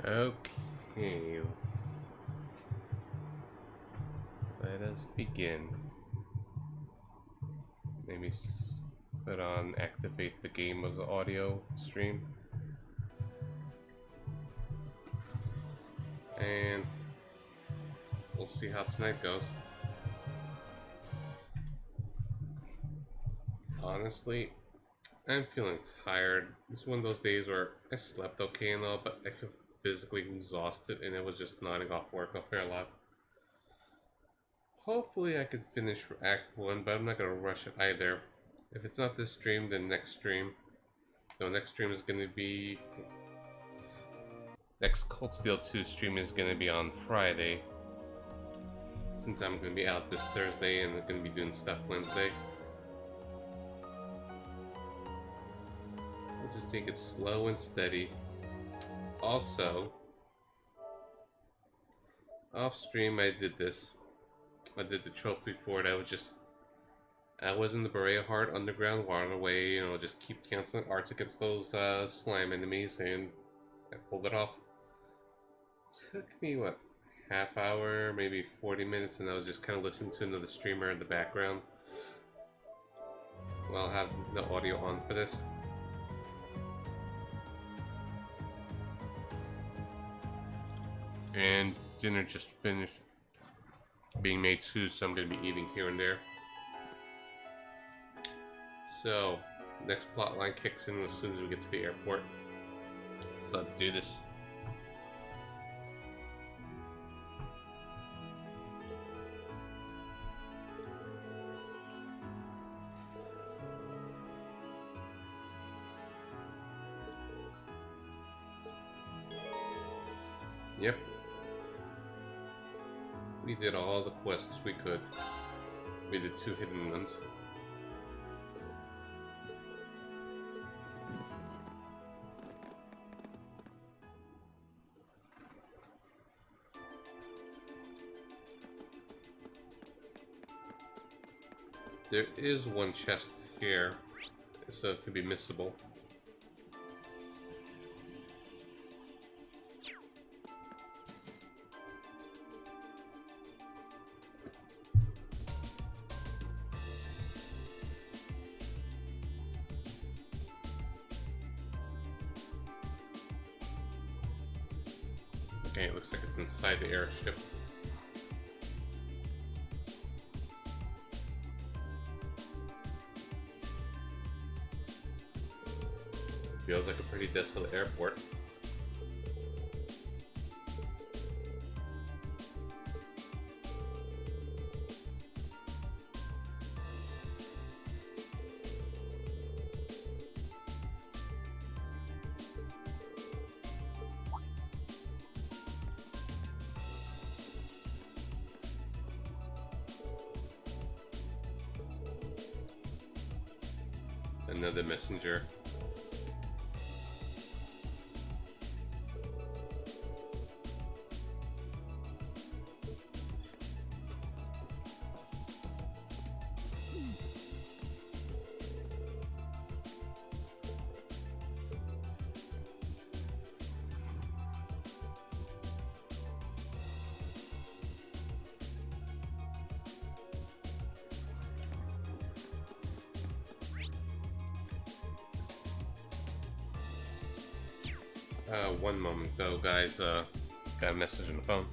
Okay, let us begin. Maybe put on activate the game of the audio stream. And we'll see how tonight goes. Honestly, I'm feeling tired. It's one of those days where I slept okay and all, but I feel physically exhausted and it was just nodding off work up here a lot. Hopefully I could finish Act 1, but I'm not going to rush it either. If it's not this stream, then next stream. The next stream is going to be... Next Cold Steel 2 stream is going to be on Friday. Since I'm going to be out this Thursday and I'm going to be doing stuff Wednesday. We'll just take it slow and steady. Also, off stream I did this. I did the trophy for it. I was in the Berea Heart Underground Waterway, you know, just keep canceling arts against those slime enemies, and I pulled it off. Took me, what, half hour, maybe 40 minutes, and I was just kind of listening to another streamer in the background. Well, I'll have the audio on for this. And dinner just finished being made too, so I'm going to be eating here and there. So, next plotline kicks in as soon as we get to the airport. So let's do this. Yep. We did all the quests we could. We did 2 hidden ones. There is one chest here, so it could be missable. Okay, it looks like it's inside the airship. Feels like a pretty desolate airport. Another messenger. One moment though, guys. Got a message on the phone.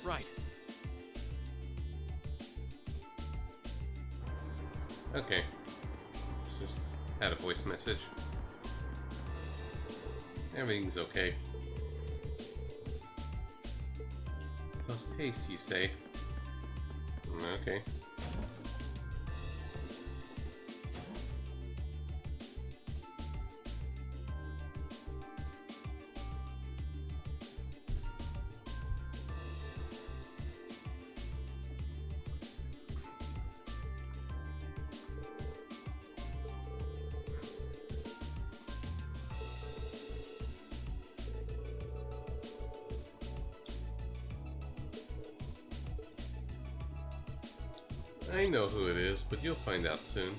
Right. Okay. Just had a voice message. Everything's okay. Post haste, you say? Okay. I know who it is, but you'll find out soon.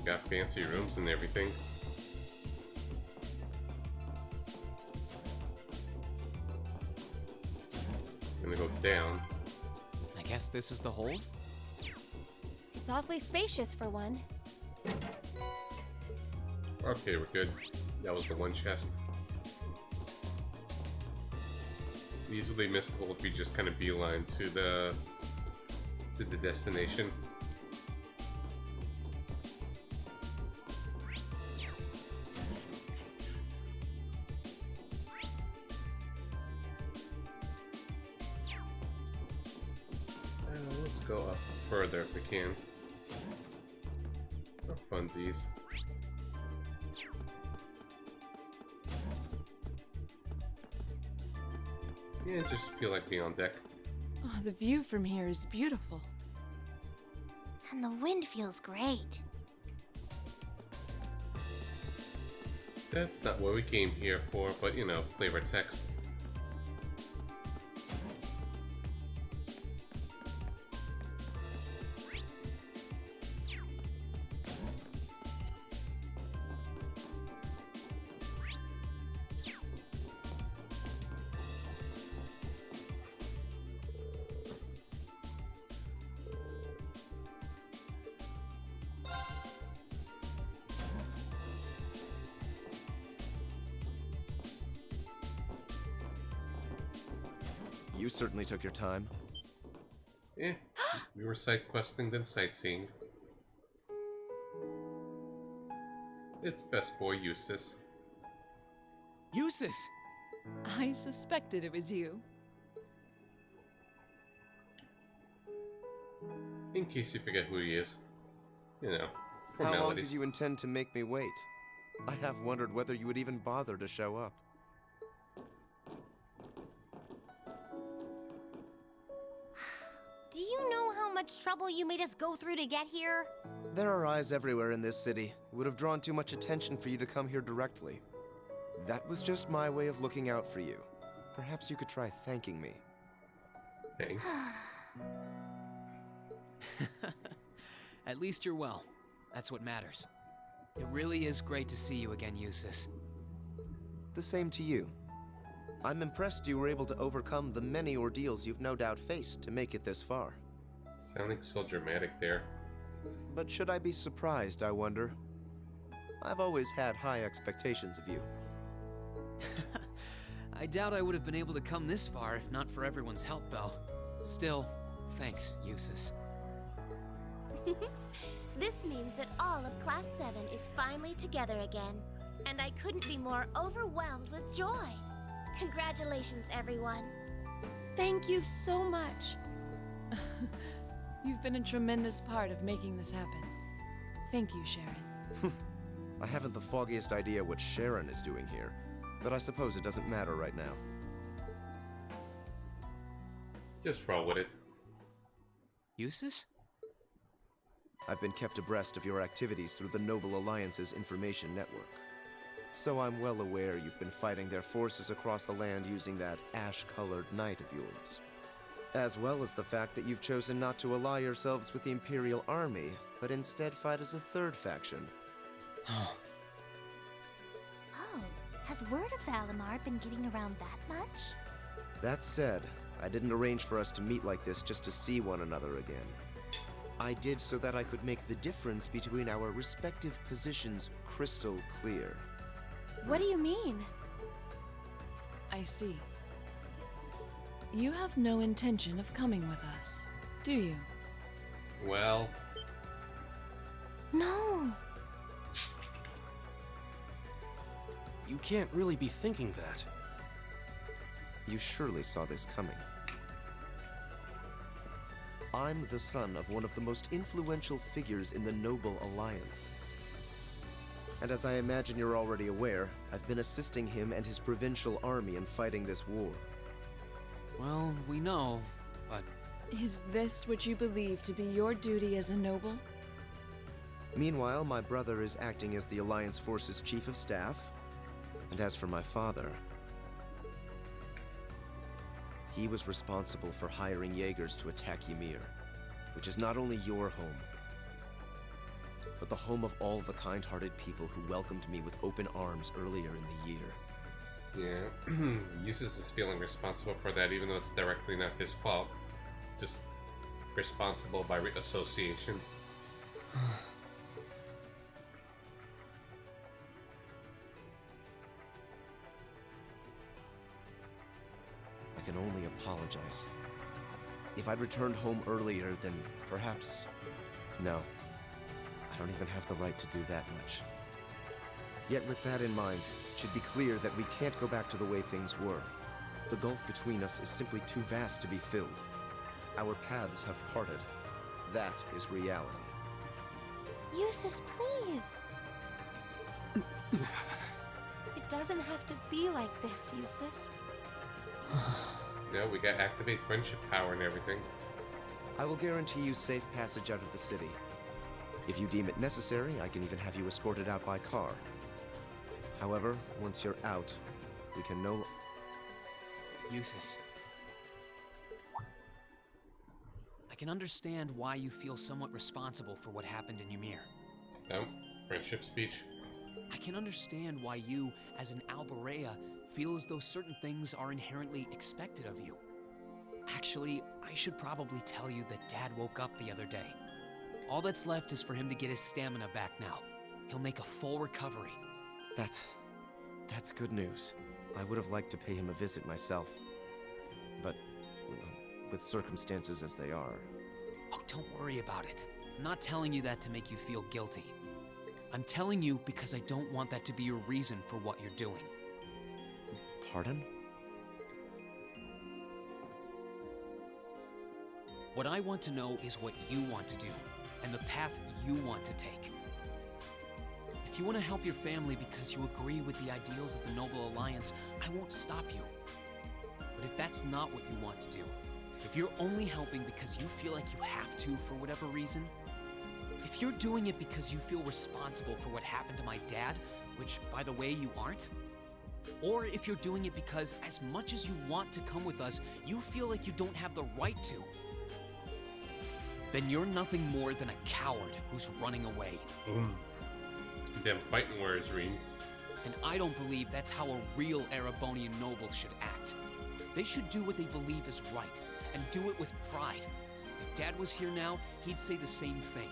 Got fancy rooms and everything. Gonna go down. I guess this is the hold? It's awfully spacious for one. Okay, we're good. That was the one chest. Easily missable if we just kind of beeline to the destination. Let's go up further if we can. For funsies. Yeah, just feel like being on deck. Oh, the view from here is beautiful. And the wind feels great. That's not what we came here for, but you know, flavor text. You certainly took your time. Eh, we were side questing then sightseeing. It's best boy Eustace. Eustace! I suspected it was you. In case you forget who he is. You know, How long formalities. did you intend to make me wait? I have wondered whether you would even bother to show up. Do you know how much trouble you made us go through to get here? There are eyes everywhere in this city. It would have drawn too much attention for you to come here directly. That was just my way of looking out for you. Perhaps you could try thanking me. Thanks. At least you're well. That's what matters. It really is great to see you again, Eustace. The same to you. I'm impressed you were able to overcome the many ordeals you've no doubt faced to make it this far. Sounding so dramatic there. But should I be surprised, I wonder? I've always had high expectations of you. I doubt I would have been able to come this far if not for everyone's help, though. Still, thanks, Eustace. This means that all of Class 7 is finally together again, and I couldn't be more overwhelmed with joy. Congratulations, everyone. Thank you so much. You've been a tremendous part of making this happen. Thank you, Sharon. I haven't the foggiest idea what Sharon is doing here, but I suppose it doesn't matter right now. Just roll with it. Eustace? I've been kept abreast of your activities through the Noble Alliance's information network. So I'm well aware you've been fighting their forces across the land using that ash-colored knight of yours. As well as the fact that you've chosen not to ally yourselves with the Imperial Army, but instead fight as a third faction. Oh, has word of Valimar been getting around that much? That said, I didn't arrange for us to meet like this just to see one another again. I did so that I could make the difference between our respective positions crystal clear. What do you mean? I see. You have no intention of coming with us, do you? Well, No. You can't really be thinking that. You surely saw this coming. I'm the son of one of the most influential figures in the Noble Alliance. And as I imagine you're already aware, I've been assisting him and his provincial army in fighting this war. Well, we know, but Is this what you believe to be your duty as a noble? Meanwhile, my brother is acting as the Alliance Force's Chief of Staff. And as for my father, He was responsible for hiring Jaegers to attack Ymir, which is not only your home, but the home of all the kind-hearted people who welcomed me with open arms earlier in the year. Yeah, Eustace is feeling responsible for that, even though it's directly not his fault. Just responsible by association. I can only apologize. If I'd returned home earlier, then perhaps... No. I don't even have the right to do that much. Yet with that in mind, it should be clear that we can't go back to the way things were. The gulf between us is simply too vast to be filled. Our paths have parted. That is reality. Eustace, please. It doesn't have to be like this, Eustace. No, we got activate friendship power and everything. I will guarantee you safe passage out of the city. If you deem it necessary, I can even have you escorted out by car. However, once you're out, we can no... Eustace. I can understand why you feel somewhat responsible for what happened in Ymir. No, friendship speech. I can understand why you, as an Alberea, feel as though certain things are inherently expected of you. Actually, I should probably tell you that Dad woke up the other day. All that's left is for him to get his stamina back now. He'll make a full recovery. That's good news. I would have liked to pay him a visit myself. But, with circumstances as they are... Oh, don't worry about it. I'm not telling you that to make you feel guilty. I'm telling you because I don't want that to be your reason for what you're doing. Pardon? What I want to know is what you want to do, and the path you want to take. If you want to help your family because you agree with the ideals of the Noble Alliance, I won't stop you. But if that's not what you want to do, if you're only helping because you feel like you have to for whatever reason, if you're doing it because you feel responsible for what happened to my dad, which, by the way, you aren't, or if you're doing it because as much as you want to come with us, you feel like you don't have the right to, then you're nothing more than a coward who's running away. Damn fighting words, Reem. And I don't believe that's how a real Erebonian noble should act. They should do what they believe is right, and do it with pride. If Dad was here now, he'd say the same thing.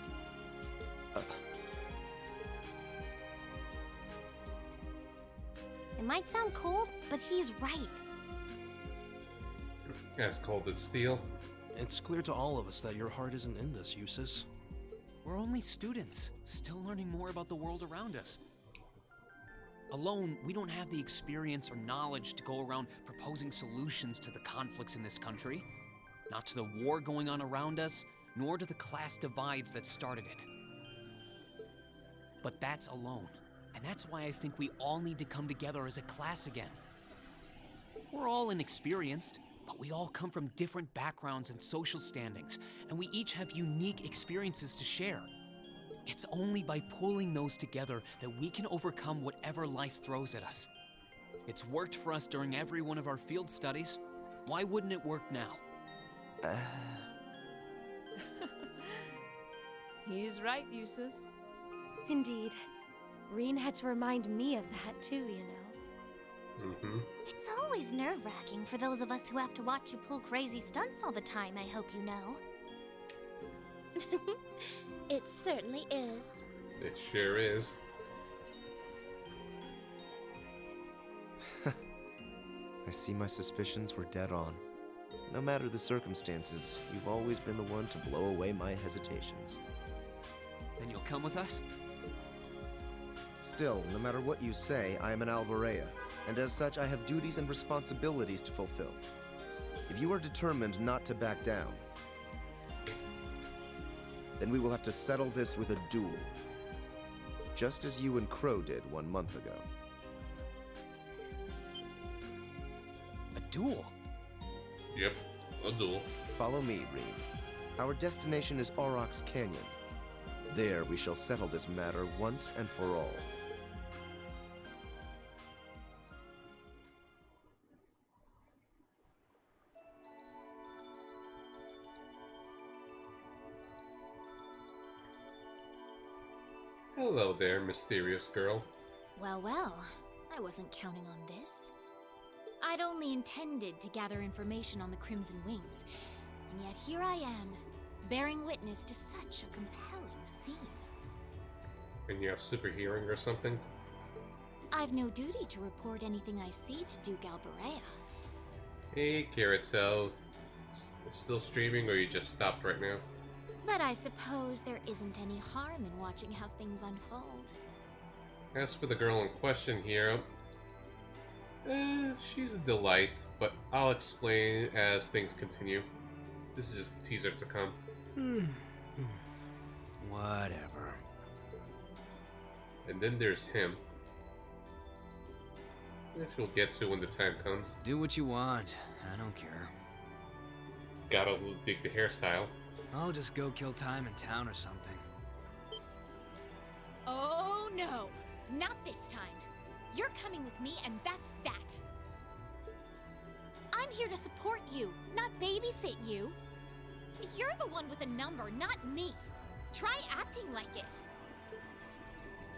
It might sound cold, but he's right. As cold as steel. It's clear to all of us that your heart isn't in this, Eustace. We're only students, still learning more about the world around us. Alone, we don't have the experience or knowledge to go around proposing solutions to the conflicts in this country, not to the war going on around us, nor to the class divides that started it. But that's alone, and that's why I think we all need to come together as a class again. We're all inexperienced, but we all come from different backgrounds and social standings, and we each have unique experiences to share. It's only by pulling those together that we can overcome whatever life throws at us. It's worked for us during every one of our field studies. Why wouldn't it work now? He's right, Eustace. Indeed. Reen had to remind me of that too, you know. Mm-hmm. It's always nerve-wracking for those of us who have to watch you pull crazy stunts all the time, I hope you know. It certainly is. It sure is. I see my suspicions were dead on. No matter the circumstances, you've always been the one to blow away my hesitations. Then you'll come with us? Still, no matter what you say, I am an Alberea, and as such I have duties and responsibilities to fulfill. If you are determined not to back down, then we will have to settle this with a duel. Just as you and Crow did 1 month ago. A duel? Yep, a duel. Follow me, Reem. Our destination is Aurochs Canyon. There we shall settle this matter once and for all. Hello there, mysterious girl. Well, well, I wasn't counting on this. I'd only intended to gather information on the Crimson Wings, and yet here I am, bearing witness to such a compelling scene. And you have super hearing or something? I've no duty to report anything I see to Duke Alberea. Hey, Carousel. Still streaming or you just stopped right now? But I suppose there isn't any harm in watching how things unfold. As for the girl in question here, she's a delight, but I'll explain as things continue. This is just a teaser to come. Whatever. And then there's him, which we'll get to when the time comes. Do what you want. I don't care. Gotta dig the hairstyle. I'll just go kill time in town or something. Oh no, not this time. You're coming with me and that's that. I'm here to support you, not babysit you. You're the one with a number, not me. Try acting like it.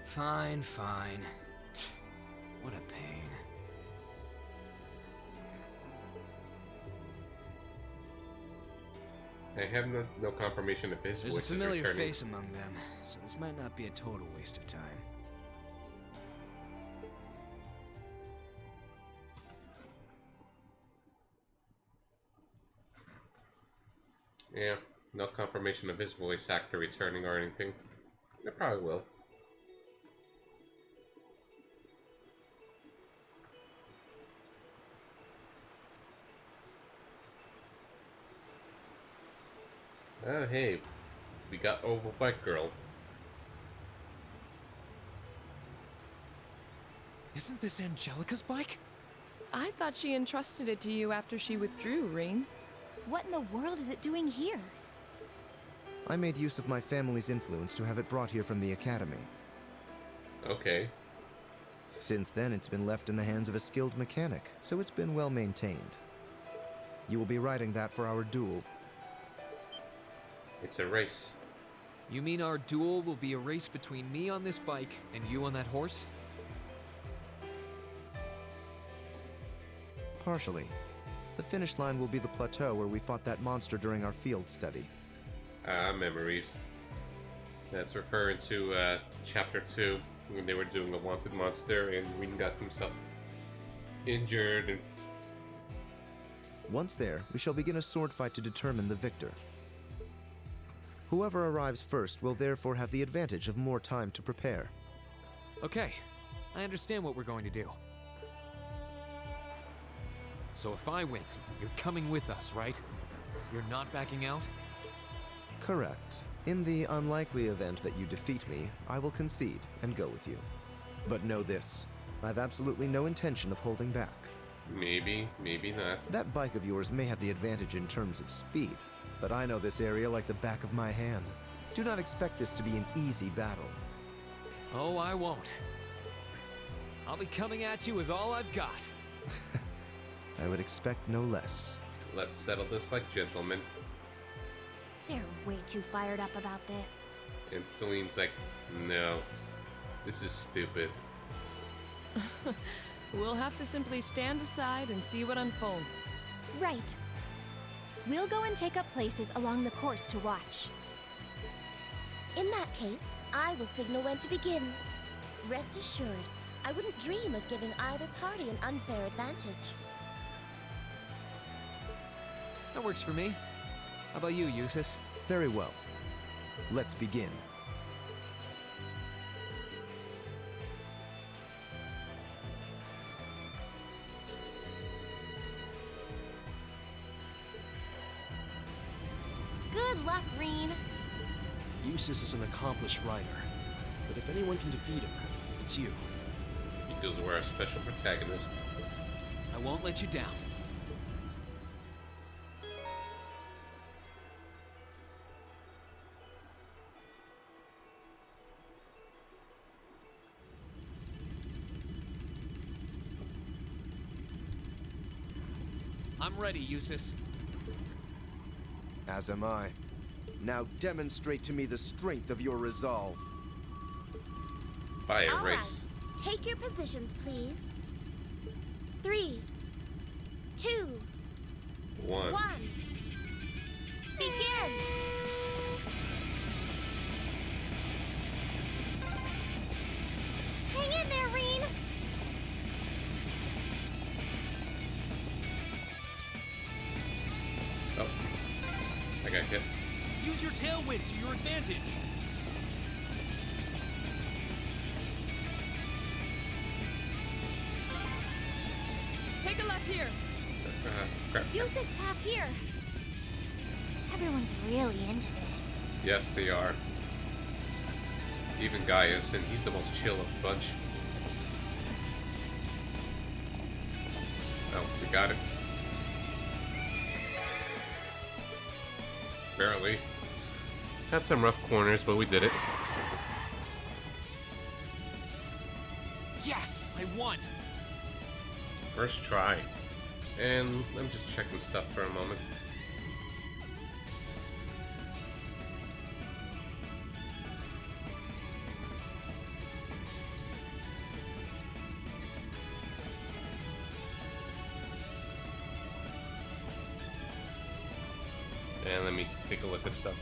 Fine, fine. What a pain. I have no confirmation if his There's a voice is familiar returning. face among them, so this might not be a total waste of time. Yeah, no confirmation of his voice actor returning or anything. It probably will. Oh, hey, we got over Bike Girl. Isn't this Angelica's bike? I thought she entrusted it to you after she withdrew, Reen. What in the world is it doing here? I made use of my family's influence to have it brought here from the Academy. Okay. Since then, it's been left in the hands of a skilled mechanic, so it's been well maintained. You will be riding that for our duel. It's a race. You mean our duel will be a race between me on this bike and you on that horse? Partially. The finish line will be the plateau where we fought that monster during our field study. Ah, memories. That's referring to Chapter 2, when they were doing a wanted monster and Reen got himself injured and... Once there, we shall begin a sword fight to determine the victor. Whoever arrives first will therefore have the advantage of more time to prepare. Okay, I understand what we're going to do. So if I win, you're coming with us, right? You're not backing out? Correct. In the unlikely event that you defeat me, I will concede and go with you. But know this, I've absolutely no intention of holding back. Maybe, maybe not. That bike of yours may have the advantage in terms of speed, but I know this area like the back of my hand. Do not expect this to be an easy battle. Oh, I won't. I'll be coming at you with all I've got. I would expect no less. Let's settle this like gentlemen. They're way too fired up about this. And Celine's like, no, this is stupid. We'll have to simply stand aside and see what unfolds. Right. We'll go and take up places along the course to watch. In that case, I will signal when to begin. Rest assured, I wouldn't dream of giving either party an unfair advantage. That works for me. How about you, Eustace? Very well. Let's begin. Good luck, Reen. Eustace is an accomplished rider, but if anyone can defeat him, it's you. Because we're a special protagonist. I won't let you down. I'm ready, Eustace. As am I. Now demonstrate to me the strength of your resolve. Bye, All right. race. Take your positions, please. 3, 2, 1. 1. Begin! Hang in there, Reen! Oh. I got hit. Use your tailwind to your advantage. Take a left here. Crap. Use this path here. Everyone's really into this. Yes, they are. Even Gaius, and he's the most chill of the bunch. Oh, we got it. Barely. Had some rough corners, but we did it. Yes, I won. First try. And I'm just checking stuff for a moment. And let me just take a look at stuff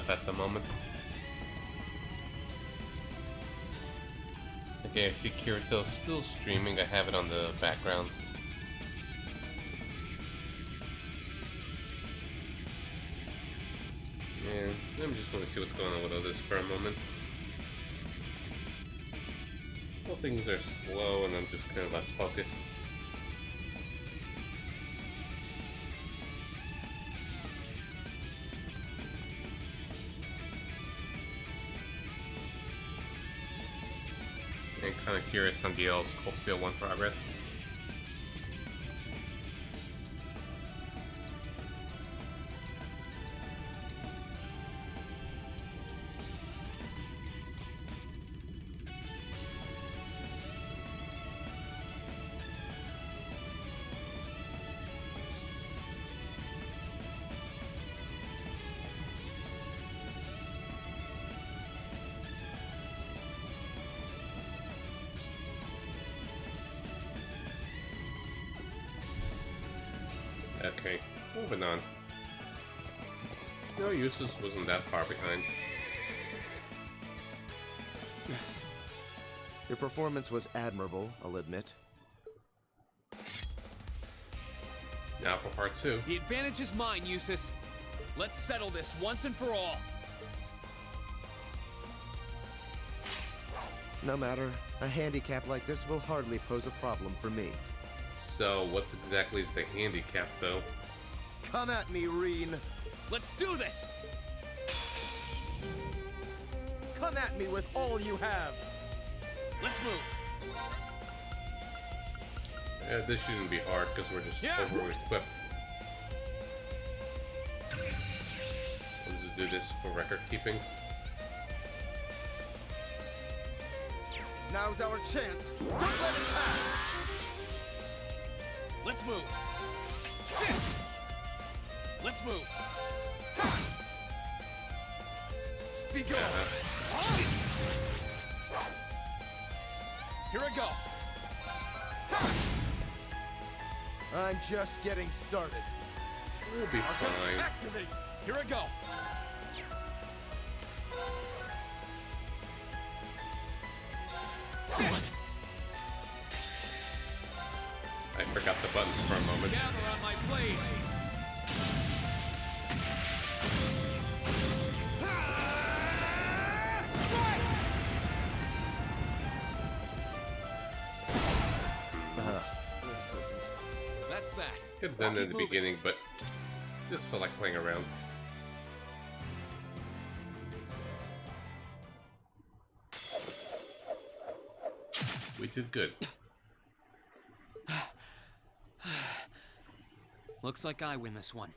at the moment. Okay, I see Kirito still streaming. I have it on the background. And I'm just want to see what's going on with others for a moment. Well, things are slow and I'm just kind of less focused. And kind of curious on DL's Cold Steel 1 progress. Okay, moving on. No, Useless wasn't that far behind. Your performance was admirable, I'll admit. Now for part 2. The advantage is mine, Eustace. Let's settle this once and for all. No matter, a handicap like this will hardly pose a problem for me. So, what's exactly is the handicap, though? Come at me, Reen! Let's do this! Come at me with all you have! Let's move. This shouldn't be hard, because we're just over-equipped. Let's just do this for record keeping. Now's our chance! Don't let it pass! Let's move. Let's move. Be gone! Here I go. I'm just getting started. We'll be fine. Activate! Here I go. What? I forgot the buttons for a moment. Gather on my blade. This isn't... That's that. Could have Let's done it keep in the moving. beginning, but just felt like playing around. We did good. Looks like I win this one.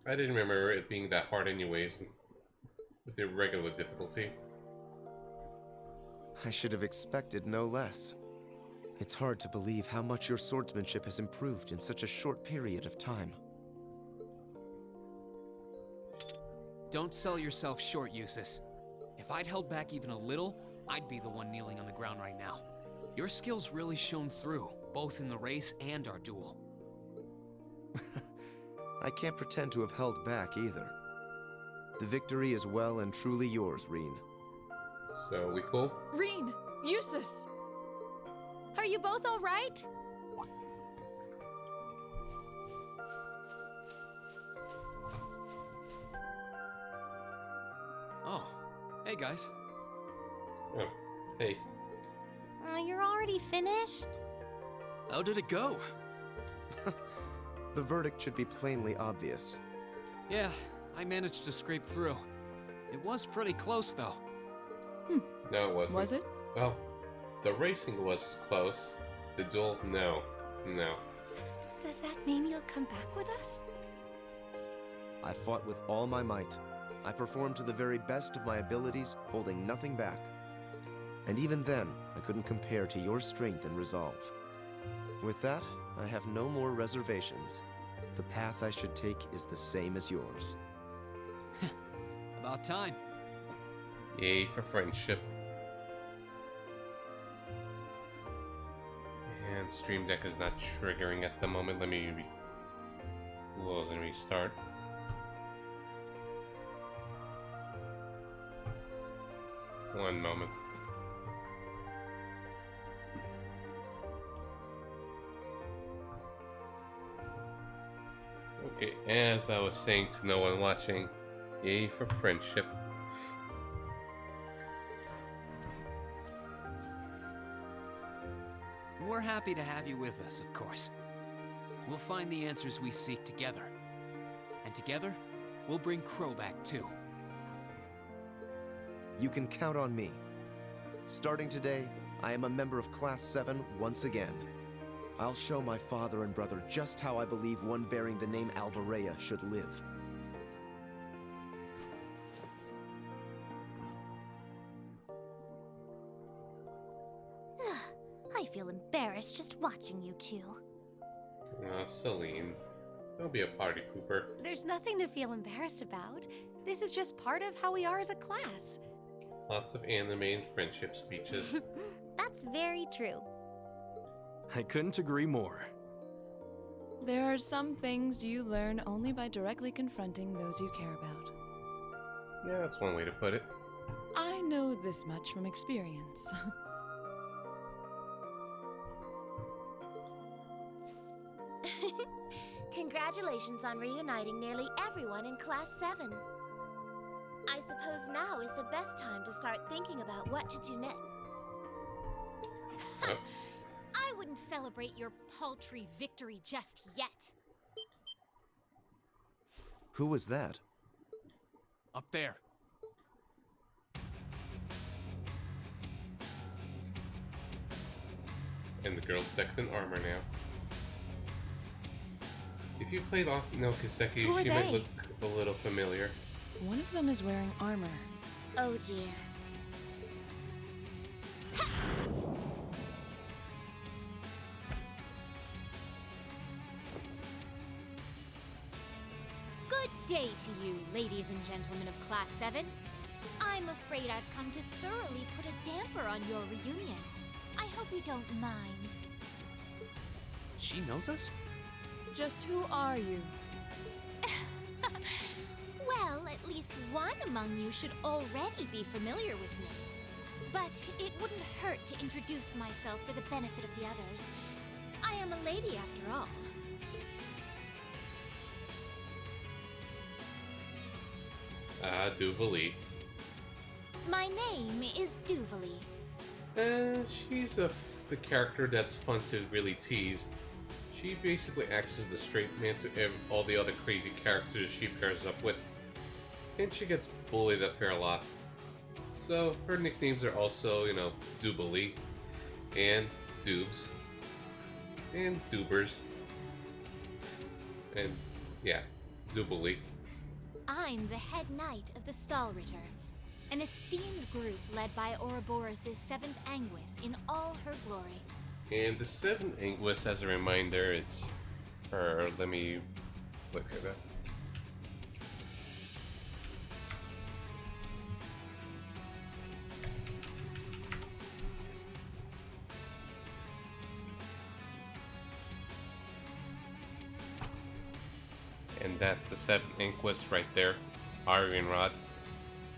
I didn't remember it being that hard anyways, with the regular difficulty. I should have expected no less. It's hard to believe how much your swordsmanship has improved in such a short period of time. Don't sell yourself short, Eustace. If I'd held back even a little, I'd be the one kneeling on the ground right now. Your skills really shone through, both in the race and our duel. I can't pretend to have held back either. The victory is well and truly yours, Reen. So, we cool? Reen! Eustace! Are you both all right? Oh, hey guys. Oh, hey. You're already finished? How did it go? The verdict should be plainly obvious. Yeah, I managed to scrape through. It was pretty close, though. No, it wasn't. Was it? Well, the racing was close. The duel, no. No. Does that mean you'll come back with us? I fought with all my might. I performed to the very best of my abilities, holding nothing back. And even then, I couldn't compare to your strength and resolve. With that, I have no more reservations. The path I should take is the same as yours. About time. Yay for friendship. And Stream Deck is not triggering at the moment. Let me close and restart. One moment. Okay, as I was saying to no one watching, yay for friendship. We're happy to have you with us, of course. We'll find the answers we seek together. And together, we'll bring Crow back too. You can count on me. Starting today, I am a member of Class 7 once again. I'll show my father and brother just how I believe one bearing the name Alberea should live. I feel embarrassed just watching you two. Celine, don't be a party pooper. There's nothing to feel embarrassed about. This is just part of how we are as a class. Lots of anime and friendship speeches. That's very true. I couldn't agree more. There are some things you learn only by directly confronting those you care about. Yeah, that's one way to put it. I know this much from experience. Congratulations on reuniting nearly everyone in Class 7. I suppose now is the best time to start thinking about what to do next. Oh. I wouldn't celebrate your paltry victory just yet. Who was that? Up there. And the girl's decked in armor now. If you played no Kiseki, Who are she might they? look a little familiar. One of them is wearing armor. Oh dear. Good day to you, ladies and gentlemen of Class 7. I'm afraid I've come to thoroughly put a damper on your reunion. I hope you don't mind. She knows us? Just who are you? Well, at least one among you should already be familiar with me. But it wouldn't hurt to introduce myself for the benefit of the others. I am a lady after all. Duvalie. My name is Duvalie. She's the character that's fun to really tease. She basically acts as the straight man to all the other crazy characters she pairs up with. And she gets bullied a fair lot. So her nicknames are also, Duvalie, and Dubes, and Dubers, and yeah, Duvalie. I'm the head knight of the Stahlritter, an esteemed group led by Ouroboros' 7th Anguis in all her glory. And the 7th Anguis, as a reminder, it's her. Let me look at that. that's the 7 Inquis right there. Iron Rod.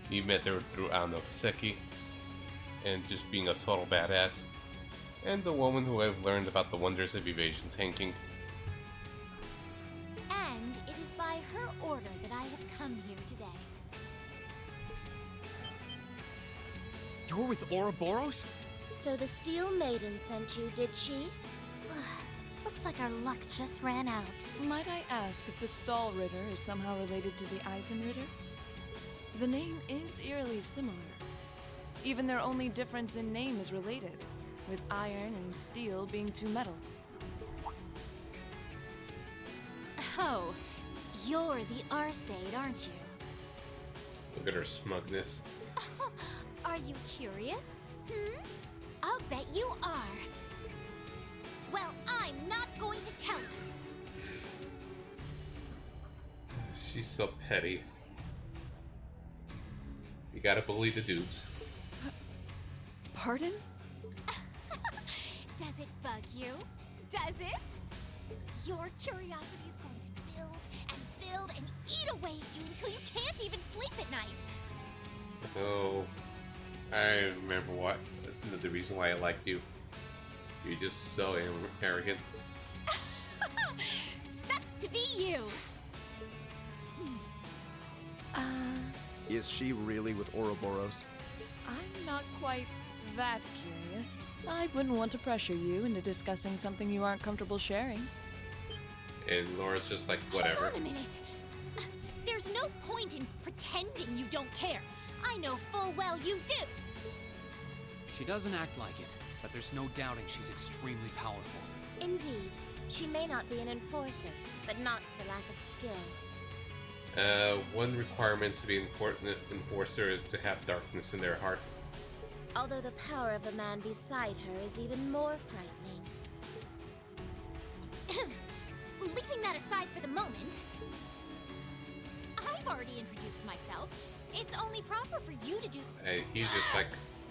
You met her through Ano Kaseki. And just being a total badass. And the woman who I've learned about the wonders of evasion tanking. And it is by her order that I have come here today. You're with Ouroboros? So the Steel Maiden sent you, did she? Looks like our luck just ran out. Might I ask if the Stahl Ritter is somehow related to the Eisenritter? The name is eerily similar. Even their only difference in name is related, with iron and steel being 2 metals. Oh, you're the Arseid, aren't you? Look at her smugness. Are you curious? I'll bet you are. Well, I'm not going to tell you. She's so petty. You gotta bully the dupes. Pardon? Does it bug you? Does it? Your curiosity is going to build and eat away at you until you can't even sleep at night. Oh, I remember what the reason why I liked you. You're just so arrogant. Sucks to be you. Is she really with Ouroboros? I'm not quite that curious. I wouldn't want to pressure you into discussing something you aren't comfortable sharing. And Laura's just like, whatever. Hold on a minute. There's no point in pretending you don't care. I know full well you do. She doesn't act like it, but there's no doubting she's extremely powerful. Indeed. She may not be an enforcer, but not for lack of skill. One requirement to be an enforcer is to have darkness in their heart. Although the power of the man beside her is even more frightening. Leaving that aside for the moment, I've already introduced myself. It's only proper for you to do. Hey, he's just like,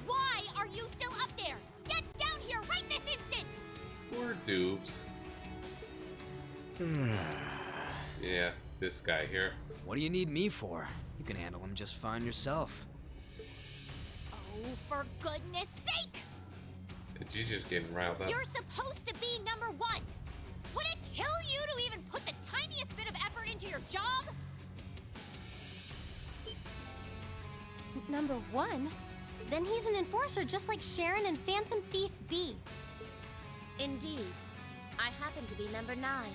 Why are you still up there? Get down here right this instant! poor dupes. Yeah, this guy here. What do you need me for? You can handle him just fine yourself. Oh, for goodness sake! She's just getting riled up. You're supposed to be number 1. Would it kill you to even put the tiniest bit of effort into your job? Number 1? Then he's an enforcer just like Sharon and Phantom Thief B. Indeed. I happen to be number 9.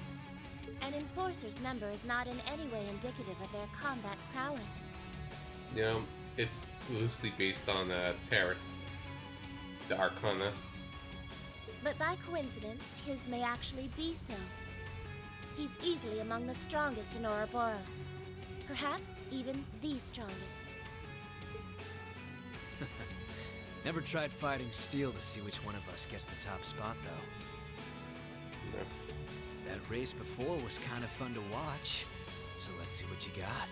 An enforcer's number is not in any way indicative of their combat prowess. You know, it's loosely based on Tarot, the Arcana. But by coincidence, his may actually be so. He's easily among the strongest in Ouroboros. Perhaps even the strongest. Never tried fighting steel to see which one of us gets the top spot, though. No. That race before was kind of fun to watch, so let's see what you got.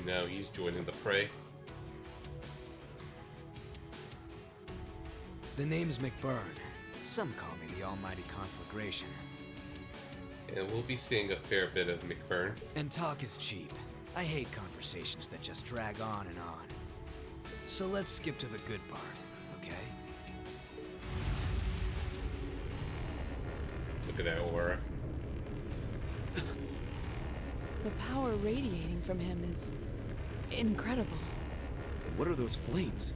No, he's joining the fray. The name's McBurn. Some call me the Almighty Conflagration. And we'll be seeing a fair bit of McBurn. And talk is cheap. I hate conversations that just drag on and on. So let's skip to the good part, okay? Look at that aura. The power radiating from him is incredible. What are those flames?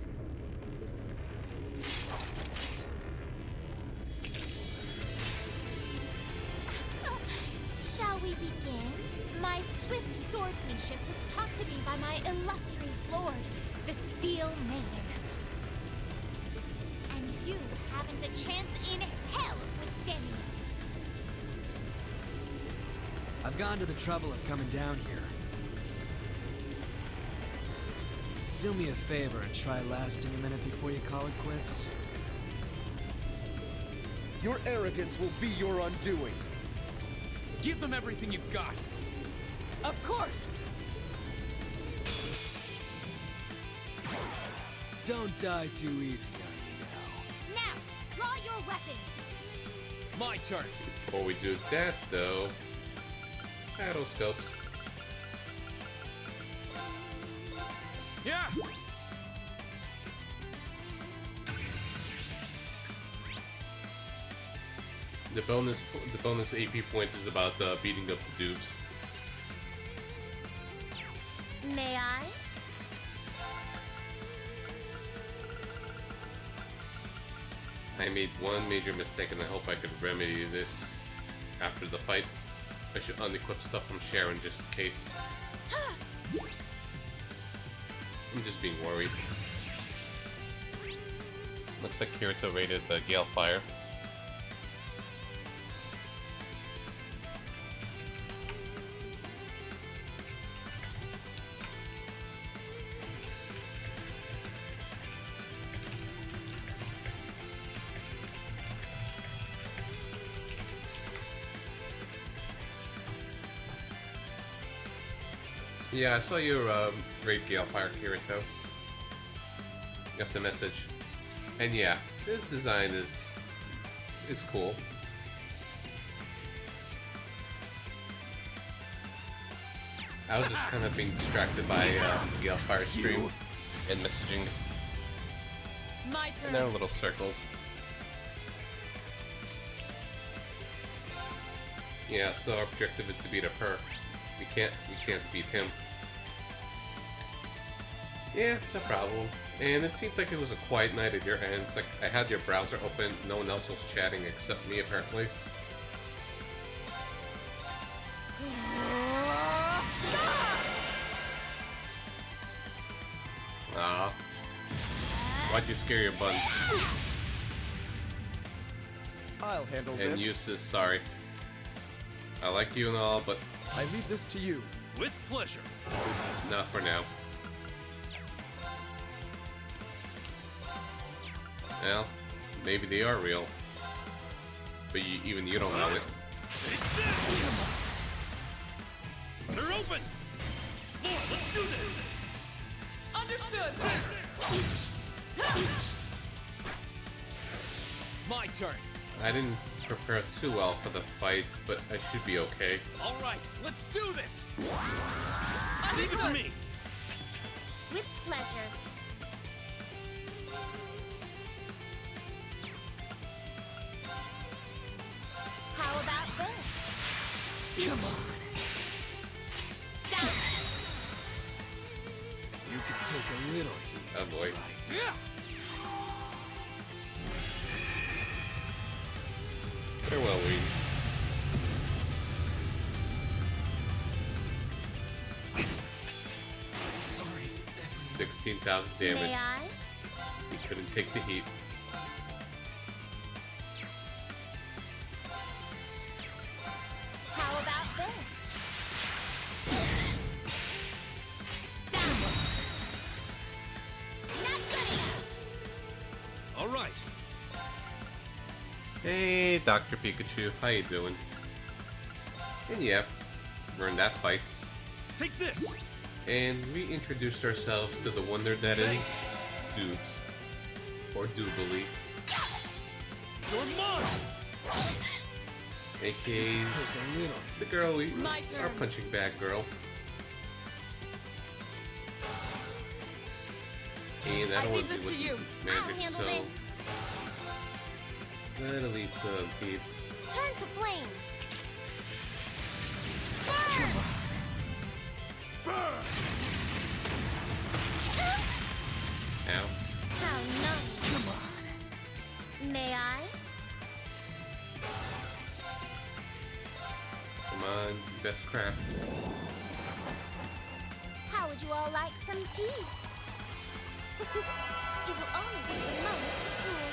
Shall we begin? My swift swordsmanship was taught to me by my illustrious lord, the Steel Maiden. And you haven't a chance in hell of withstanding it. I've gone to the trouble of coming down here. Do me a favor and try lasting a minute before you call it quits. Your arrogance will be your undoing. Give them everything you've got. Of course! Don't die too easy on me now. Now, draw your weapons. My turn. Before we do that, though, battle scopes. Yeah. The bonus AP points is about beating up the dupes. May I? I made one major mistake, and I hope I could remedy this after the fight. I should unequip stuff from Sharon just in case. I'm just being worried. Looks like Kirito rated the Gale Fire. Yeah, I saw your Great Gale Fire, Kirito. Got the message. And yeah, this design is cool. I was just kind of being distracted by Gale Fire stream and messaging. My And turn. their little circles. Yeah, so our objective is to beat up her. We can't beat him. Yeah, no problem. And it seemed like it was a quiet night at your end. It's like I had your browser open, no one else was chatting except me apparently. Aw. Why'd you scare your bun? I'll handle And this. Eustace, sorry. I like you and all, but I leave this to you. With pleasure. not for now. Well, maybe they are real. But even you don't know it. They're open! More, let's do this! Understood. My turn. I didn't prepare too well for the fight, but I should be okay. All right, let's do this. Leave it to me! With pleasure. How about this? Come on. Down. You can take a little heat. Oh boy. Right? Yeah. Farewell, Weed. Sorry. 16,000 damage. May I? He couldn't take the heat. How about this? Down. Not good enough. All right. Hey, Dr. Pikachu, how you doing? And yeah, we're in that fight. Take this! And we introduced ourselves to the wonder that is Dubes. Or Doobly. You're mine! AKA Take a little the heat. girl we My our turn. punching bag girl. And I I don't leave want to this do to you. magic, I'll handle so this. that'll lead some heat. Turn to flames. Ow. How nice. Come on. May I? Come on, best craft. How would you all like some tea? It will only take a moment to cool.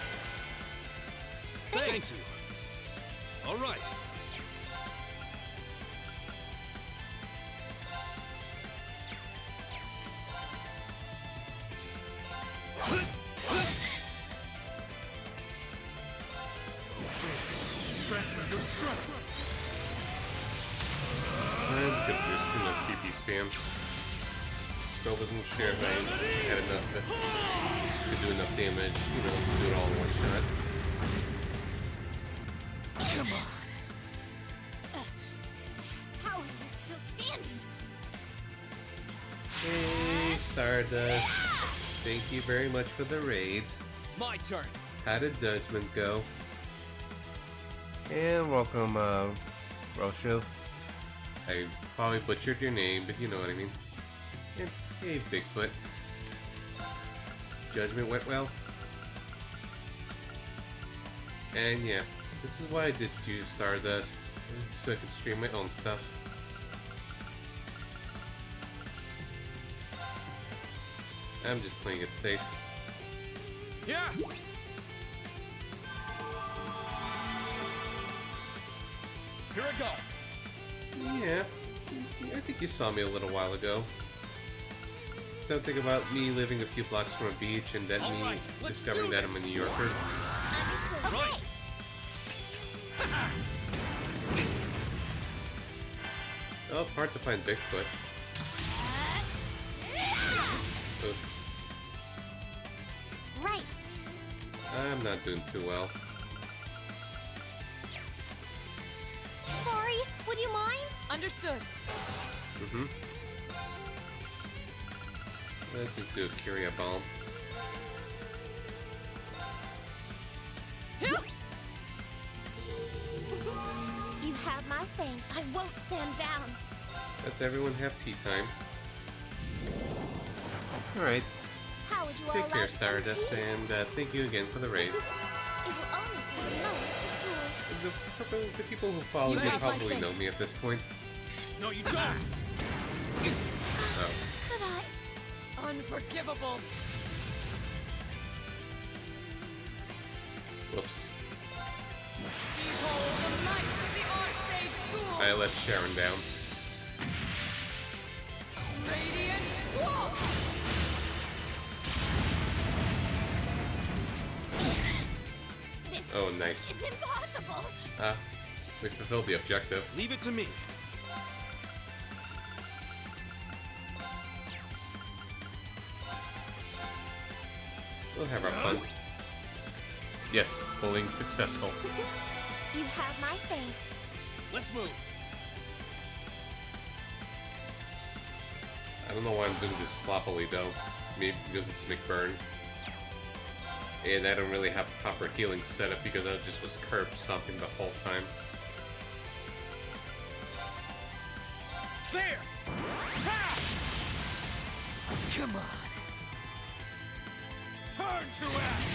Thank you. All right. I'm gonna just do no CP spam. So I wasn't sure if I had enough to do enough damage, you know, to do it all in one shot. Come on. How are you still standing? Hey, Stardust. Thank you very much for the raids. My turn. How did Judgment go? And welcome, Rosho. I probably butchered your name, but you know what I mean. And hey, Bigfoot. Judgment went well. And yeah, this is why I did use Stardust, so I could stream my own stuff. I'm just playing it safe. Yeah. Here I go. Yeah, I think you saw me a little while ago. Something about me living a few blocks from a beach and then me Alright, let's discovering do that I'm this. a New Yorker. Understood. Right. Well, it's hard to find Bigfoot. Oof, Right. I'm not doing too well. Sorry, would you mind? Understood. Mm-hmm. Let's just do a Curia Bomb. You have my thing. I won't stand down. Let's everyone have tea time. Alright, How would you all take like care, some Stardust, tea? and thank you again for the raid. It will only take a moment to cool. The people who follow you Yes. probably know me at this point. No, you don't. Oh. Could I? Unforgivable. Whoops. Behold the might of the Arcade School. I let Sharon down. Radiant Wolf. This Oh, nice. is impossible. We fulfilled the objective. Leave it to me. We'll have our fun. Yes, bullying successful. You have my thanks. Let's move. I don't know why I'm doing this sloppily though. Maybe because it's McBurn. And I don't really have proper healing set up because I just was curb stomping the whole time. There. Ha! Come on. Turn to ash.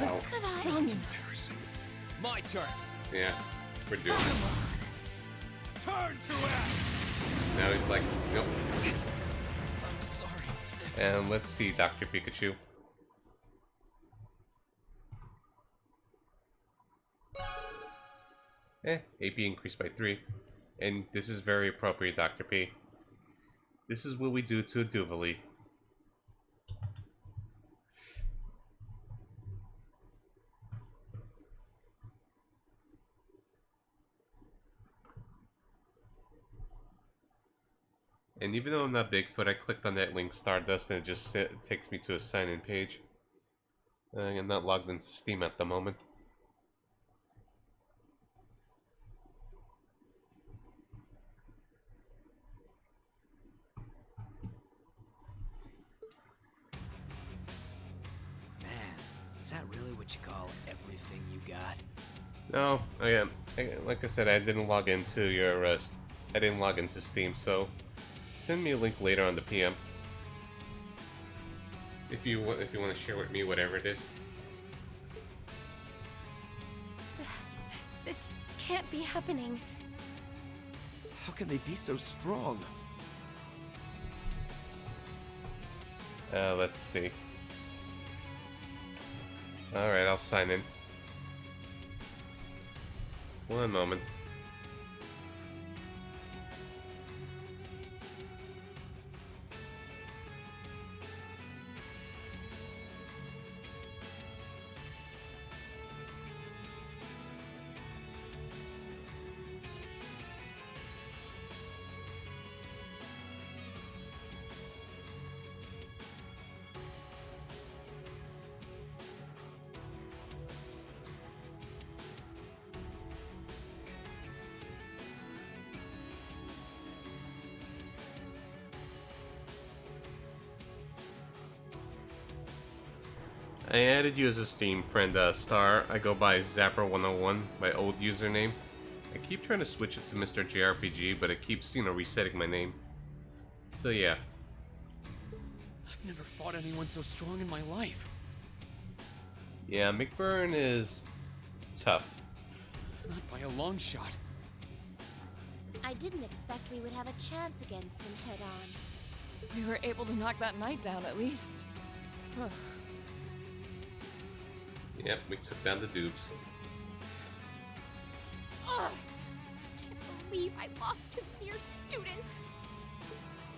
Ow. Could I? Embarrassing. My turn. Yeah, we're doing it. Turn to ash. Now he's like, nope. I'm sorry. And let's see, Dr. Pikachu. AP increased by 3. And this is very appropriate, Dr. P. This is what we do to a Duvali. And even though I'm not Bigfoot, I clicked on that link, Stardust, and it just takes me to a sign-in page. I'm not logged into Steam at the moment. Man, is that really what you call everything you got? No, like I said, I didn't log into your, I didn't log into Steam, so send me a link later on the PM. If you want to share with me whatever it is. This can't be happening. How can they be so strong? Let's see. Alright, I'll sign in. One moment. I added you as a Steam friend, Star. I go by Zapper101, my old username. I keep trying to switch it to Mr. JRPG, but it keeps, resetting my name. So yeah. I've never fought anyone so strong in my life. Yeah, McBurn is tough. Not by a long shot. I didn't expect we would have a chance against him head on. We were able to knock that knight down at least. Ugh. Yep, we took down the dupes. Ugh! I can't believe I lost to mere students.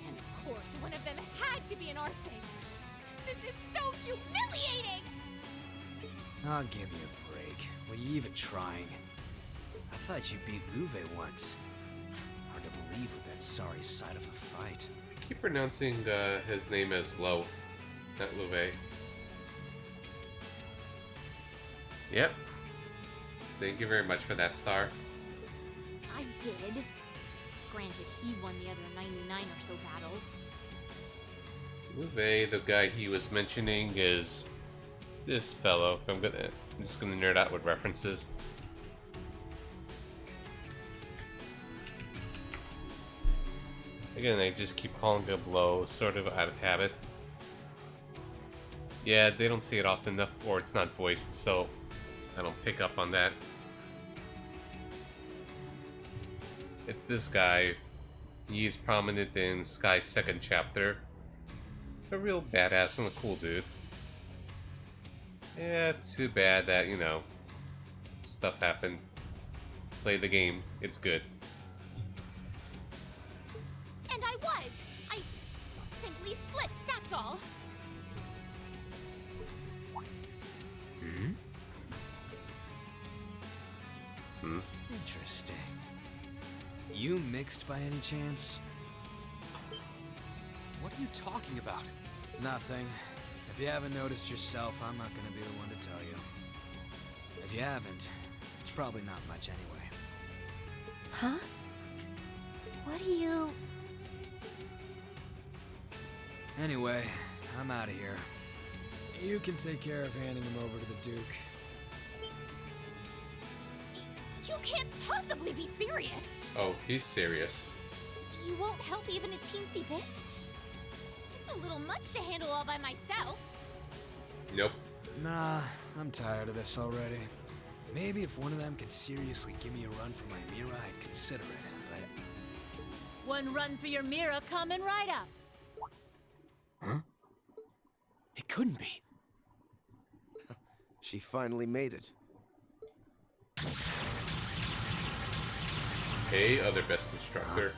And of course, one of them had to be an Arsate. This is so humiliating! Oh, give me a break. Were you even trying? I thought you beat Luve once. Hard to believe with that sorry sight of a fight. I keep pronouncing his name as Lo, not Luve. Yep. Thank you very much for that, Star. I did. Granted, he won the other 99 or so battles. Luve, the guy he was mentioning, is this fellow. I'm just gonna nerd out with references. Again, I just keep calling him Lo, sort of out of habit. Yeah, they don't see it often enough, or it's not voiced, so I don't pick up on that. It's this guy. He's prominent in Sky's second chapter. A real badass and a cool dude. Yeah, too bad that, stuff happened. Play the game. It's good. And I was! I simply slipped, that's all. Interesting. You mixed by any chance? What are you talking about? Nothing. If you haven't noticed yourself, I'm not gonna be the one to tell you. If you haven't, it's probably not much anyway. Huh? What do you... Anyway, I'm out of here. You can take care of handing him over to the Duke. You can't possibly be serious! Oh, he's serious. You won't help even a teensy bit? It's a little much to handle all by myself. Nope. Nah, I'm tired of this already. Maybe if one of them could seriously give me a run for my Mira, I'd consider it, but... One run for your Mira coming right up. Huh? It couldn't be. She finally made it. Hey, other best instructor.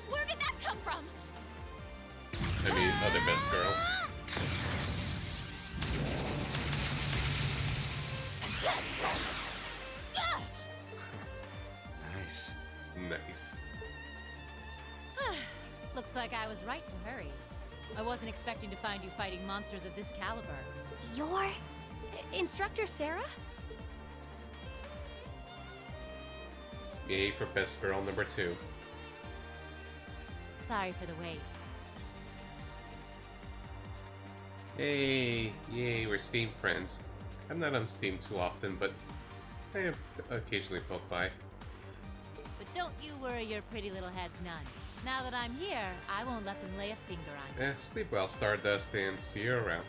Where did that come from? I mean, other best girl. Nice. Nice. Looks like I was right to hurry. I wasn't expecting to find you fighting monsters of this caliber. You're... Instructor Sarah? Yay for best girl number 2. Sorry for the wait. Hey, yay, we're Steam friends. I'm not on Steam too often, but I have occasionally poke by. But don't you worry your pretty little heads none. Now that I'm here, I won't let them lay a finger on you. Sleep well, Stardust, and see you around.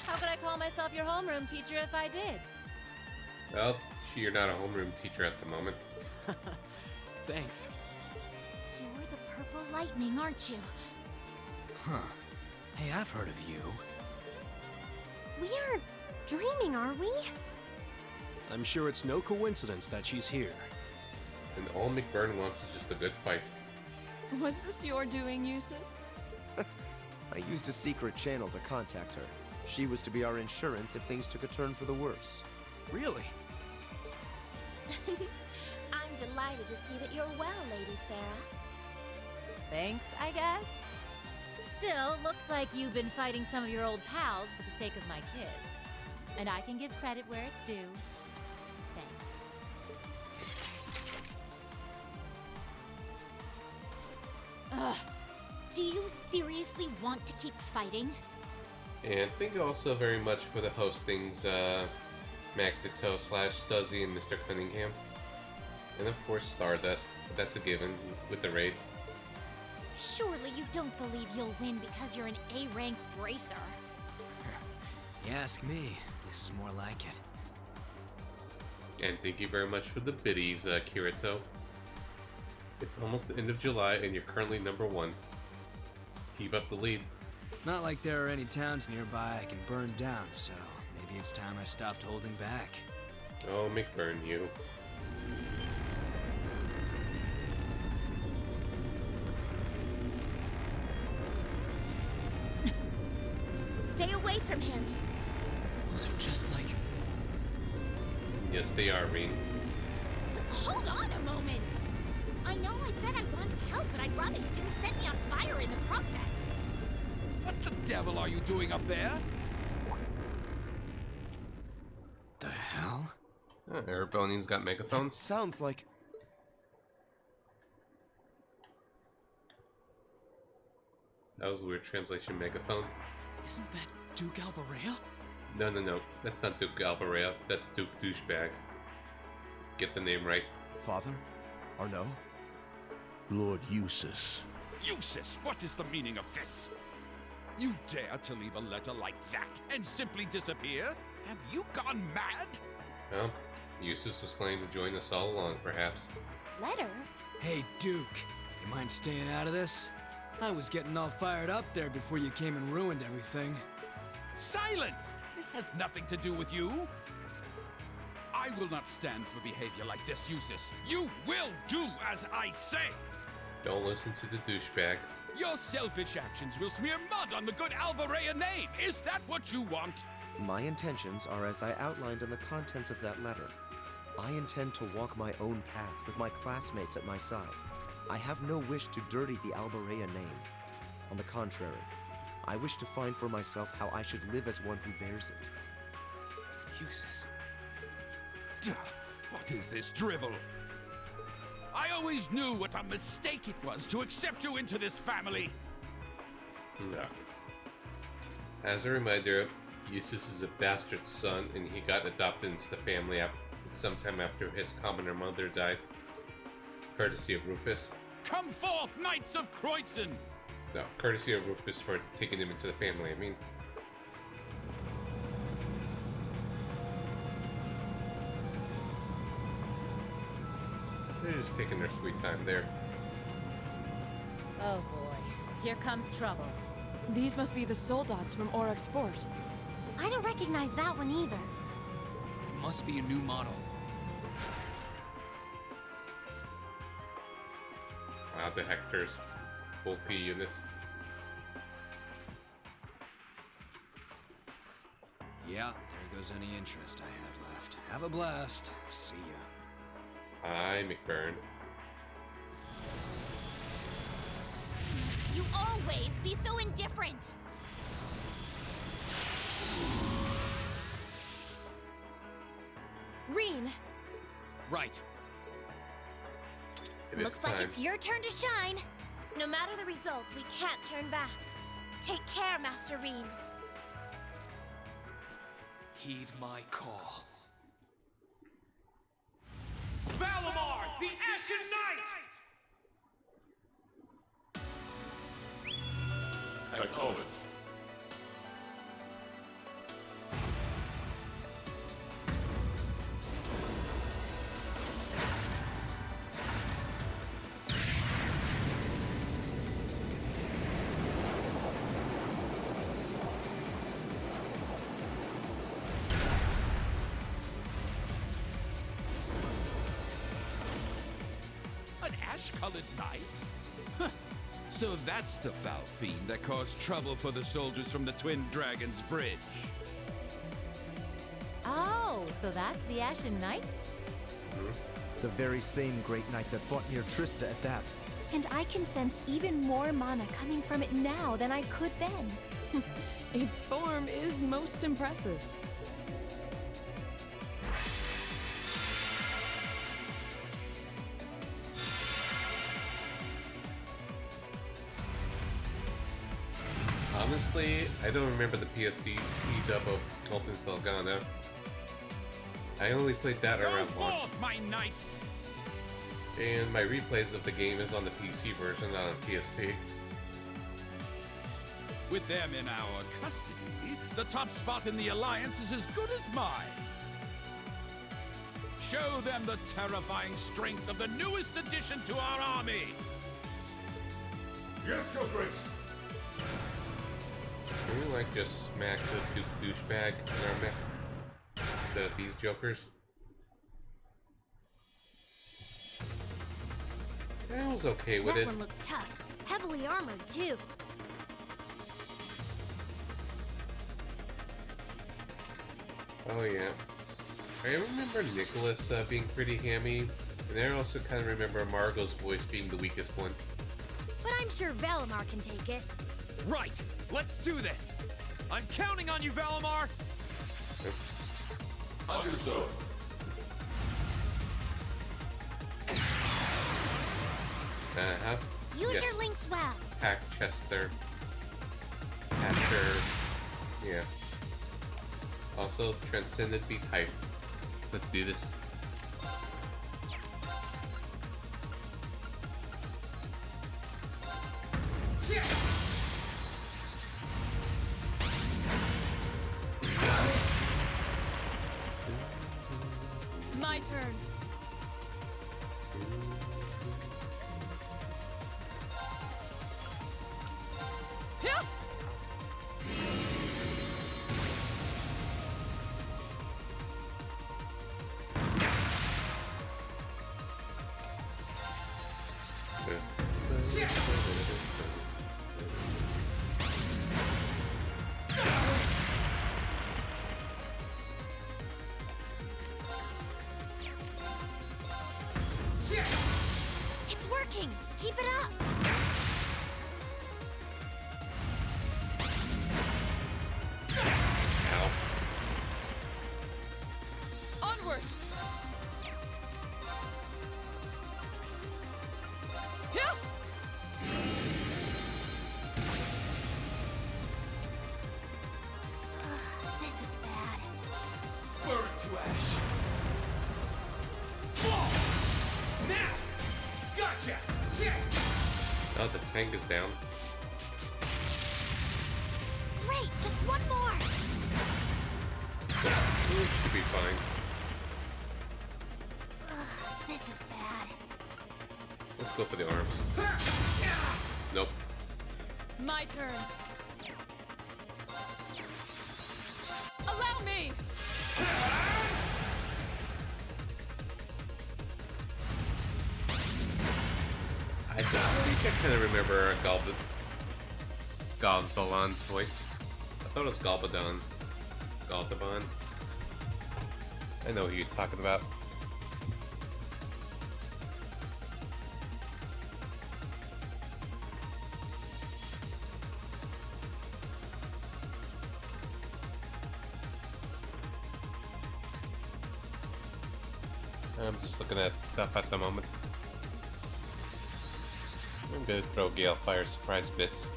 How could I call myself your homeroom teacher if I did? Well, you're not a homeroom teacher at the moment. Thanks. You're the purple lightning, aren't you? Huh. Hey, I've heard of you. We aren't dreaming, are we? I'm sure it's no coincidence that she's here. And all McBurn wants is just a good fight. Was this your doing, Eustace? I used a secret channel to contact her. She was to be our insurance if things took a turn for the worse. Really? I'm delighted to see that you're well, Lady Sarah. Thanks, I guess. Still, looks like you've been fighting some of your old pals for the sake of my kids. And I can give credit where it's due. Thanks. Ugh. Do you seriously want to keep fighting? And thank you also very much for the hostings, Magneto / Stuzzy and Mr. Cunningham. And of course Stardust, but that's a given with the raids. Surely you don't believe you'll win because you're an A-rank bracer. You ask me, this is more like it. And thank you very much for the biddies, Kirito. It's almost the end of July and you're currently #1. Keep up the lead. Not like there are any towns nearby I can burn down, so maybe it's time I stopped holding back. Oh, McBurn you. Stay away from him. Those are just like... Yes, they are, Reen. But hold on a moment! I know I said I wanted help, but I'd rather you didn't set me on fire in the process. What the devil are you doing up there? The hell? Erebonian's got megaphones. Sounds like... That was a weird translation, megaphone. Isn't that Duke Alberea? No. That's not Duke Alberea. That's Duke Douchebag. Get the name right. Father? Or no? Lord Eustace. Eustace, what is the meaning of this? You dare to leave a letter like that and simply disappear? Have you gone mad? Well, Eustace was planning to join us all along, perhaps. Letter? Hey, Duke, you mind staying out of this? I was getting all fired up there before you came and ruined everything. Silence! This has nothing to do with you. I will not stand for behavior like this, Eustace. You will do as I say. Don't listen to the douchebag. Your selfish actions will smear mud on the good Alberea name. Is that what you want? My intentions are as I outlined in the contents of that letter. I intend to walk my own path with my classmates at my side. I have no wish to dirty the Alberea name. On the contrary, I wish to find for myself how I should live as one who bears it. Eustace. What is this drivel? I always knew what a mistake it was to accept you into this family. No. As a reminder, Eustace is a bastard son, and he got adopted into the family sometime after his commoner mother died, courtesy of Rufus. Come forth, Knights of Kreutzen! No, courtesy of Rufus for taking him into the family, I mean. They're just taking their sweet time there. Oh boy, here comes trouble. These must be the soldats from Oryx Fort. I don't recognize that one either. It must be a new model. The Hector's bulky units. Yeah, there goes any interest I had left. Have a blast. See ya. Hi, McBurn. You always be so indifferent! Reen! Right. Looks like it's your turn to shine. No matter the results, we can't turn back. Take care, Master Reen. Heed my call. Valimar, the Ashen Knight! Acknowledged. An ash-colored knight? Huh. So that's the foul fiend that caused trouble for the soldiers from the Twin Dragons Bridge. Oh, so that's the Ashen Knight? The very same great knight that fought near Trista at that. And I can sense even more mana coming from it now than I could then. Its form is most impressive. Honestly, I don't remember the PSD dub of Ultimate Belgana. I only played that around launch. My knights! And my replays of the game is on the PC version, not on PSP. With them in our custody, the top spot in the Alliance is as good as mine. Show them the terrifying strength of the newest addition to our army! Yes, Your Grace. Can we like just smack the douchebag in our mech instead of these jokers? I was okay with That it. one looks tough. Heavily armored, too. Oh yeah. I remember Nicholas being pretty hammy, and I also kind of remember Margot's voice being the weakest one. But I'm sure Valimar can take it. Right! Let's do this! I'm counting on you, Valimar! Understood. Have Use your links well. Pack Chester. Catcher. Yeah. Also, Transcendent Beat Hype. Let's do this. My turn. Yeah. It's working. Keep it up. Ow. Onward. Yeah. This is bad. Burn to ash. Now! Gotcha! Oh, the tank is down. Great, just one more. It should be fine. This is bad. Let's go for the arms. Nope. My turn. Allow me. I think I kind of remember Galbalan's voice. I thought it was Galbadon. Galdaban. I know who you're talking about. I'm just looking at stuff at the moment. I'm gonna throw Gale Fire surprise bits.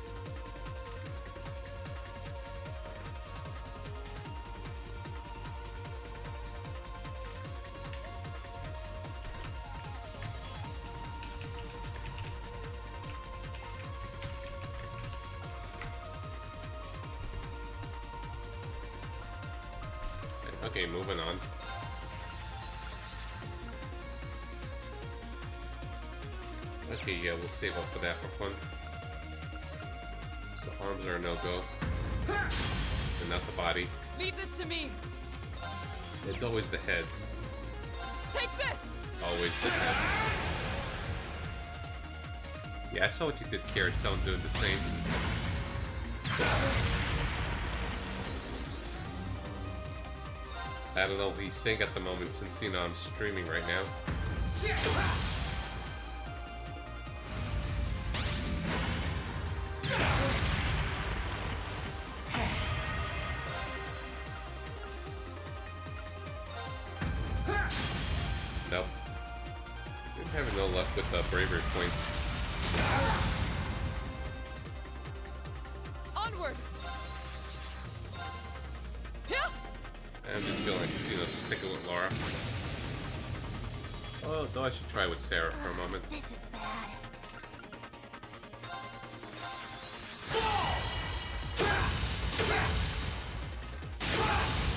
Okay, moving on. Okay, yeah, we'll save up for that for fun. So arms are a no-go. And not the body. Leave this to me. It's always the head. Take this. Always the head. Yeah, I saw what you did, Carrot. So I'm doing the same. I don't know if he's saying at the moment since, you know, I'm streaming right now. Nope. I'm having no luck with bravery points. Onward. I'm just feeling like, you know, sticking with Laura. Oh, though I should try with Sarah for a moment. This is bad.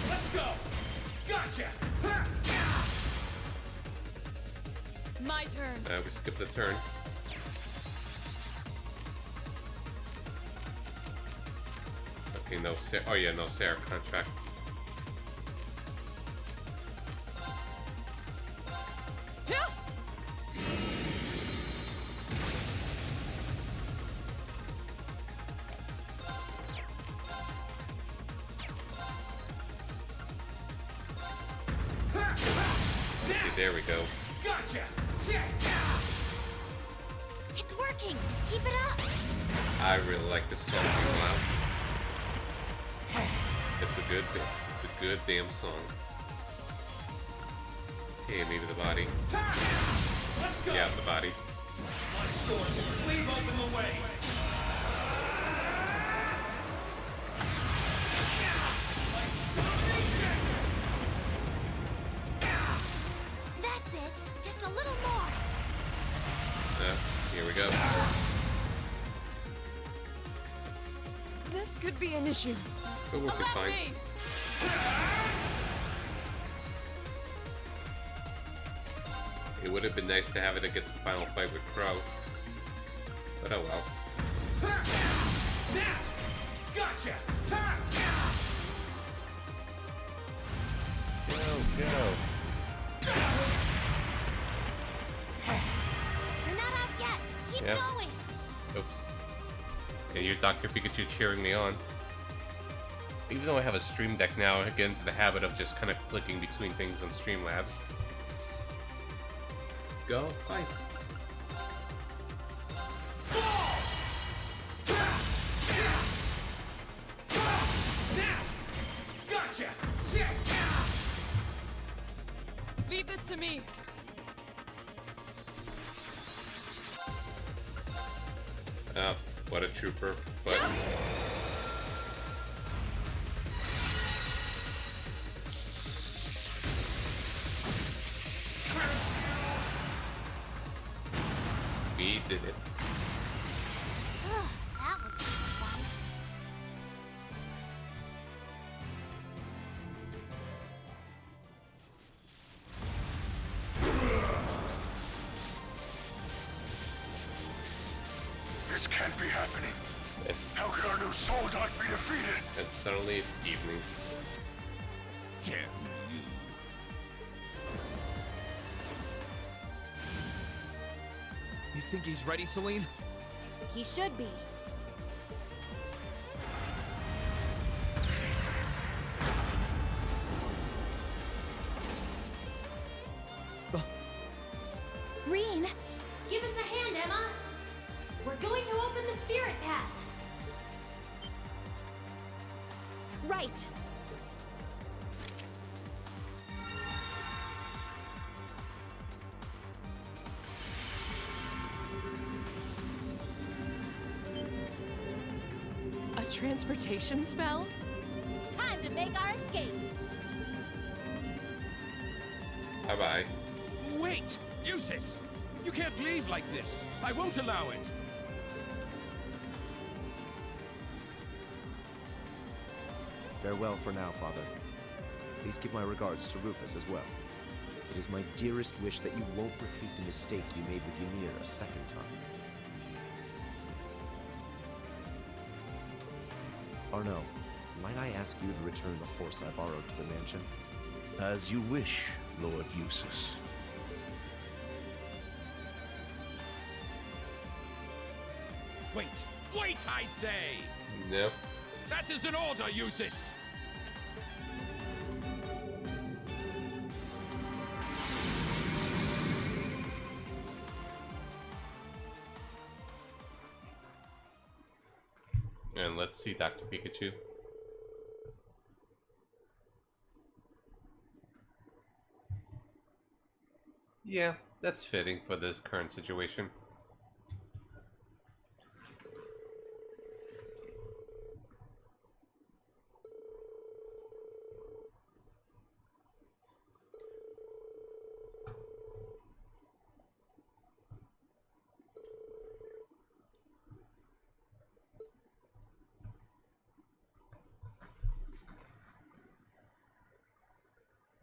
Let's go! Gotcha! My turn. We skipped the turn. Okay, no Sarah. Oh yeah, no Sarah contract. Okay, there we go. Gotcha! It's working! Keep it up! I really like this song a lot. It's a good damn song. Okay, maybe the body. Let's go! Yeah, the body. My sword will cleave open the way! That's it! Just a little more! Here we go. This could be an issue. But we'll be Allow fine. me. It would have been nice to have it against the final fight with Crow. But oh well. Now! Gotcha! Time! Go. You're not out yet! Keep Yep. going! Oops. And you're Dr. Pikachu cheering me on. Even though I have a Stream Deck now, I get into the habit of just kind of clicking between things on Streamlabs. Go, fight. Now! Gotcha! Leave this to me. What a trooper. But we did it. That was fun. This can't be happening. How could our new soldat be defeated? And suddenly it's evening. Damn you. You think he's ready, Celine? He should be. Reen! Give us a hand, Emma! We're going to open the spirit path! Right! A transportation spell? Time to make our escape. Bye-bye. Wait! Use this! You can't leave like this! I won't allow it! Farewell for now, Father. Please give my regards to Rufus as well. It is my dearest wish that you won't repeat the mistake you made with Ymir a second time. Arno, might I ask you to return the horse I borrowed to the mansion? As you wish, Lord Eustace. Wait! Wait, I say! Nope. That is an order, Eustace! And let's see Dr. Pikachu. Yeah, that's fitting for this current situation.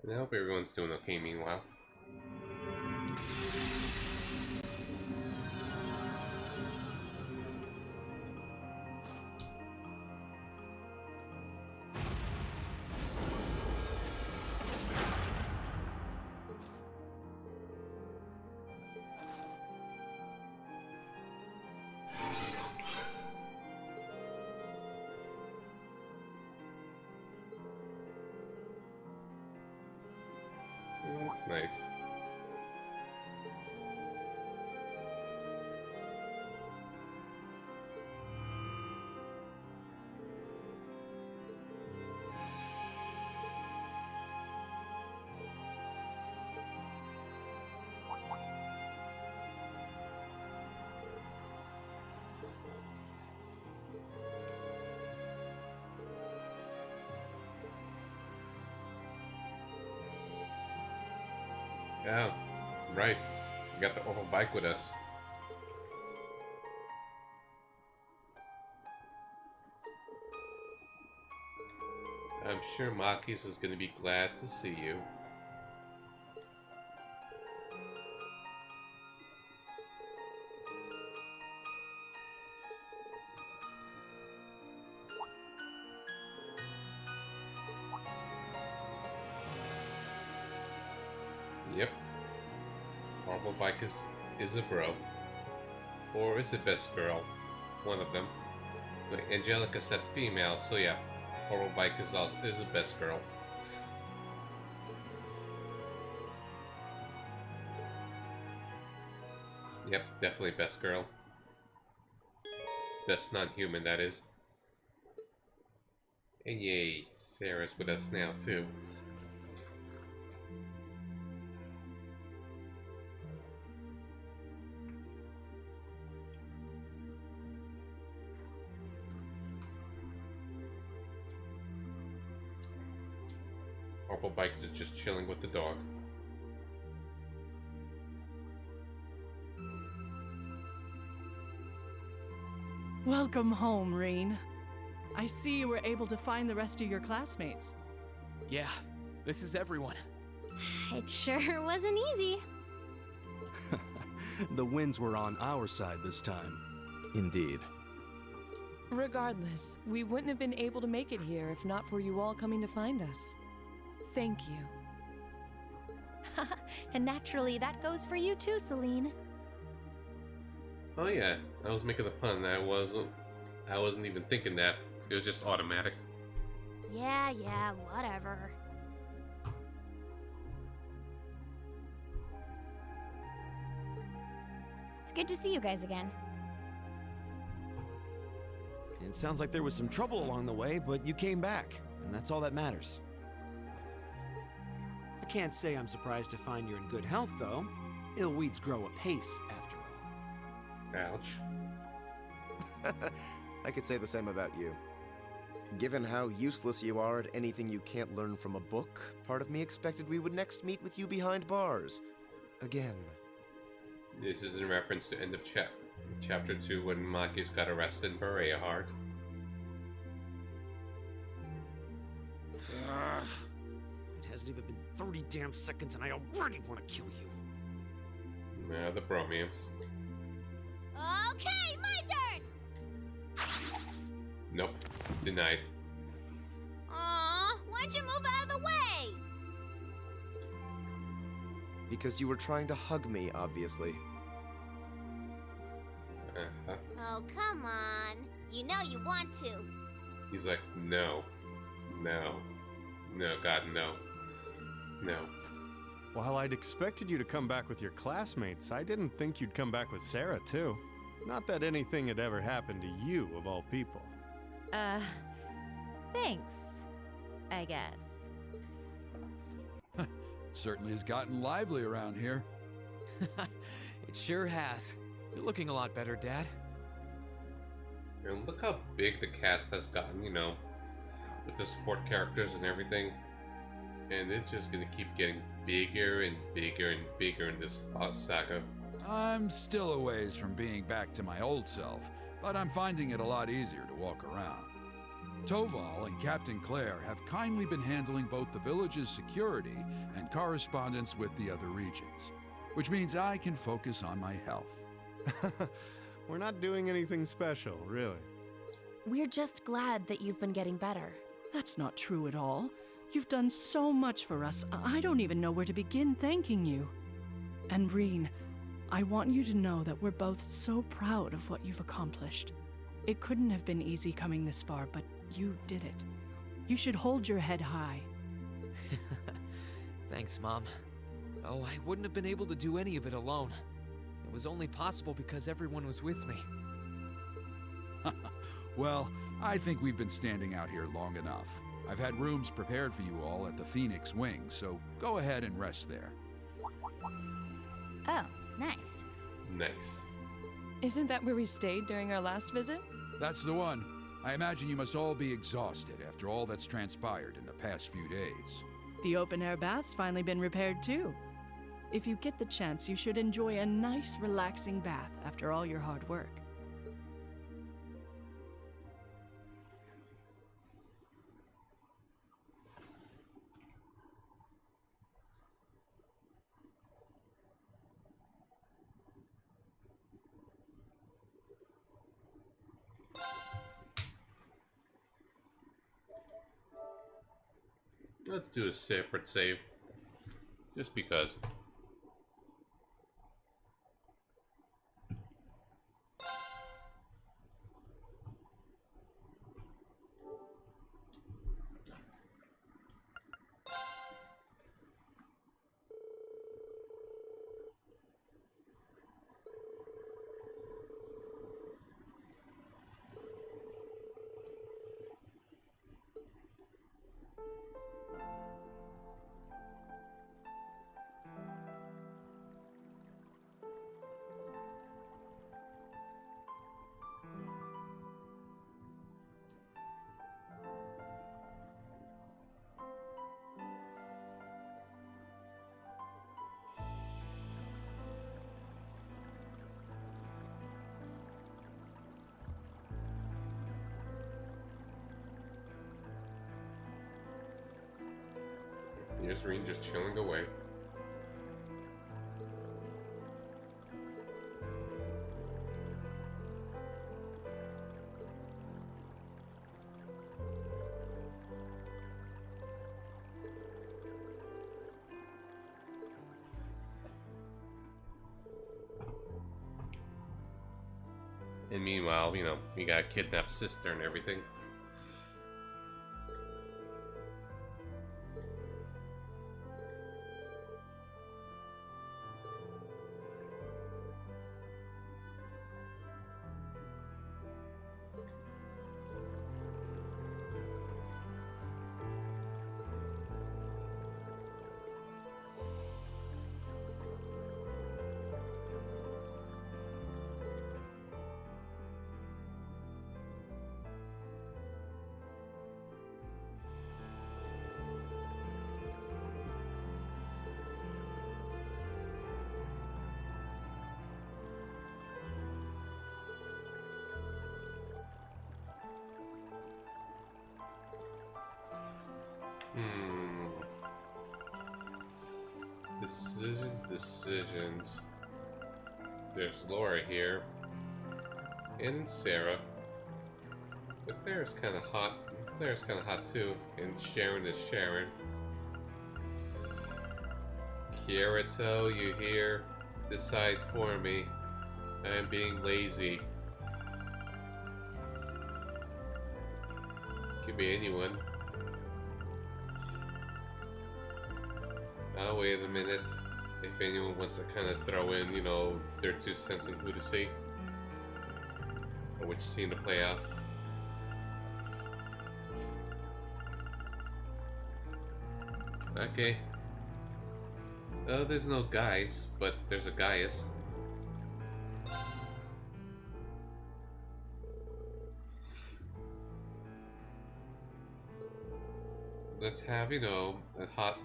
And I hope everyone's doing okay meanwhile. That's nice. Yeah, right. We got the Orville bike with us. I'm sure Makis is going to be glad to see you. Yep. Orville bike is a bro. Or is it best girl? One of them. Like Angelica said female, so yeah. Orville bike is a best girl. Yep, definitely best girl. Best non-human, that is. And yay, Sarah's with us now too. Orville bike is just chilling with the dog. Welcome home, Reen. I see you were able to find the rest of your classmates. Yeah, this is everyone. It sure wasn't easy. The winds were on our side this time. Indeed. Regardless, we wouldn't have been able to make it here if not for you all coming to find us. Thank you. And naturally, that goes for you too, Celine. Oh yeah, I was making a pun. I wasn't even thinking that. It was just automatic. Yeah, whatever. It's good to see you guys again. It sounds like there was some trouble along the way, but you came back, and that's all that matters. I can't say I'm surprised to find you're in good health, though. Ill weeds grow apace, after all. Ouch. I could say the same about you. Given how useless you are at anything you can't learn from a book, part of me expected we would next meet with you behind bars. Again. This is in reference to end of chapter 2 when Makis got arrested in Berea Heart. It hasn't even been 30 damn seconds and I already want to kill you. Yeah, the bromance. Okay, my turn! Nope. Denied. Aw, why'd you move out of the way? Because you were trying to hug me, obviously. Uh-huh. Oh, come on. You know you want to. He's like, no. No. No, God, no. No. While I'd expected you to come back with your classmates, I didn't think you'd come back with Sarah, too. Not that anything had ever happened to you, of all people. Thanks, I guess. Certainly has gotten lively around here. It sure has. You're looking a lot better, Dad. And look how big the cast has gotten, you know, with the support characters and everything. And it's just gonna keep getting bigger and bigger and bigger in this saga. I'm still a ways from being back to my old self, but I'm finding it a lot easier to walk around. Toval and Captain Claire have kindly been handling both the village's security and correspondence with the other regions, which means I can focus on my health. We're not doing anything special, really. We're just glad that you've been getting better. That's not true at all. You've done so much for us, I don't even know where to begin thanking you. And Reen, I want you to know that we're both so proud of what you've accomplished. It couldn't have been easy coming this far, but you did it. You should hold your head high. Thanks, Mom. Oh, I wouldn't have been able to do any of it alone. It was only possible because everyone was with me. Well, I think we've been standing out here long enough. I've had rooms prepared for you all at the Phoenix Wing, so go ahead and rest there. Oh, nice. Nice. Isn't that where we stayed during our last visit? That's the one. I imagine you must all be exhausted after all that's transpired in the past few days. The open-air bath's finally been repaired too. If you get the chance, you should enjoy a nice, relaxing bath after all your hard work. Let's do a separate save. Just because. Here's Reen just chilling away. And meanwhile, you know, we got a kidnapped sister and everything. Decisions. There's Laura here. And Sarah. But Claire's kind of hot. Claire's kind of hot too. And Sharon is Sharon. Kirito, you here? Decide for me. I am being lazy. Could be anyone. Oh, wait a minute. If anyone wants to kind of throw in, you know, their 2 cents in who to see. Or which scene to play out. Okay. Oh, there's no Gaius, but there's a Gaius. Let's have, you know, a hot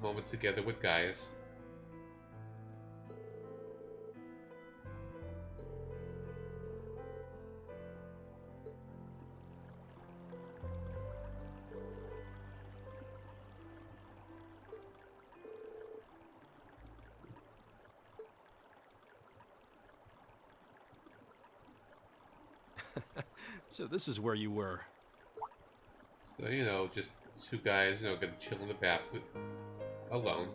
moment together with Gaius. So this is where you were. So, you know, just two guys, you know, gonna chill in the bath alone.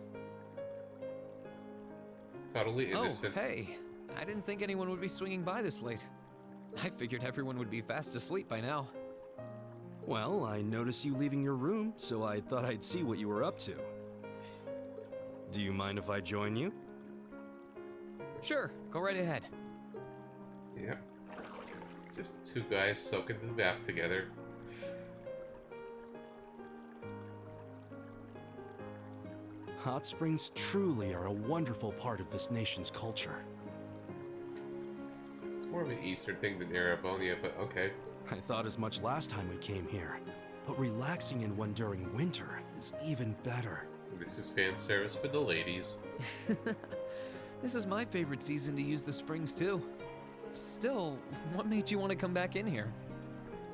Totally innocent. Oh, hey. I didn't think anyone would be swinging by this late. I figured everyone would be fast asleep by now. Well, I noticed you leaving your room, so I thought I'd see what you were up to. Do you mind if I join you? Sure, go right ahead. Yep. Just two guys soaking in the bath together. Hot springs truly are a wonderful part of this nation's culture. It's more of an Eastern thing than Arabonia, but okay. I thought as much last time we came here, but relaxing in one during winter is even better. This is fan service for the ladies. This is my favorite season to use the springs too. Still, what made you want to come back in here?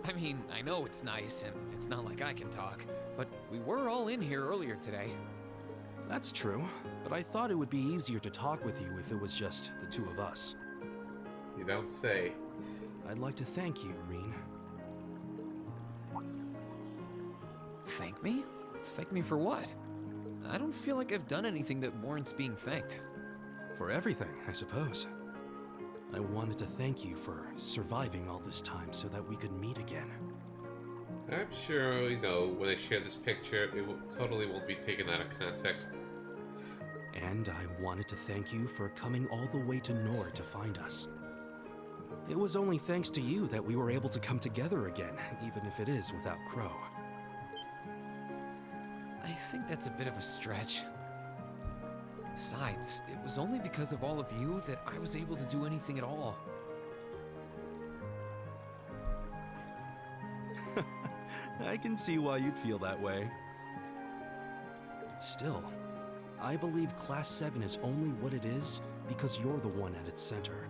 I mean, I know it's nice and it's not like I can talk, but we were all in here earlier today. That's true, but I thought it would be easier to talk with you if it was just the two of us. You don't say. I'd like to thank you, Reen. Thank me? Thank me for what? I don't feel like I've done anything that warrants being thanked. For everything, I suppose. I wanted to thank you for surviving all this time so that we could meet again. I'm sure, you know, when I share this picture, it totally won't be taken out of context. And I wanted to thank you for coming all the way to Nord to find us. It was only thanks to you that we were able to come together again, even if it is without Crow. I think that's a bit of a stretch. Besides, it was only because of all of you that I was able to do anything at all. I can see why you'd feel that way. Still, I believe Class 7 is only what it is because you're the one at its center.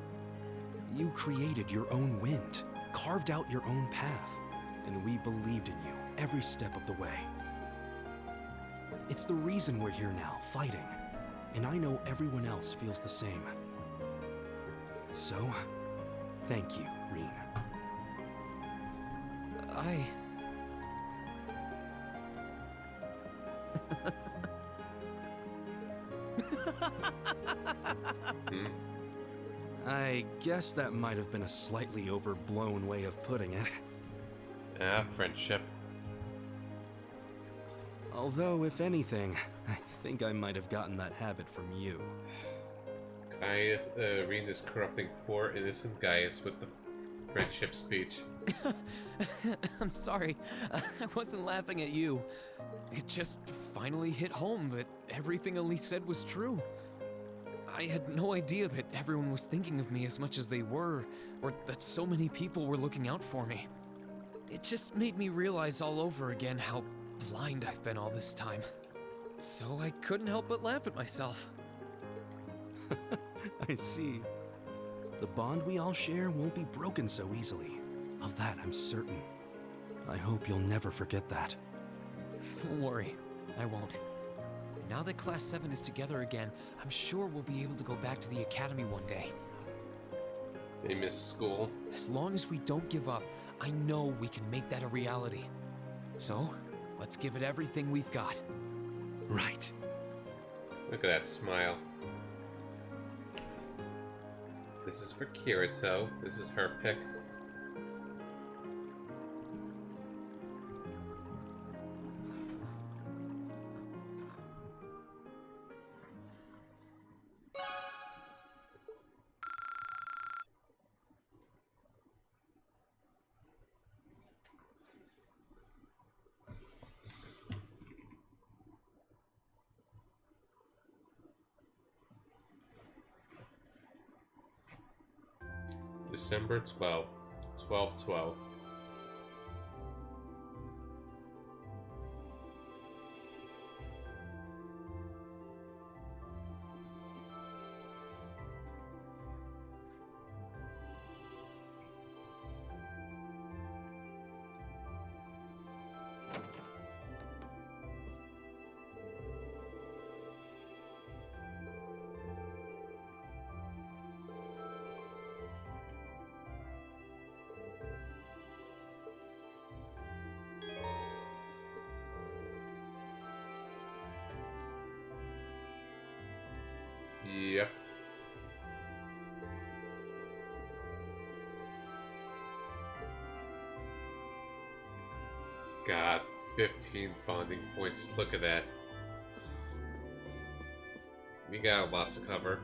You created your own wind, carved out your own path, and we believed in you every step of the way. It's the reason we're here now, fighting, and I know everyone else feels the same. So, thank you, Reen. I guess that might have been a slightly overblown way of putting it. Friendship. Although, if anything, I think I might have gotten that habit from you. Gaius, Reen is corrupting poor innocent Gaius with the friendship speech. I'm sorry, I wasn't laughing at you. It just finally hit home that everything Elise said was true. I had no idea that everyone was thinking of me as much as they were, or that so many people were looking out for me. It just made me realize all over again how blind I've been all this time. So I couldn't help but laugh at myself. I see. The bond we all share won't be broken so easily. Of that, I'm certain. I hope you'll never forget that. Don't worry, I won't. Now that Class 7 is together again, I'm sure we'll be able to go back to the academy one day. They miss school. As long as we don't give up, I know we can make that a reality. So, let's give it everything we've got. Right. Look at that smile. This is for Kirito. This is her pick. December 12th, 12/12. God, 15 bonding points. Look at that. We got lots to cover.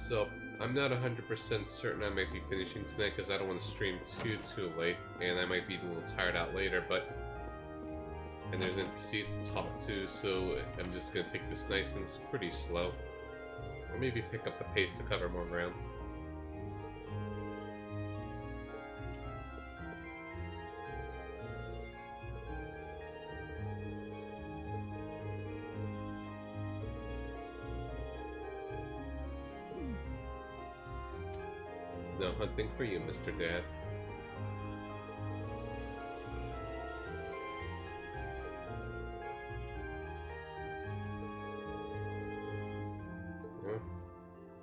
So, I'm not 100% certain I might be finishing tonight because I don't want to stream too late, and I might be a little tired out later, but... And there's NPCs to talk to, so I'm just gonna take this nice and pretty slow. Or maybe pick up the pace to cover more ground. No hunting for you, Mr. Dad. Well,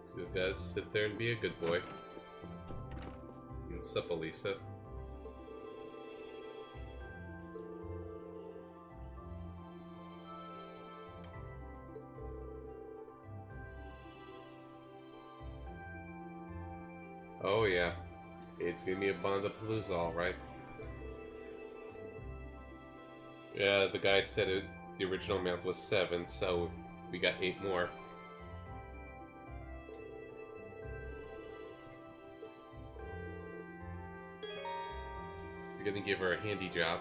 so you guys sit there and be a good boy. And sup, Elisa. Oh yeah, it's gonna be a Bondapalooza, alright. Yeah, the guide said the original amount was 7, so we got 8 more. You're gonna give her a handy job.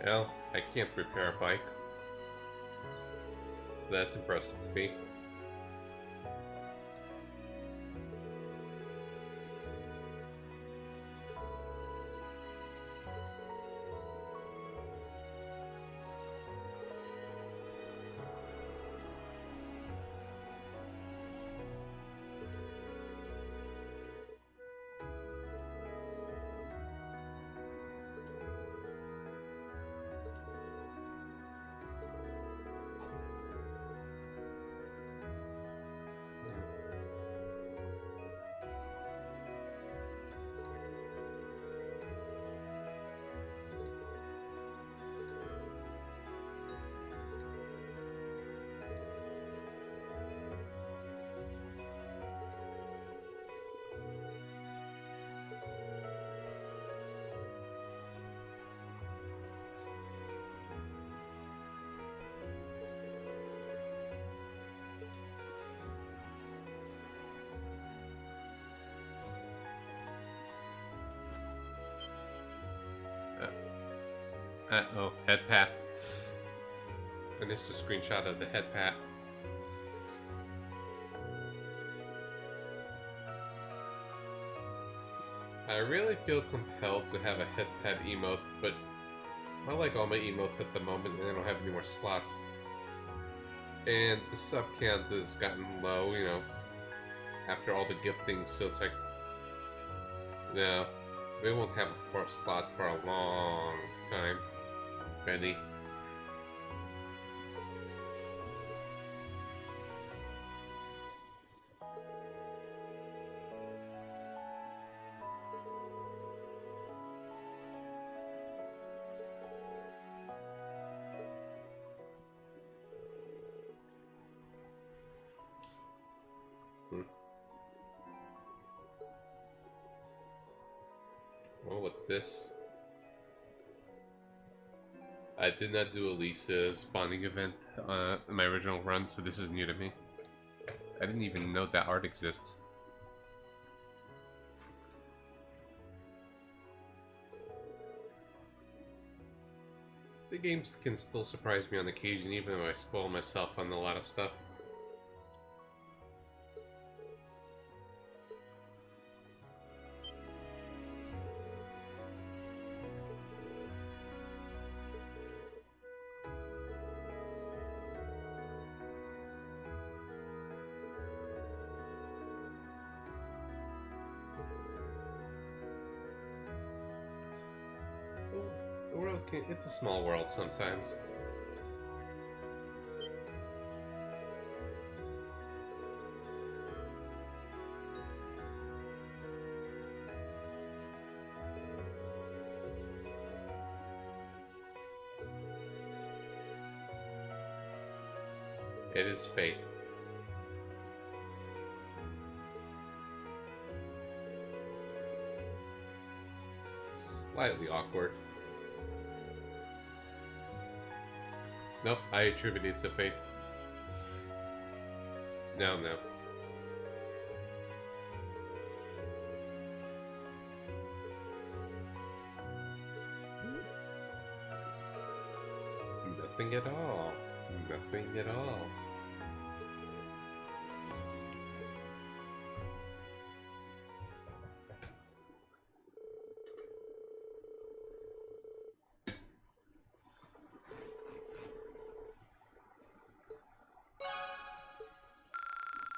Well, I can't repair a bike. So that's impressive to me. Oh, head pat. And this is a screenshot of the head pat. I really feel compelled to have a head pat emote, but I like all my emotes at the moment and I don't have any more slots. And the sub count has gotten low, you know, after all the gifting, so it's like, no, we won't have a 4th slot for a long time. Ready? Oh, what's this? I did not do Elisa's bonding event in my original run, so this is new to me. I didn't even know that art exists. The games can still surprise me on occasion, even if I spoil myself on a lot of stuff. it's a small world sometimes. It is fate. Slightly awkward. Nope, I attribute it to fate. No. Nothing at all. Nothing at all.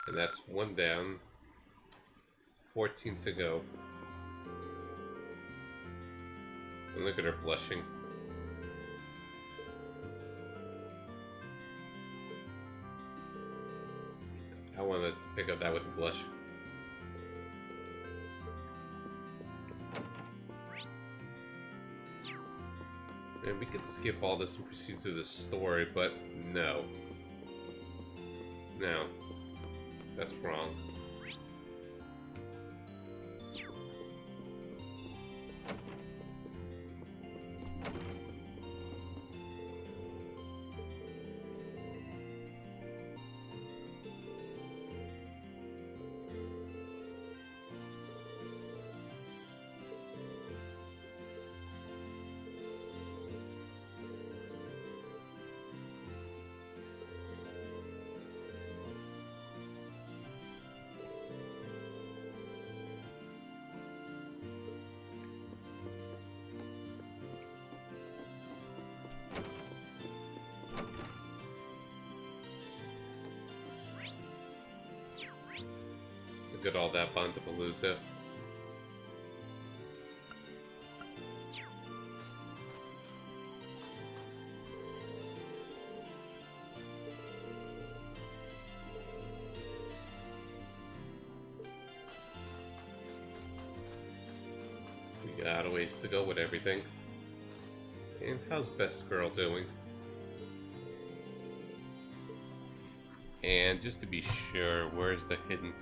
And that's one down. 14 to go. And look at her blushing. I wanted to pick up that with a blush. And we could skip all this and proceed to the story, but no. No. That's wrong. Look at all that Bondapalooza. We got a ways to go with everything. And how's Best Girl doing? And just to be sure, where's the hidden...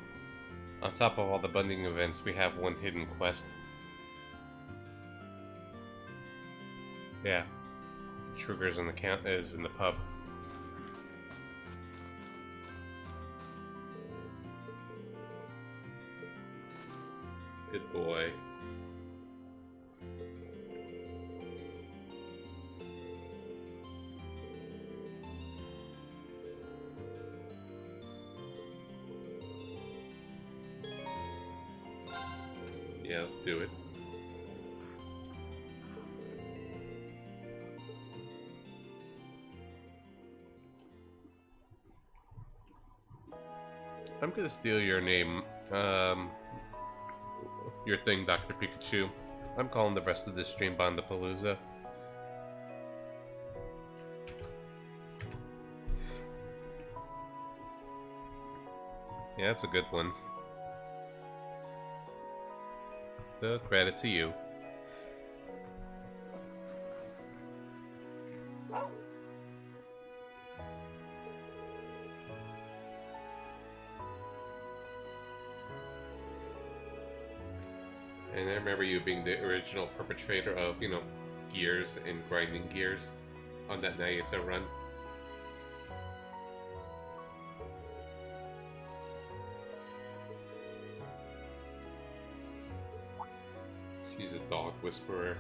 On top of all the bundling events, we have one hidden quest. Yeah. The triggers on the count is in the pub. Good boy. Yeah, do it. I'm gonna steal your name. Your thing, Dr. Pikachu. I'm calling the rest of this stream Bondapalooza. Yeah, that's a good one. So, credit to you. And I remember you being the original perpetrator of, you know, gears and grinding gears on that Nayuta run. She's a dog whisperer.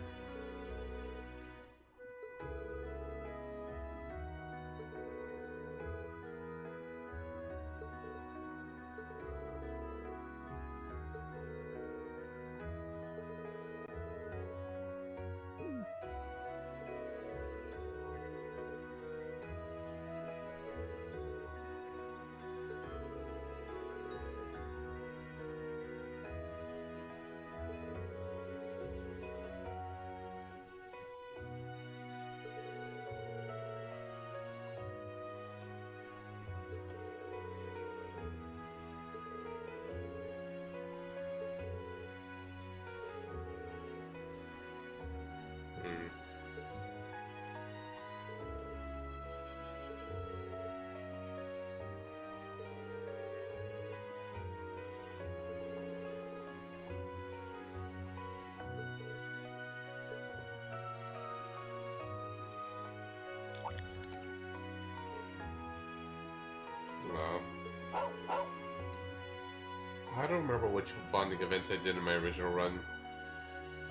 I don't remember which bonding events I did in my original run.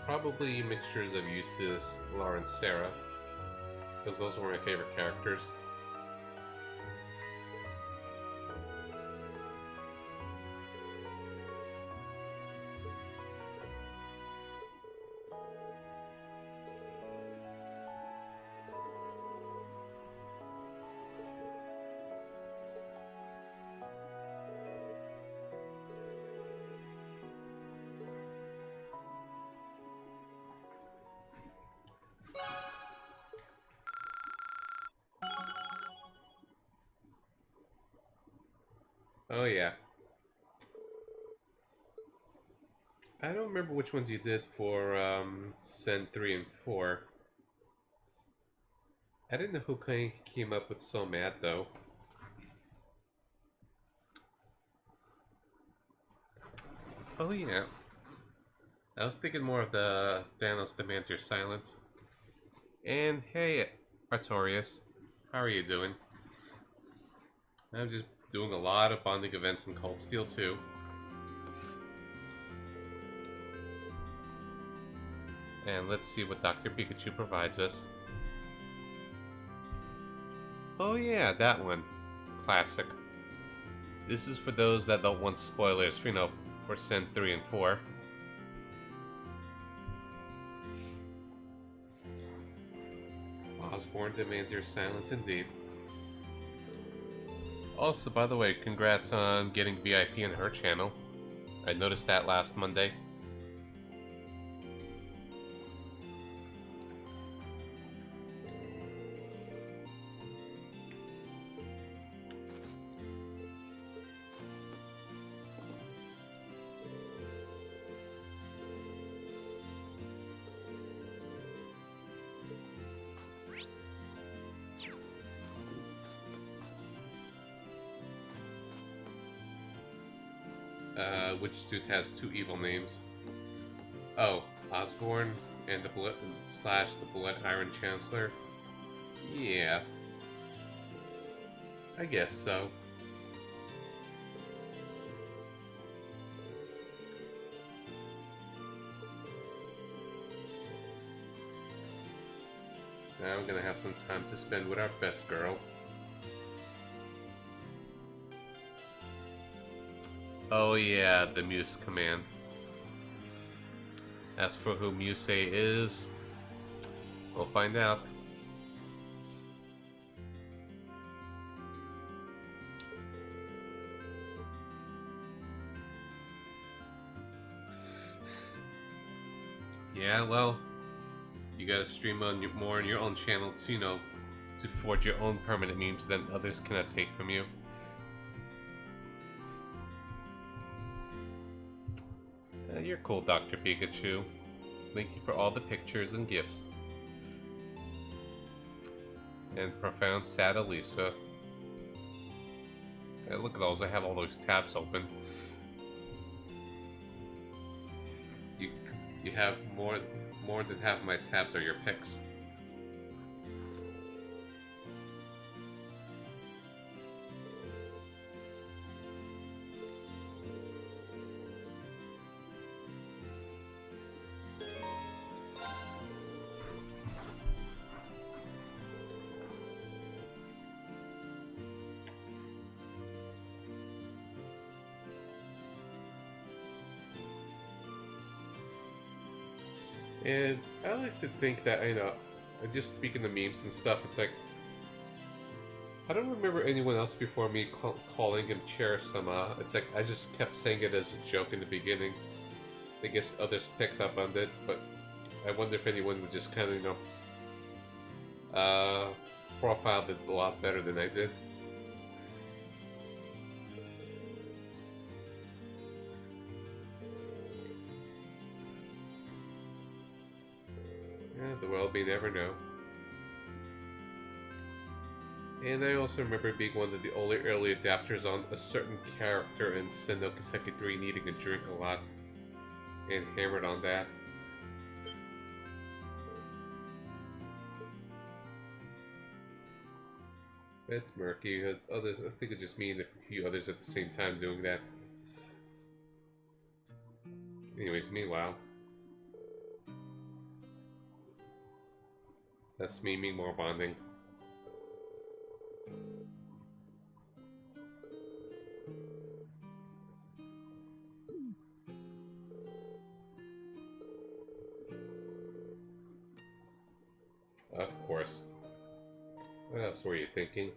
Probably mixtures of Eustace, Laura, and Sarah, because those were my favorite characters. Oh yeah. I don't remember which ones you did for Sen 3 and 4. I didn't know who came up with So Mad though. Oh yeah. I was thinking more of the Thanos Demands Your Silence. And hey, Artorias, how are you doing? I'm just doing a lot of bonding events in Cold Steel 2. And let's see what Dr. Pikachu provides us. Oh yeah, that one. Classic. This is for those that don't want spoilers, for, for Sen 3 and 4. Osborne Demands Your Silence indeed. Also, by the way, congrats on getting VIP in her channel. I noticed that last Monday. Which dude has two evil names? Oh, Osborne and the Blood / the Blood Iron Chancellor. Yeah, I guess so. Now I'm gonna have some time to spend with our best girl. Oh yeah, the Muse command. As for who Muse is, we'll find out. Yeah, well, you gotta stream on more on your own channel to, to forge your own permanent memes that others cannot take from you. You're cool, Dr. Pikachu. Thank you for all the pictures and gifts. And Profound Sad Elisa. Hey, look at those, I have all those tabs open. You have more than half of my tabs are your pics. And I like to think that, just speaking of memes and stuff, it's like, I don't remember anyone else before me calling him Chair-sama. It's like, I just kept saying it as a joke in the beginning. I guess others picked up on it, but I wonder if anyone would just kind of, profiled it a lot better than I did. The world may never know. And I also remember being one of the only early adapters on a certain character in Senno Kiseki 3 needing a drink a lot, and hammered on that. It's murky. It's others, I think it's just me and a few others at the same time doing that. Anyways, meanwhile, that's me more bonding. Of course. What else were you thinking?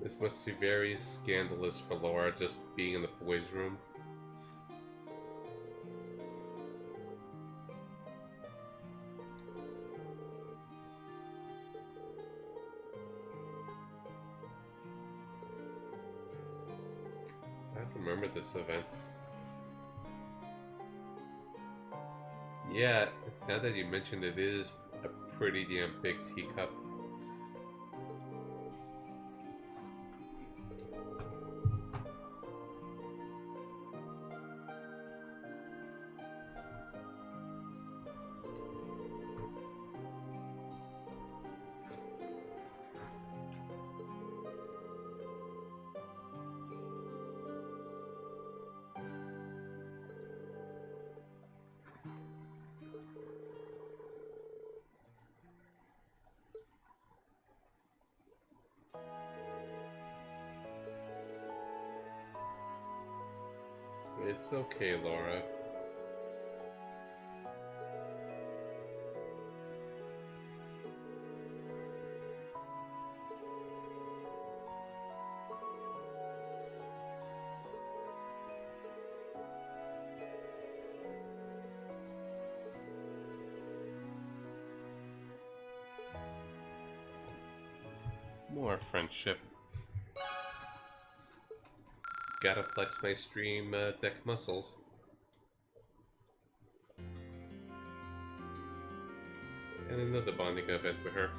This must be very scandalous for Laura just being in the boys' room. I remember this event. Yeah, now that you mentioned it, it is a pretty damn big teacup. It's okay, Laura. More friendship. Gotta flex my stream deck muscles. And another bonding event with her.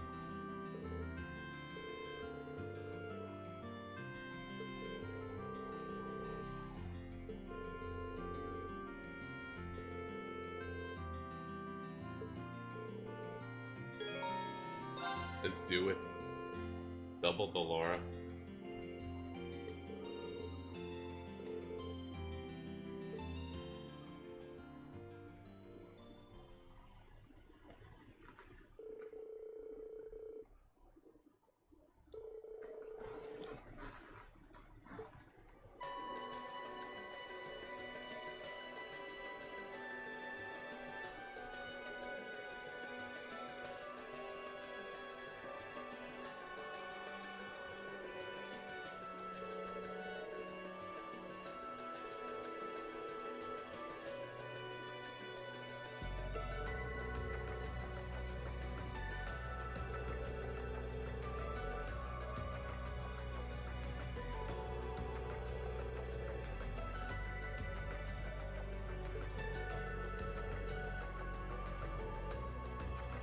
Let's do it. Double the Laura.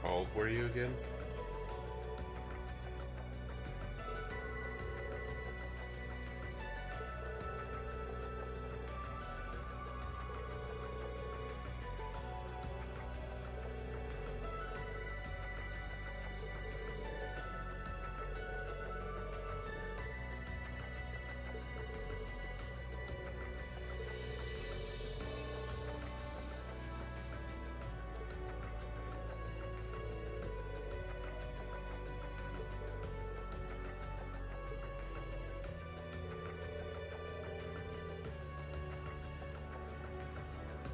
How old were you again?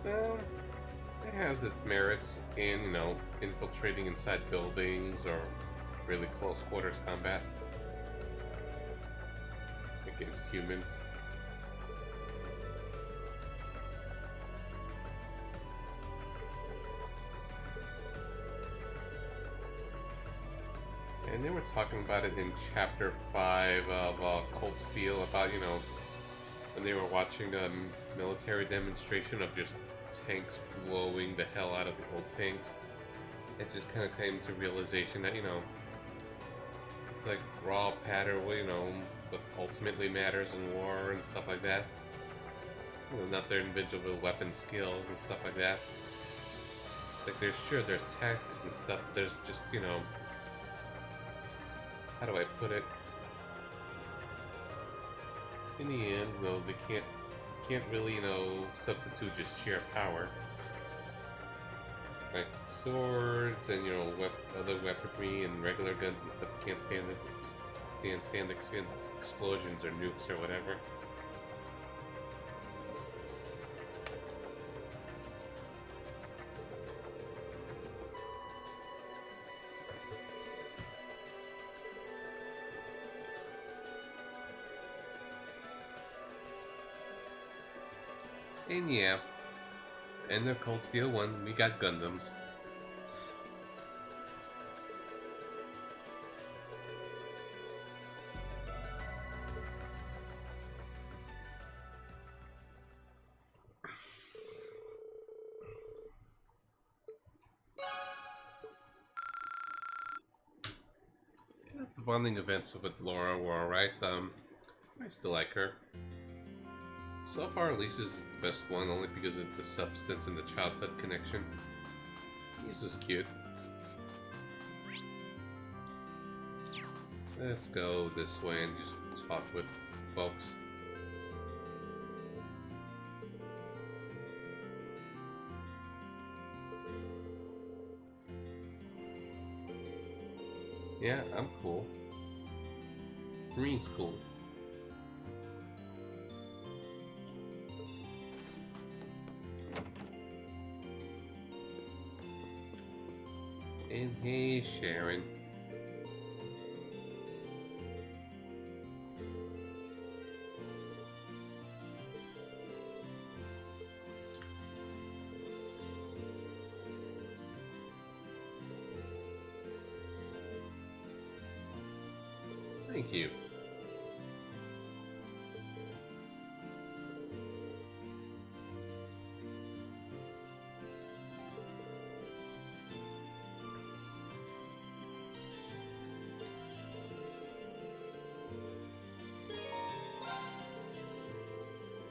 Well, it has its merits in, you know, infiltrating inside buildings or really close quarters combat against humans. And they were talking about it in Chapter 5 of Cold Steel about, you know, when they were watching a military demonstration of just tanks blowing the hell out of the old tanks. It just kind of came to realization that, you know, like raw pattern, you know, what ultimately matters in war and stuff like that. You know, not their individual weapon skills and stuff like that. Like there's tactics and stuff. There's just, you know, how do I put it? In the end, you know, they can't really, you know, substitute just sheer power. Like swords and, you know, other weaponry and regular guns and stuff can't stand against explosions or nukes or whatever. And yeah, end of Cold Steel 1, we got Gundams. Yeah, the bonding events with Laura were alright. I still like her. So far, Lisa's the best one, only because of the substance and the childhood connection. Lisa's cute. Let's go this way and just talk with folks. Yeah, I'm cool. Green's cool. And hey, Sharon. Thank you.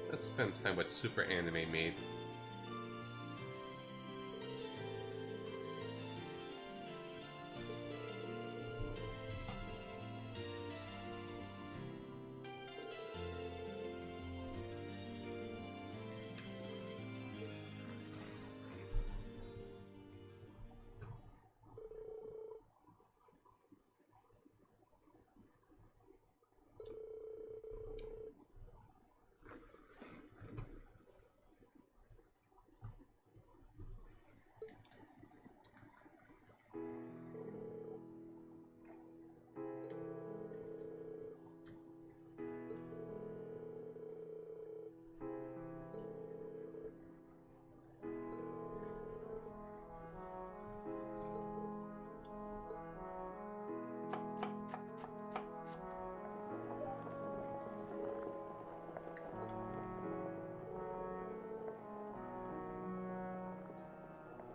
Let's spend time with Super Anime Maid.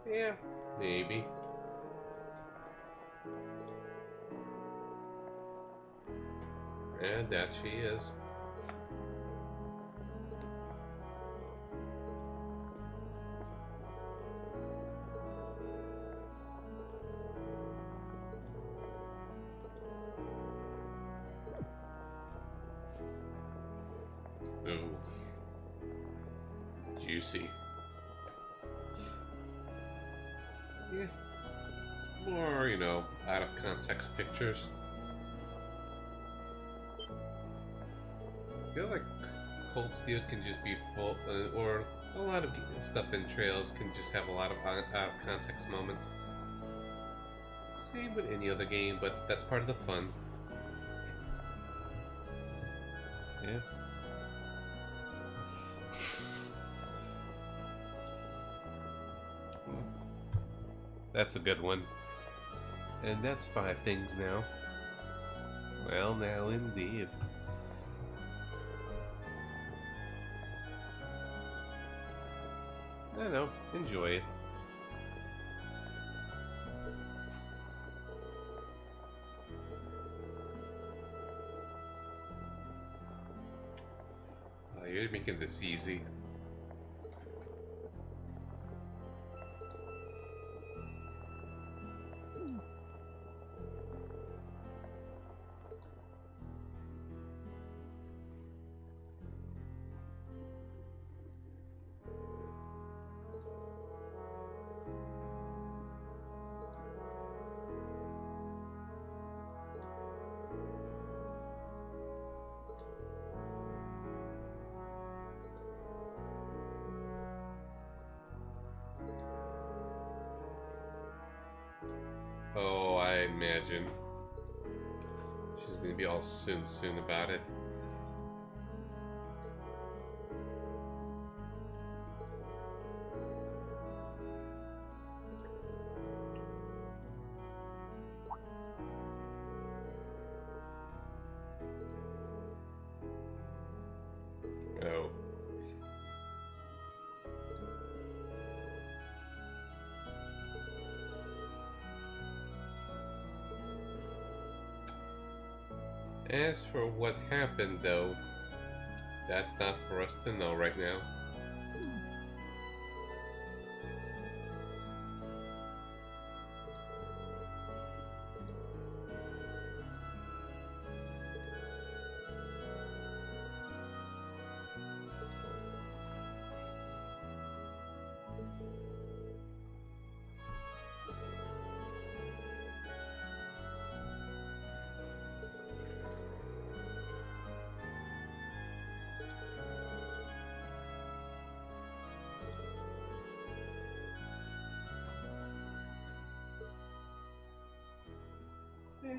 Yeah, maybe. And that she is. Ooh. Juicy. Yeah. More, you know, out of context pictures. I feel like Cold Steel can just be full, or a lot of stuff in Trails can just have a lot of out of context moments. Same with any other game, but that's part of the fun. Yeah. That's a good one. And that's 5 things now. Well, now indeed. I know, enjoy it. You're making this easy. Oh, I imagine she's gonna be all soon about it. Oh. As for what happened, though, that's not for us to know right now. Yeah,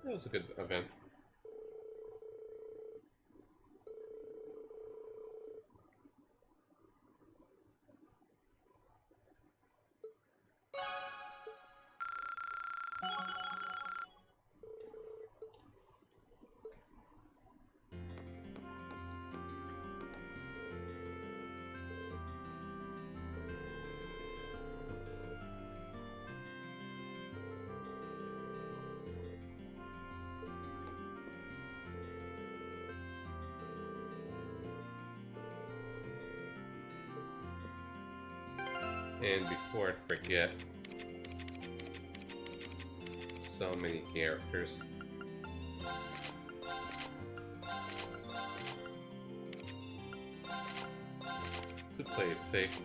that was a good event. And before I forget, so many characters. To play it safe.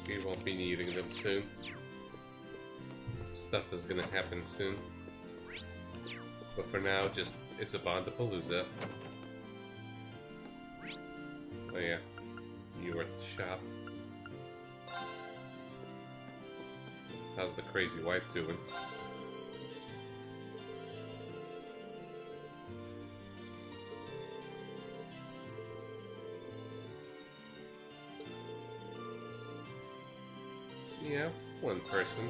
We won't be needing them soon. Stuff is gonna happen soon. But for now, just it's a Bondapalooza. Oh yeah, you were at the shop. How's the crazy wife doing? Yeah, one person.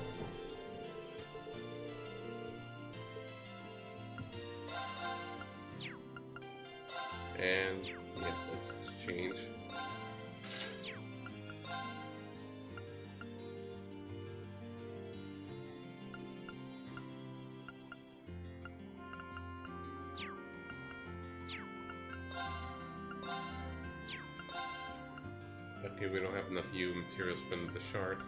And yeah, let's exchange. Okay, we don't have enough U materials for the shard.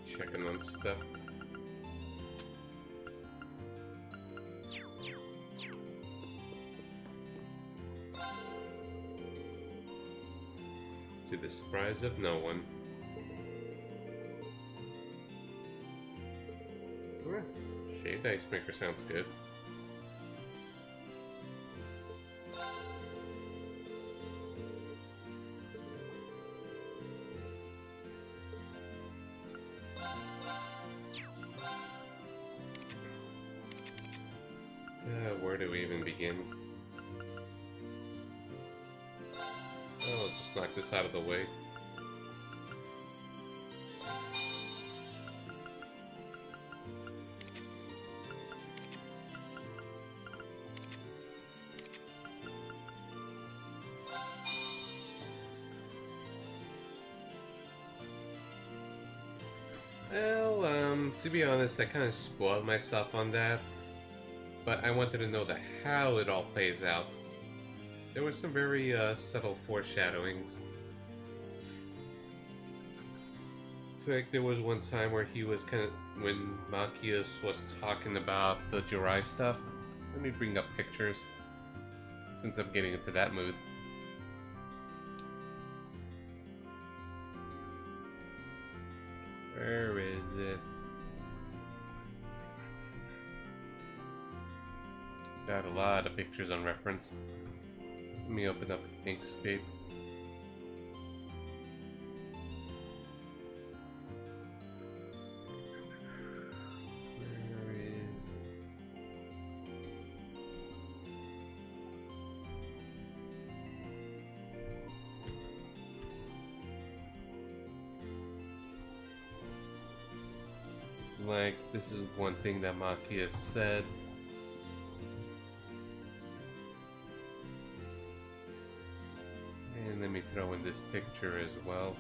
Checking on stuff. To the surprise of no one. Alright, shaved ice maker sounds good. Where do we even begin? Oh, just Just knock this out of the way. Well, to be honest, I kind of spoiled myself on that. But I wanted to know how it all plays out. There were some very subtle foreshadowings. It's like there was one time where he was when Machias was talking about the Jirai stuff. Let me bring up pictures, since I'm getting into that mood. Where is it? Got a lot of pictures on reference. Let me open up Inkscape. Where is... Like, this is one thing that Maki has said. And let me throw in this picture as well.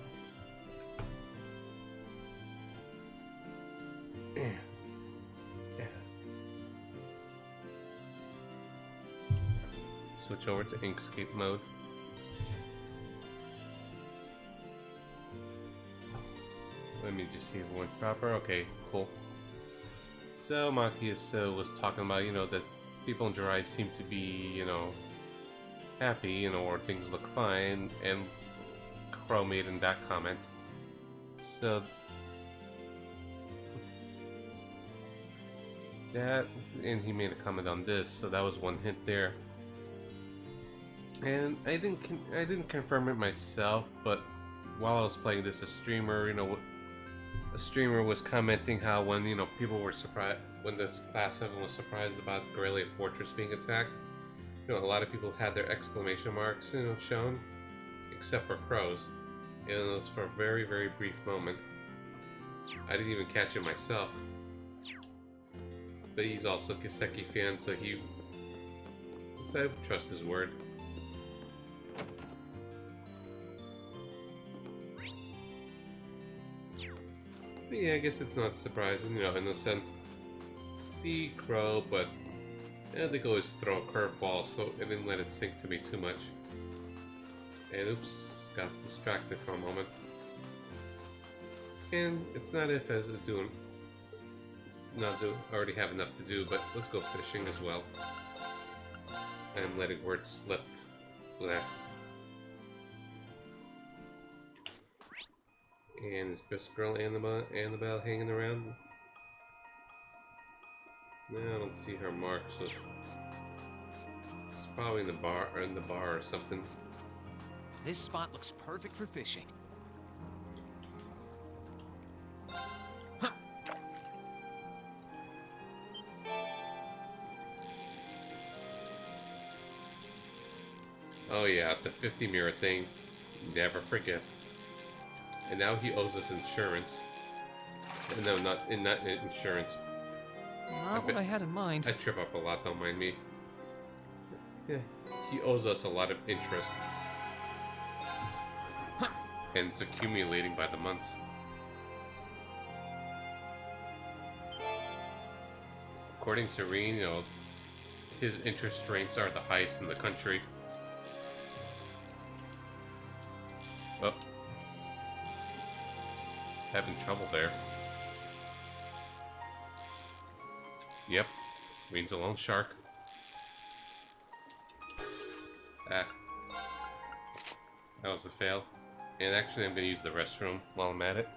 Switch over to Inkscape mode. Let me just see if it went proper. Okay, cool. So Machias was talking about, that people in Jirai seem to be, happy, or things look fine, and Crow made in that comment. So that, and he made a comment on this, so that was one hint there. And I didn't confirm it myself, but while I was playing this, a streamer was commenting how when people were surprised when the Class 7 was surprised about Aurelia Fortress being attacked, a lot of people had their exclamation marks shown, except for Crow's. And it was for a very, very brief moment. I didn't even catch it myself. But he's also a Kiseki fan, so I trust his word. But yeah, I guess it's not surprising, in a sense. See Crow, but they always throw a curveball, so I didn't let it sink to me too much. And oops, got distracted for a moment. And it's not if as already have enough to do, but let's go fishing as well. I'm letting words slip. Blah. And is Best Girl Annabelle hanging around? No, I don't see her mark, so it's probably in the bar or something. This spot looks perfect for fishing. Oh yeah, the 50 mirror thing. Never forget. And now he owes us insurance. No, not insurance. Not what I had in mind. I trip up a lot, don't mind me. Yeah, he owes us a lot of interest. And it's accumulating by the months. According to Reen, his interest rates are the highest in the country. Oh. Having trouble there. Yep. Reen's a lone shark. Ah. That was a fail. And actually I'm going to use the restroom while I'm at it.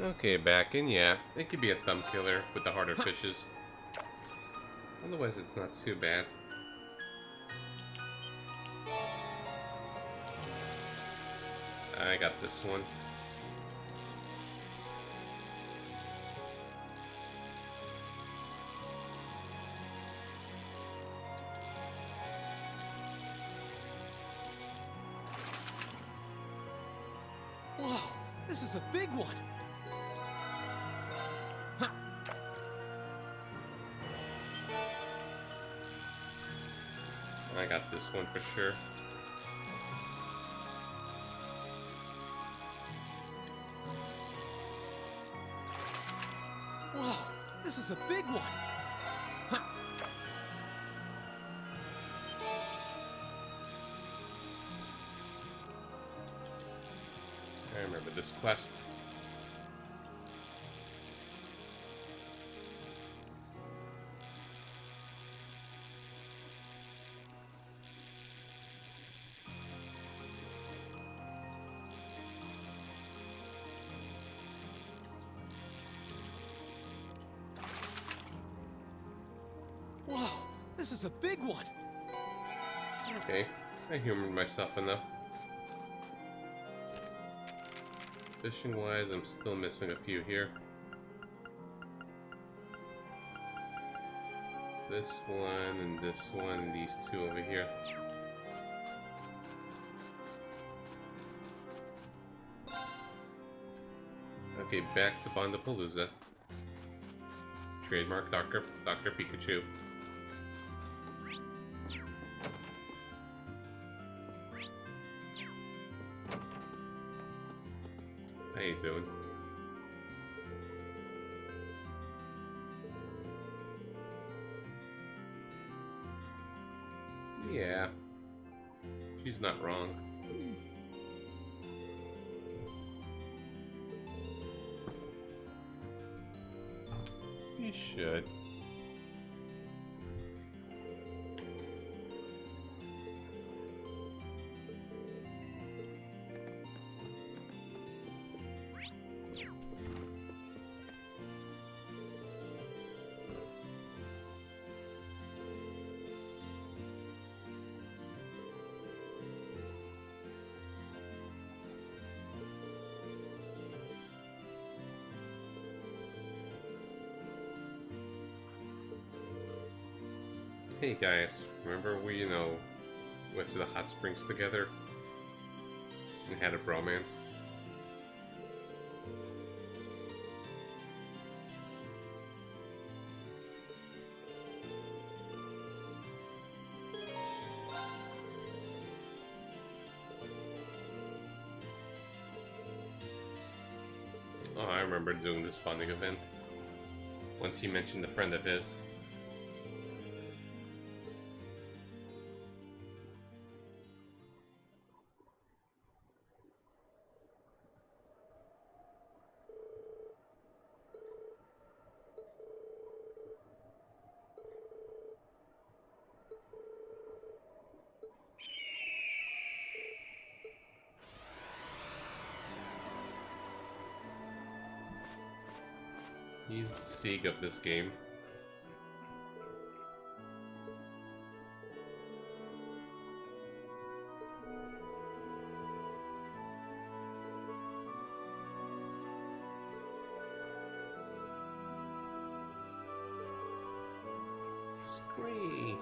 Okay, back in, yeah. It could be a thumb killer with the harder fishes. Otherwise, it's not too bad. I got this one. Whoa, this is a big one. I got this one for sure. Whoa, this is a big one. I remember this quest. Whoa, this is a big one. Okay, I humored myself enough. Fishing wise, I'm still missing a few here. This one and this one and these two over here. Okay, back to Bondapalooza. Trademark Dr. Pikachu. How you doing? Yeah. She's not wrong. You should. Hey guys, remember we, went to the hot springs together and had a bromance? Oh, I remember doing this bonding event. Once he mentioned a friend of his. He's the Sieg of this game. Scree.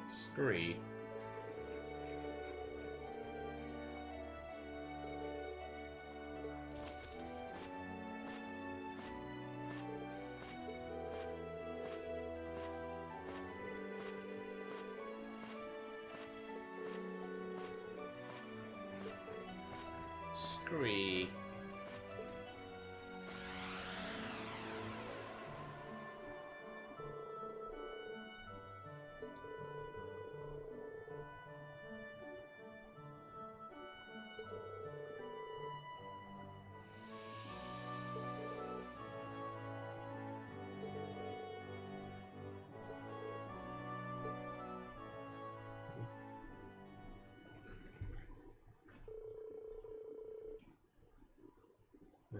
Scree. Scree.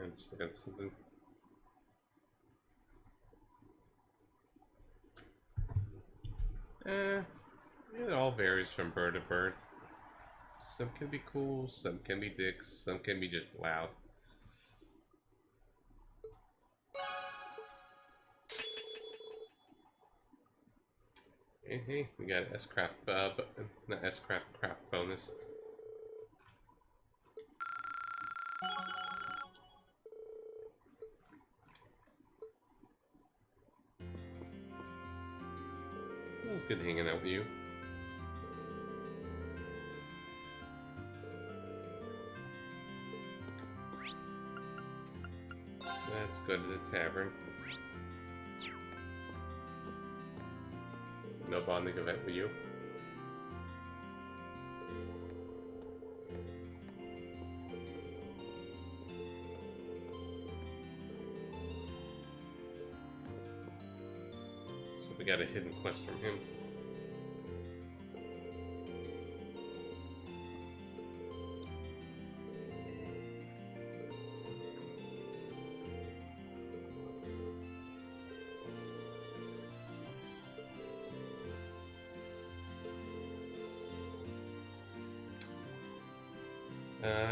I just look at something. It all varies from bird to bird. Some can be cool, some can be dicks, some can be just loud. Hey, we got an S-Craft, not S-Craft, craft bonus. It was good hanging out with you. Let's go to the tavern. No bonding event for you. So we got a hidden quest from him.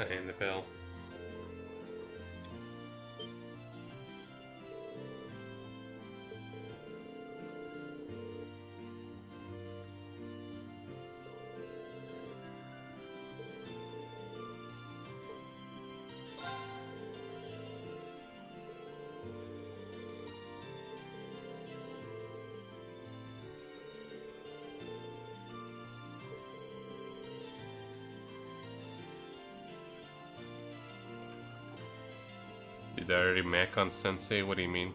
And the bell. Did I already mac on Sensei? What do you mean?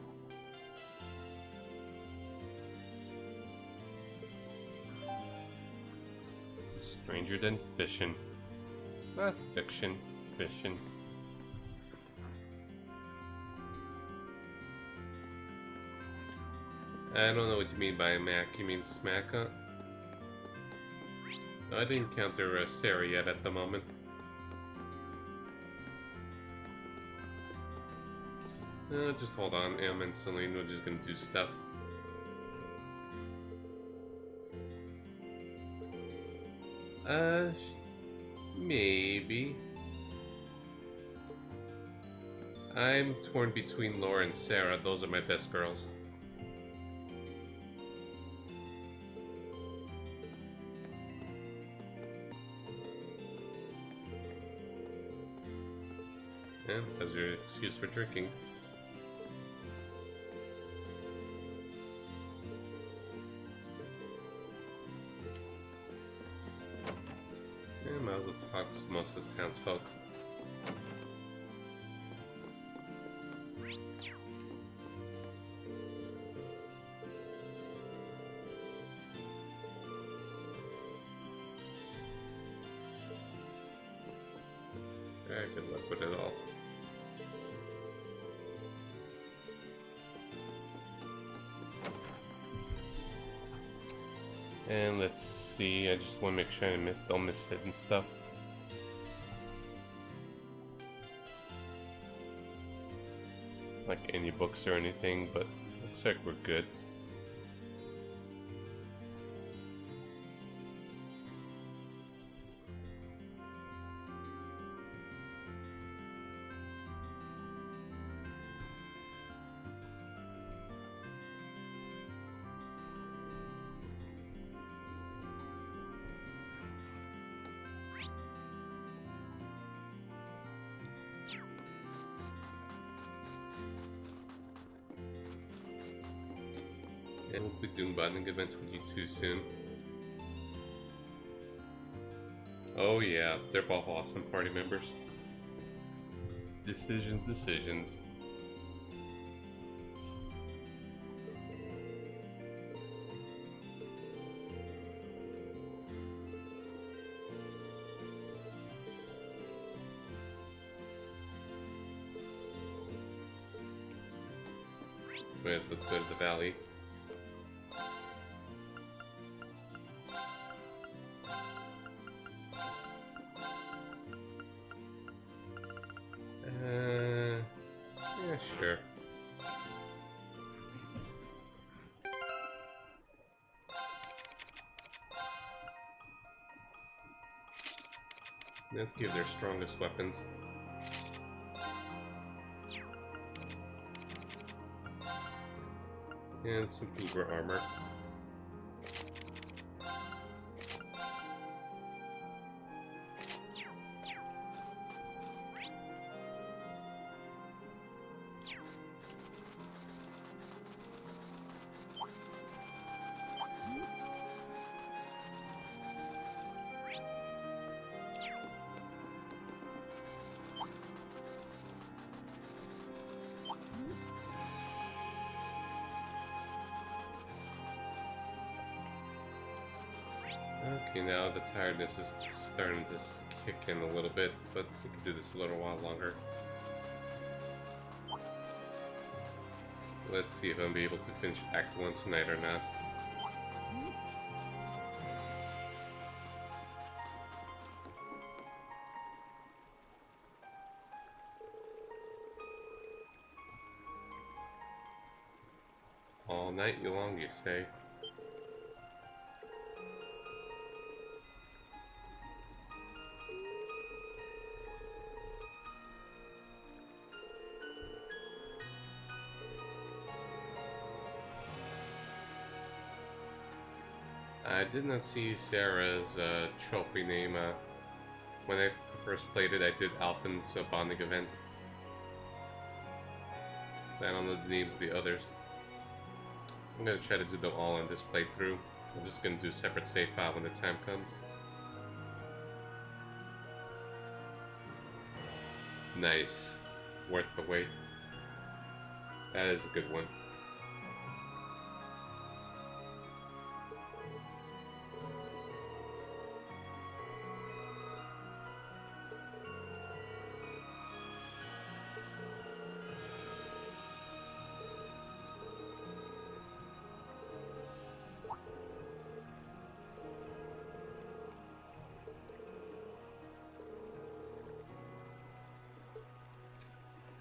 Stranger than fishing. Not fiction, fishing. I don't know what you mean by mac. You mean smack on? No, I didn't encounter Sarah yet at the moment. Just hold on. Em and Celine are just gonna do stuff. Maybe. I'm torn between Laura and Sarah. Those are my best girls. Yeah, that's your excuse for drinking. Might as well talk to most of the townsfolk. Very good luck with it all. And let's see, I just want to make sure I don't miss hidden stuff. Like any books or anything, but looks like we're good. And we'll be doing bonding events with you too soon. Oh yeah, they're both awesome party members. Decisions. Yes, let's go to the valley. Let's give their strongest weapons. And some Uber armor. Okay, now the tiredness is starting to kick in a little bit, but we can do this a little while longer. Let's see if I'm able to finish Act 1 tonight or not. All night long, you say? I did not see Sarah's trophy name. When I first played it, I did Alphen's bonding event. So I don't know the names of the others. I'm gonna try to do them all in this playthrough. I'm just gonna do separate save file when the time comes. Nice. Worth the wait. That is a good one.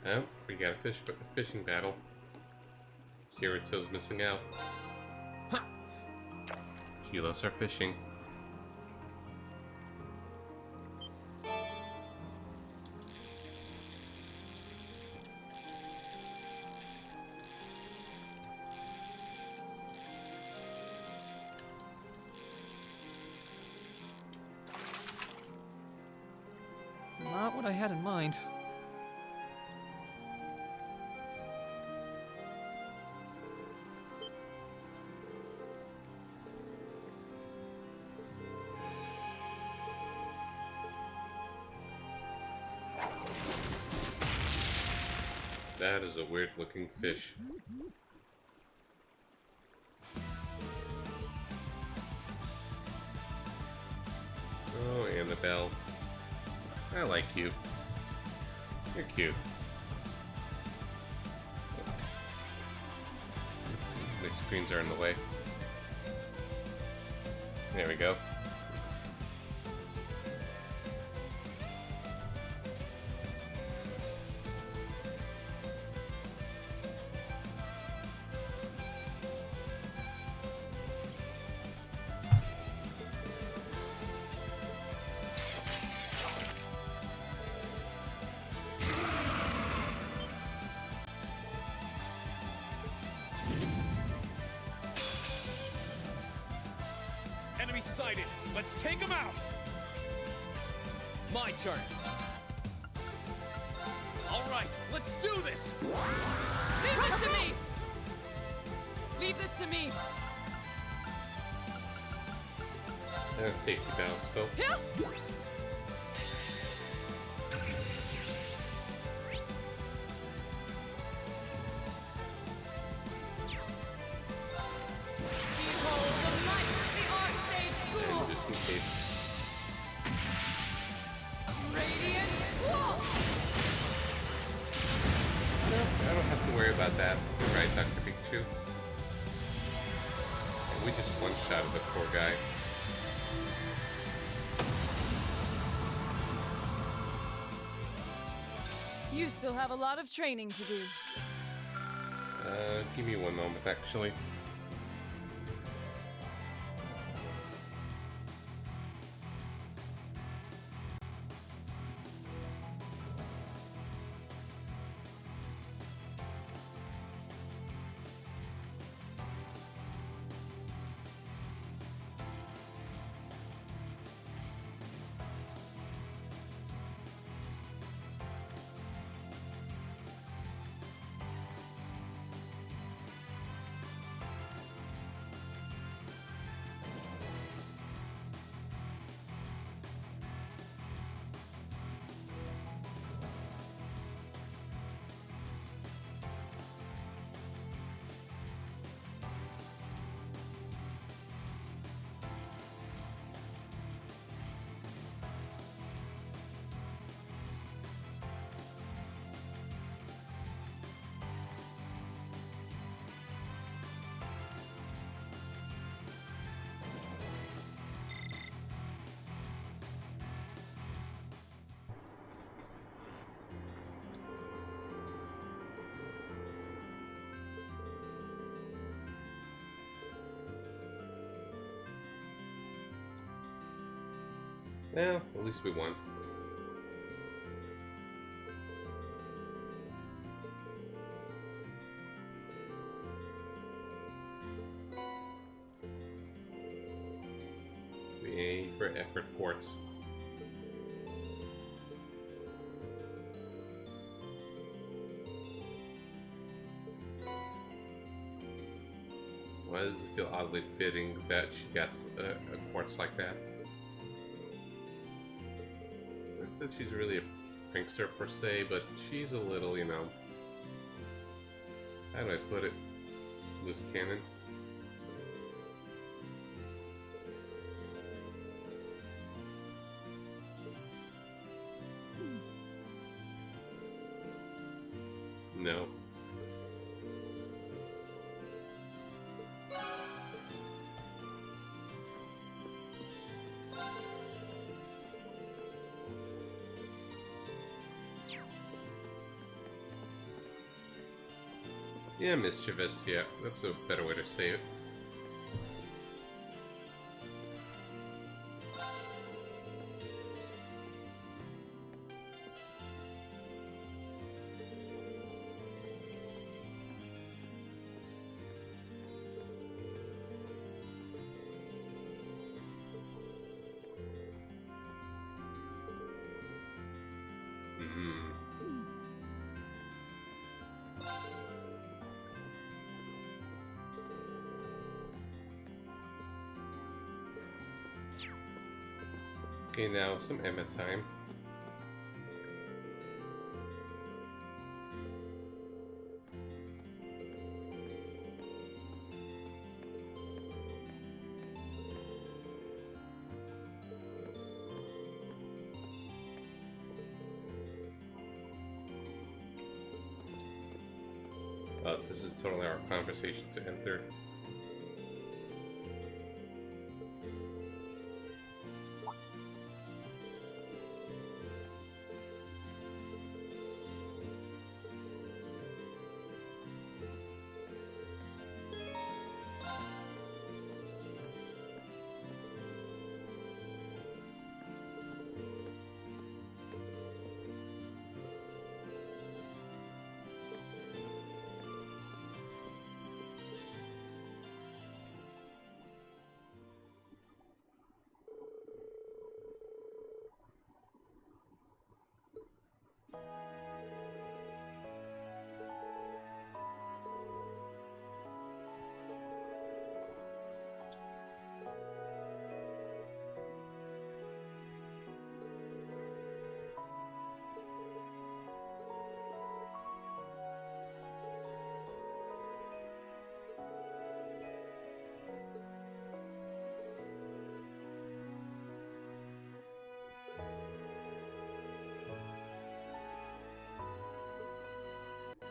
Oh, we got a fishing battle. Kirito's missing out. She loves our fishing. Not what I had in mind. That is a weird looking fish. Oh, Annabelle. I like you. You're cute. My screens are in the way. There we go. Enemy sighted. Let's take him out. My turn. All right, let's do this. Leave this to me! Leave this to me! And a safety battle scope. Here! I don't have to worry about that, right, Dr. Pikachu? We just one-shotted the poor guy. You still have a lot of training to do. Give me one moment, actually. Well, at least we won. We aim for effort ports. Why does it feel oddly fitting that she gets a quartz like that? Not that she's really a prankster per se, but she's a little, you know... How do I put it? Loose cannon? No. Yeah, mischievous, yeah, that's a better way to say it. Okay, now some Emma time. This is totally our conversation to enter.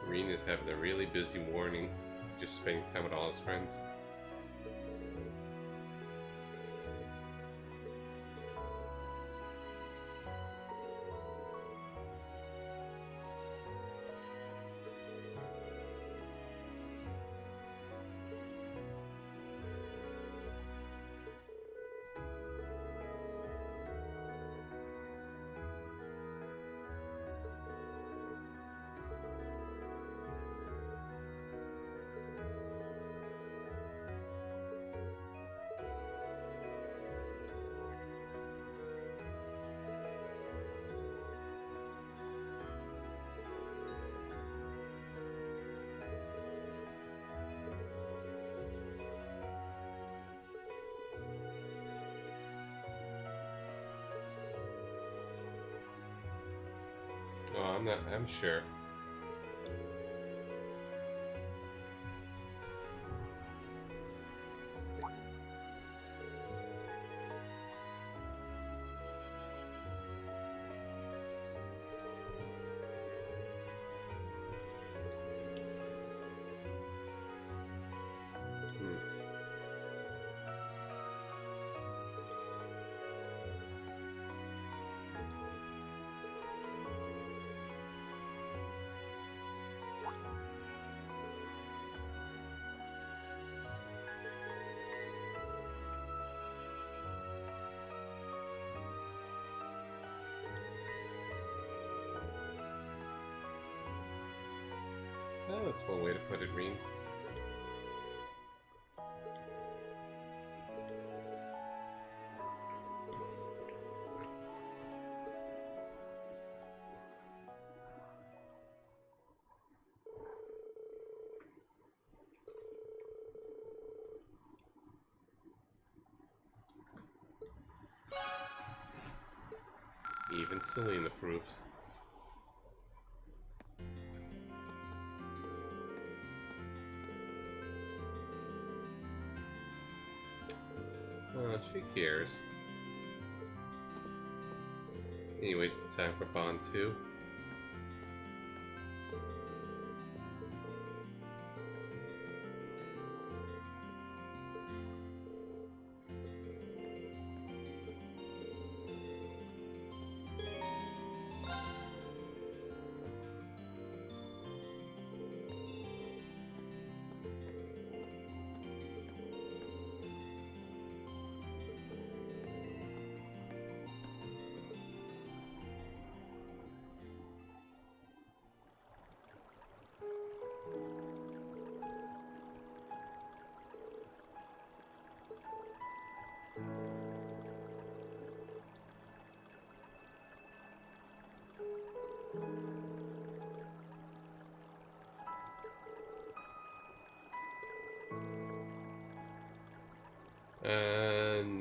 Reen is having a really busy morning, just spending time with all his friends. Oh, I'm sure. That's one way to put it, Reen. Even Celine approves. She cares. Anyways, it's time for Bond 2.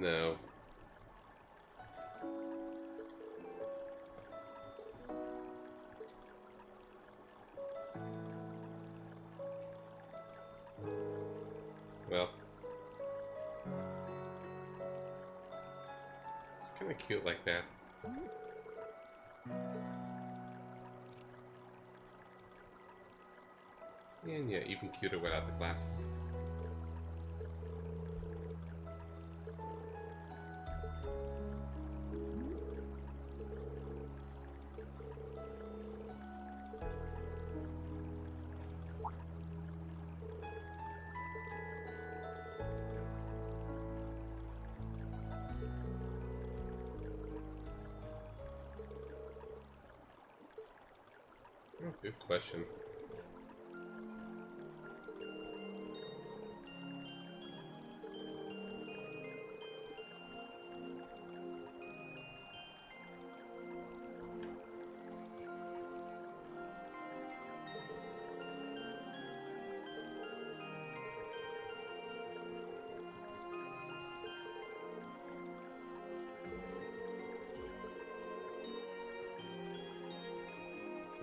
No. Well. It's kind of cute like that. And yeah, even cuter without the glasses. Oh, good question.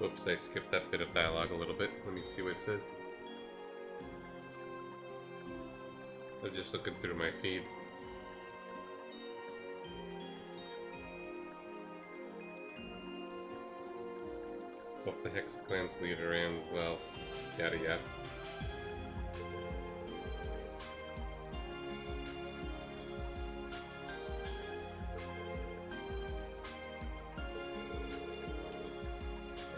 Oops, I skipped that bit of dialogue a little bit. Let me see what it says. I'm just looking through my feed. Both the Hex Clan's leader and, well, yada yada.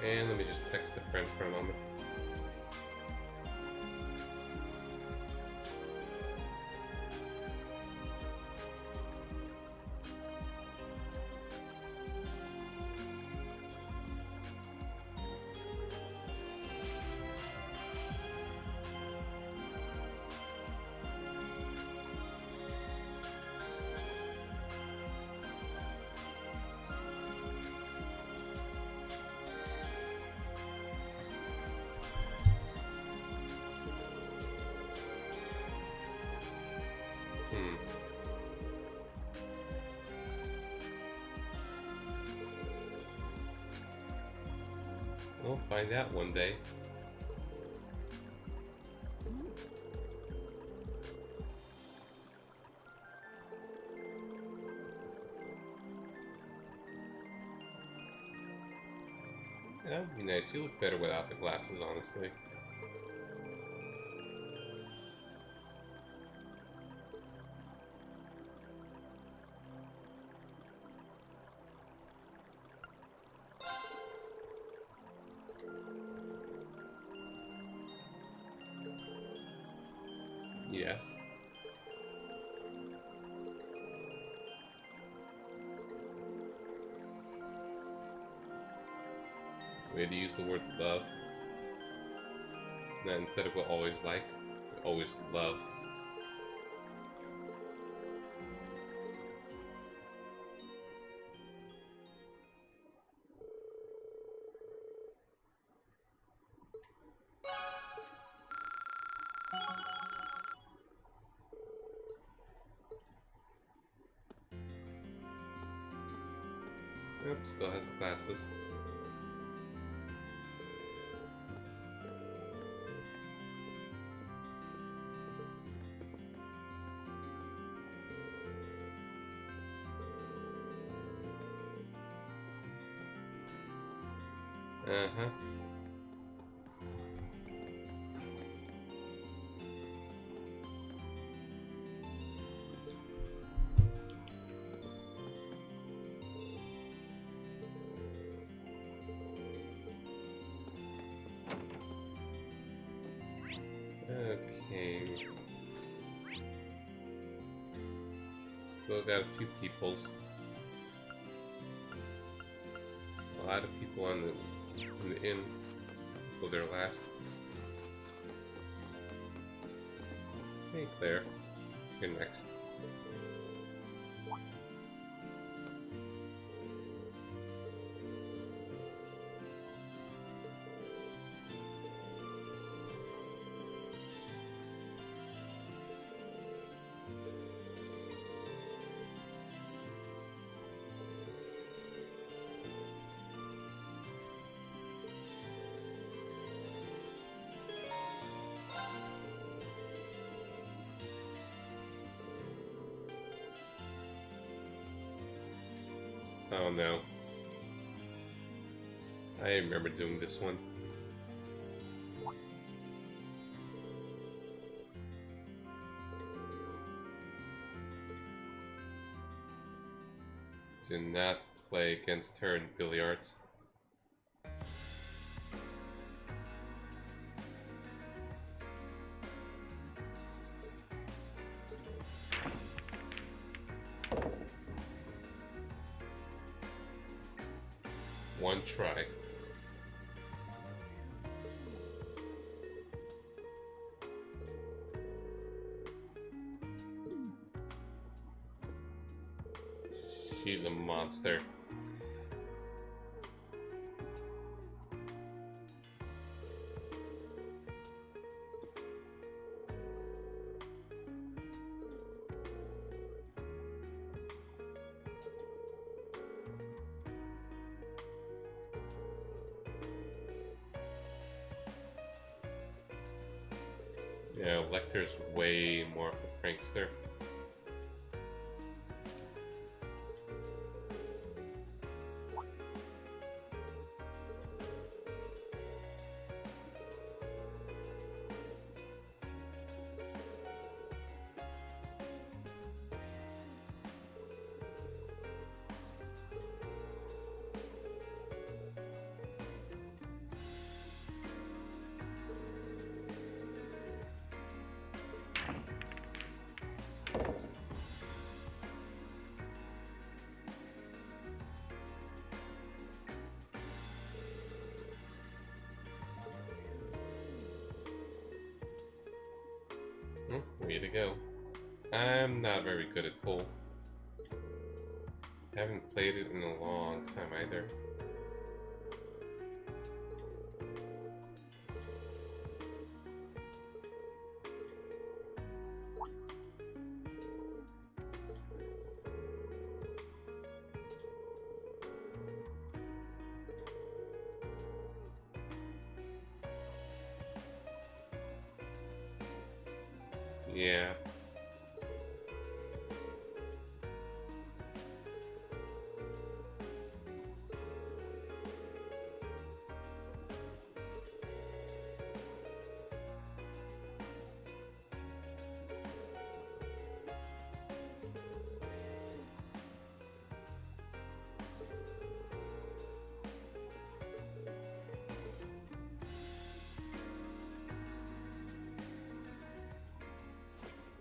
And let me just text a friend for a moment. We'll find out one day. Yeah, that would be nice. You look better without the glasses, honestly. Yes. Way to use the word love. instead of what always like, always love. Yep, still has glasses. Uh-huh. Okay. Still got a few peoples. A lot of people in the inn. Go there last. Hey Claire, you're next. Oh no. I remember doing this one. Do not play against her in billiards. One try. She's a monster. Yeah, Lecter's way more of a prankster. Way to go. I'm not very good at pool. Haven't played it in a long time either. Yeah.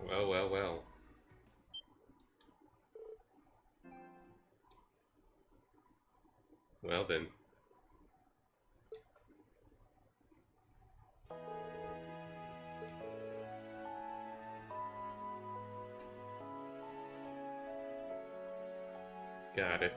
Well, well, well. Well then. Got it.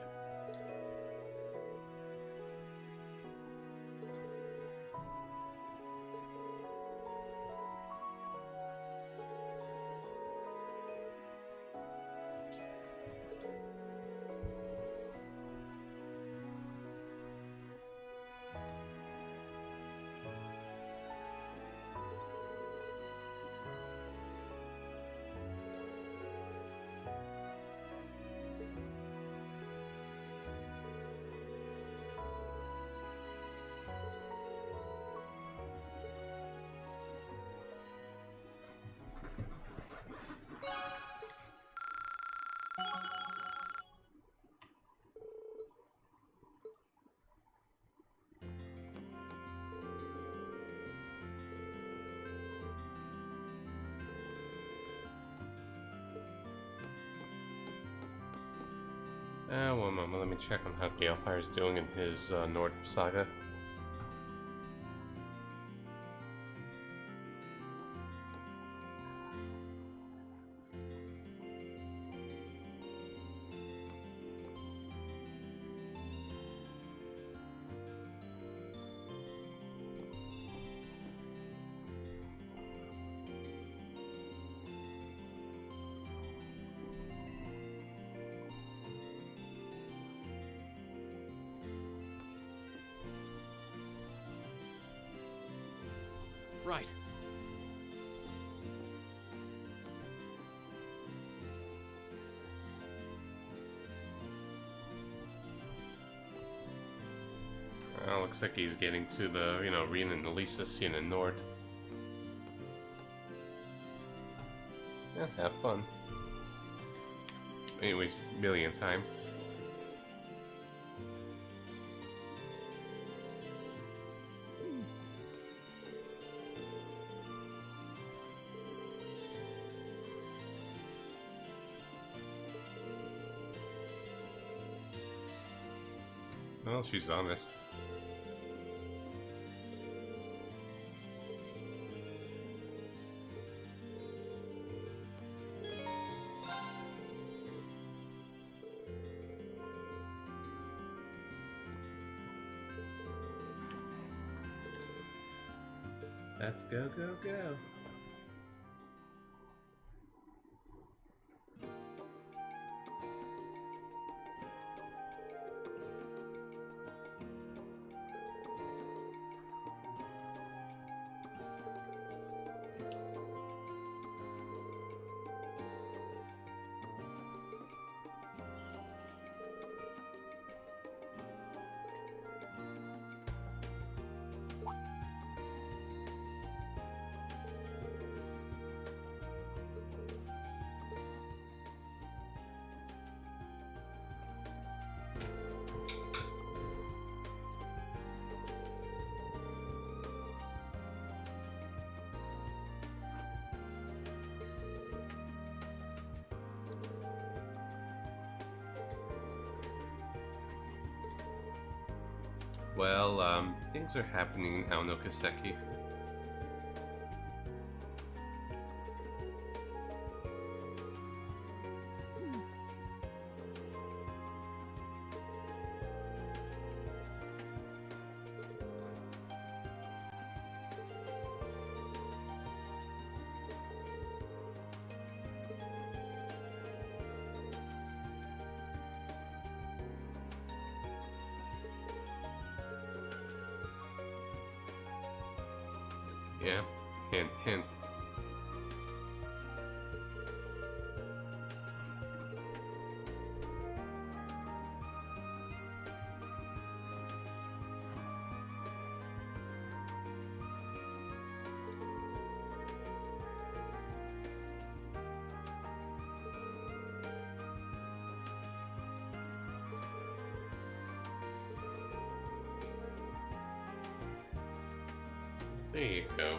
One moment, let me check on how Galefire's doing in his Nord saga. Right. Looks like he's getting to the, Reen and Elisa scene in Nord. Yeah, have fun. Anyways, million time. Well, she's honest. Let's go, go, go. Well, things are happening in Aonokaseki. Yeah, hint, hint. There you go.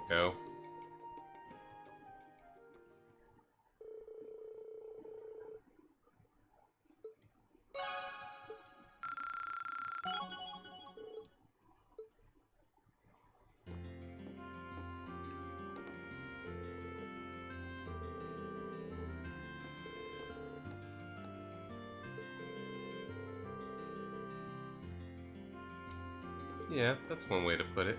go. Yeah, that's one way to put it.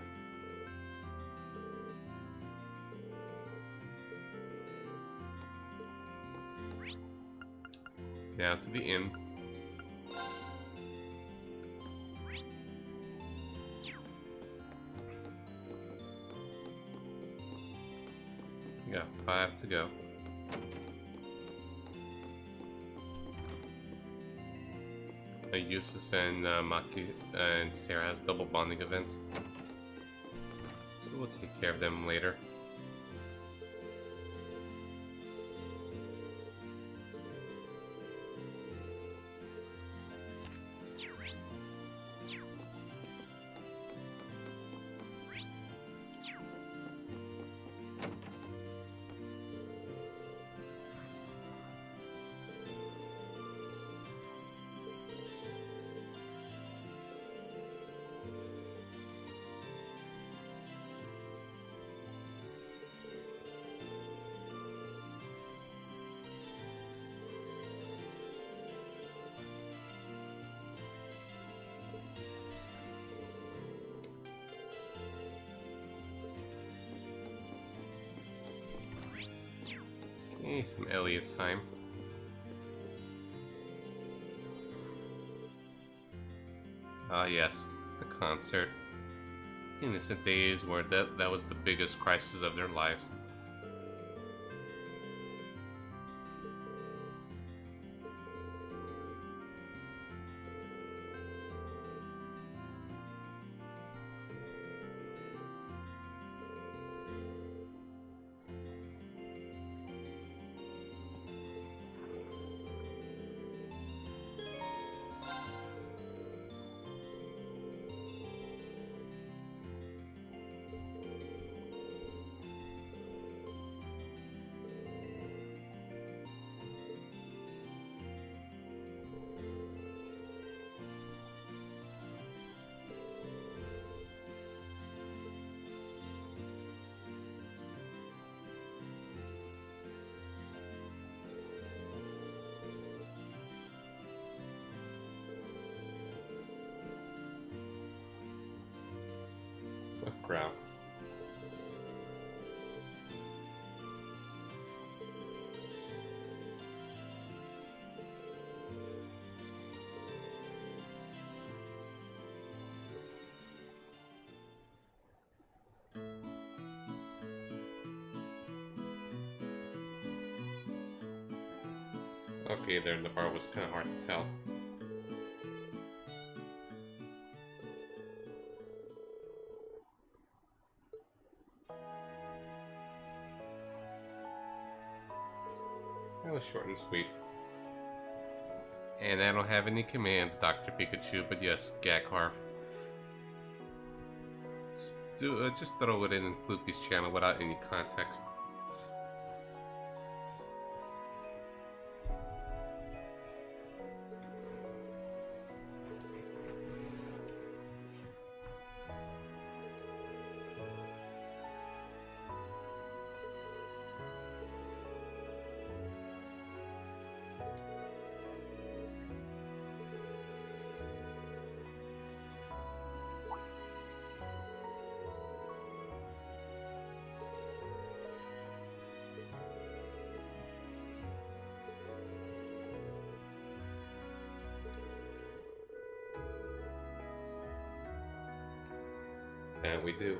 Down to the inn. We got 5 to go. Eustace and Maki and Sarah has double bonding events, so we'll take care of them later. Some Elliot time. Ah yes, the concert. Innocent days where that was the biggest crisis of their lives. Ground. Okay, there in the bar was kind of hard to tell. That was short and sweet. And I don't have any commands, Dr. Pikachu, but yes, Gagharv. Just throw it in Floopy's channel without any context. And we do.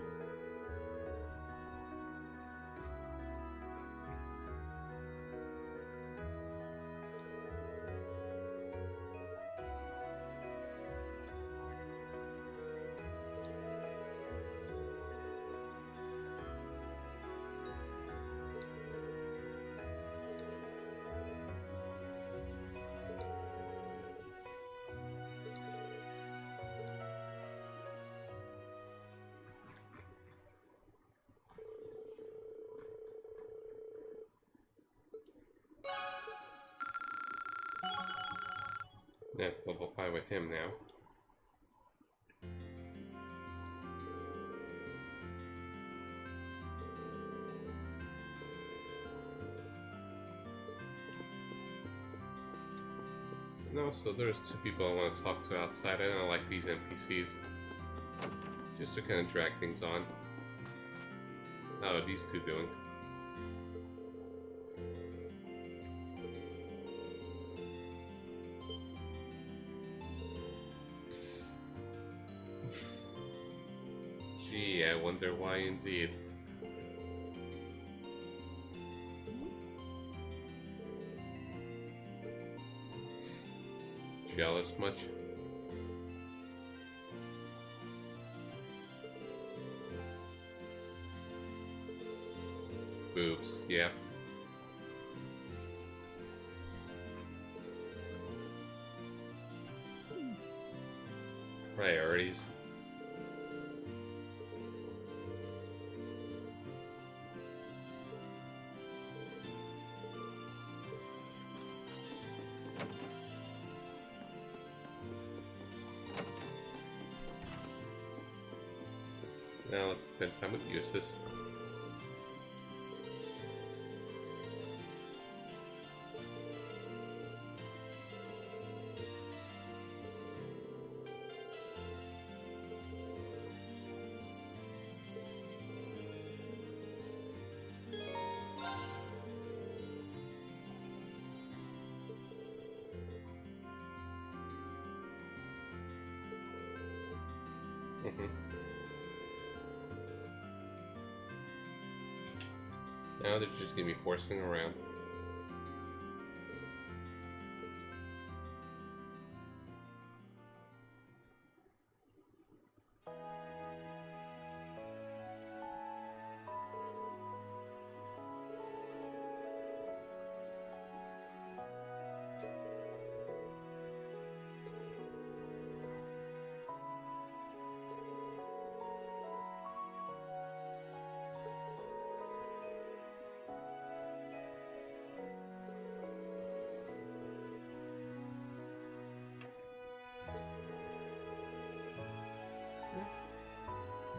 That's level 5 with him now. No, so there's two people I want to talk to outside. I don't like these NPCs. Just to kind of drag things on. How are these two doing? Gee, I wonder why indeed. Jealous much? Boobs, yeah. Priorities. Now let's spend time with Eustace. Now they're just gonna be horsing around.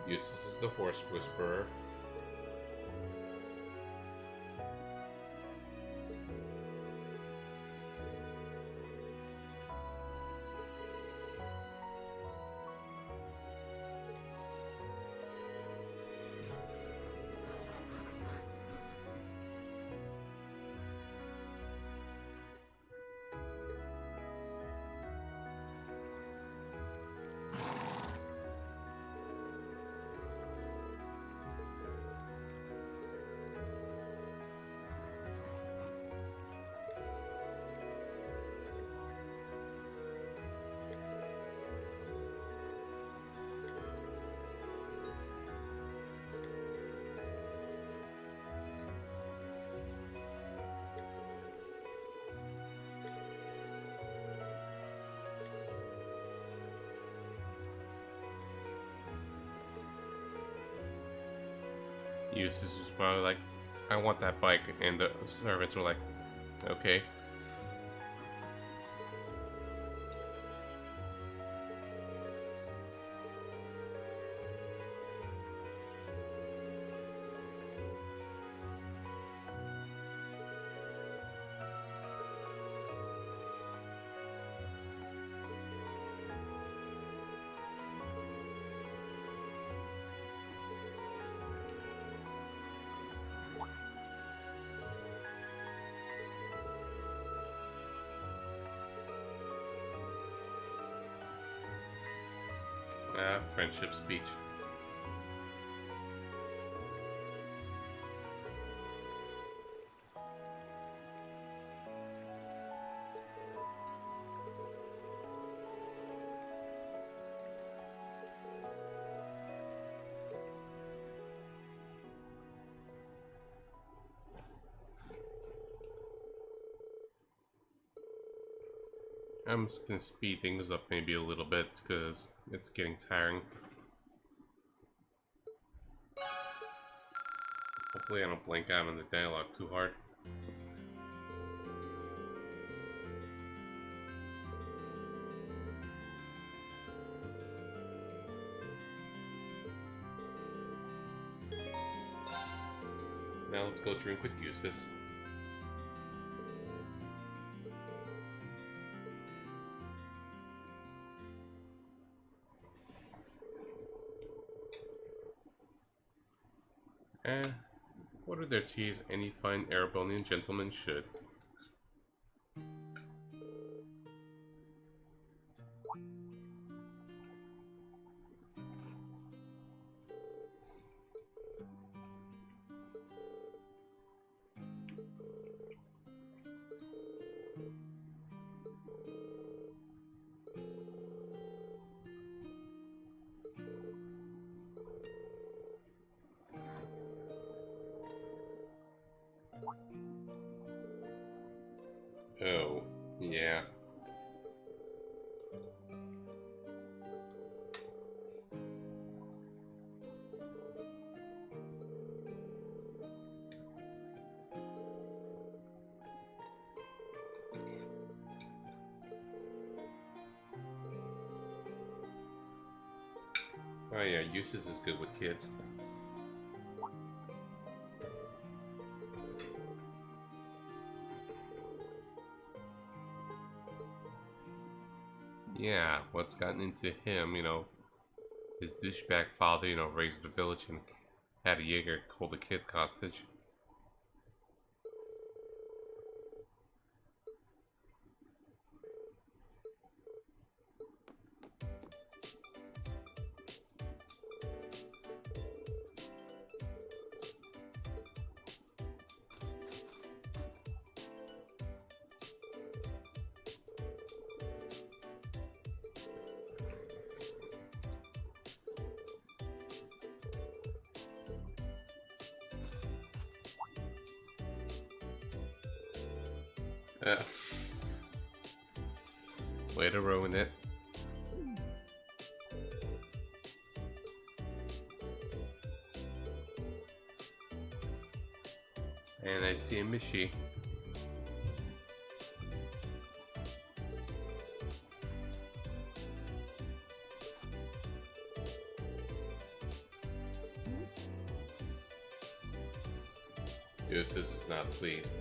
Eustace is the horse whisperer. Eustace was probably like, I want that bike, and the servants were like, okay. Friendship speech. I'm just gonna speed things up maybe a little bit because it's getting tiring. Hopefully I don't blank out on the dialogue too hard. Now let's go drink with Eustace. What are their teas any fine Erebonian gentleman should? Oh, yeah. Oh yeah, Eustace is good with kids. Yeah, what's gotten into him, you know, his douchebag father, you know, raised the village and had a Jaeger hold a kid hostage. Way to ruin it. And I see a Mishi. Eustace is not pleased.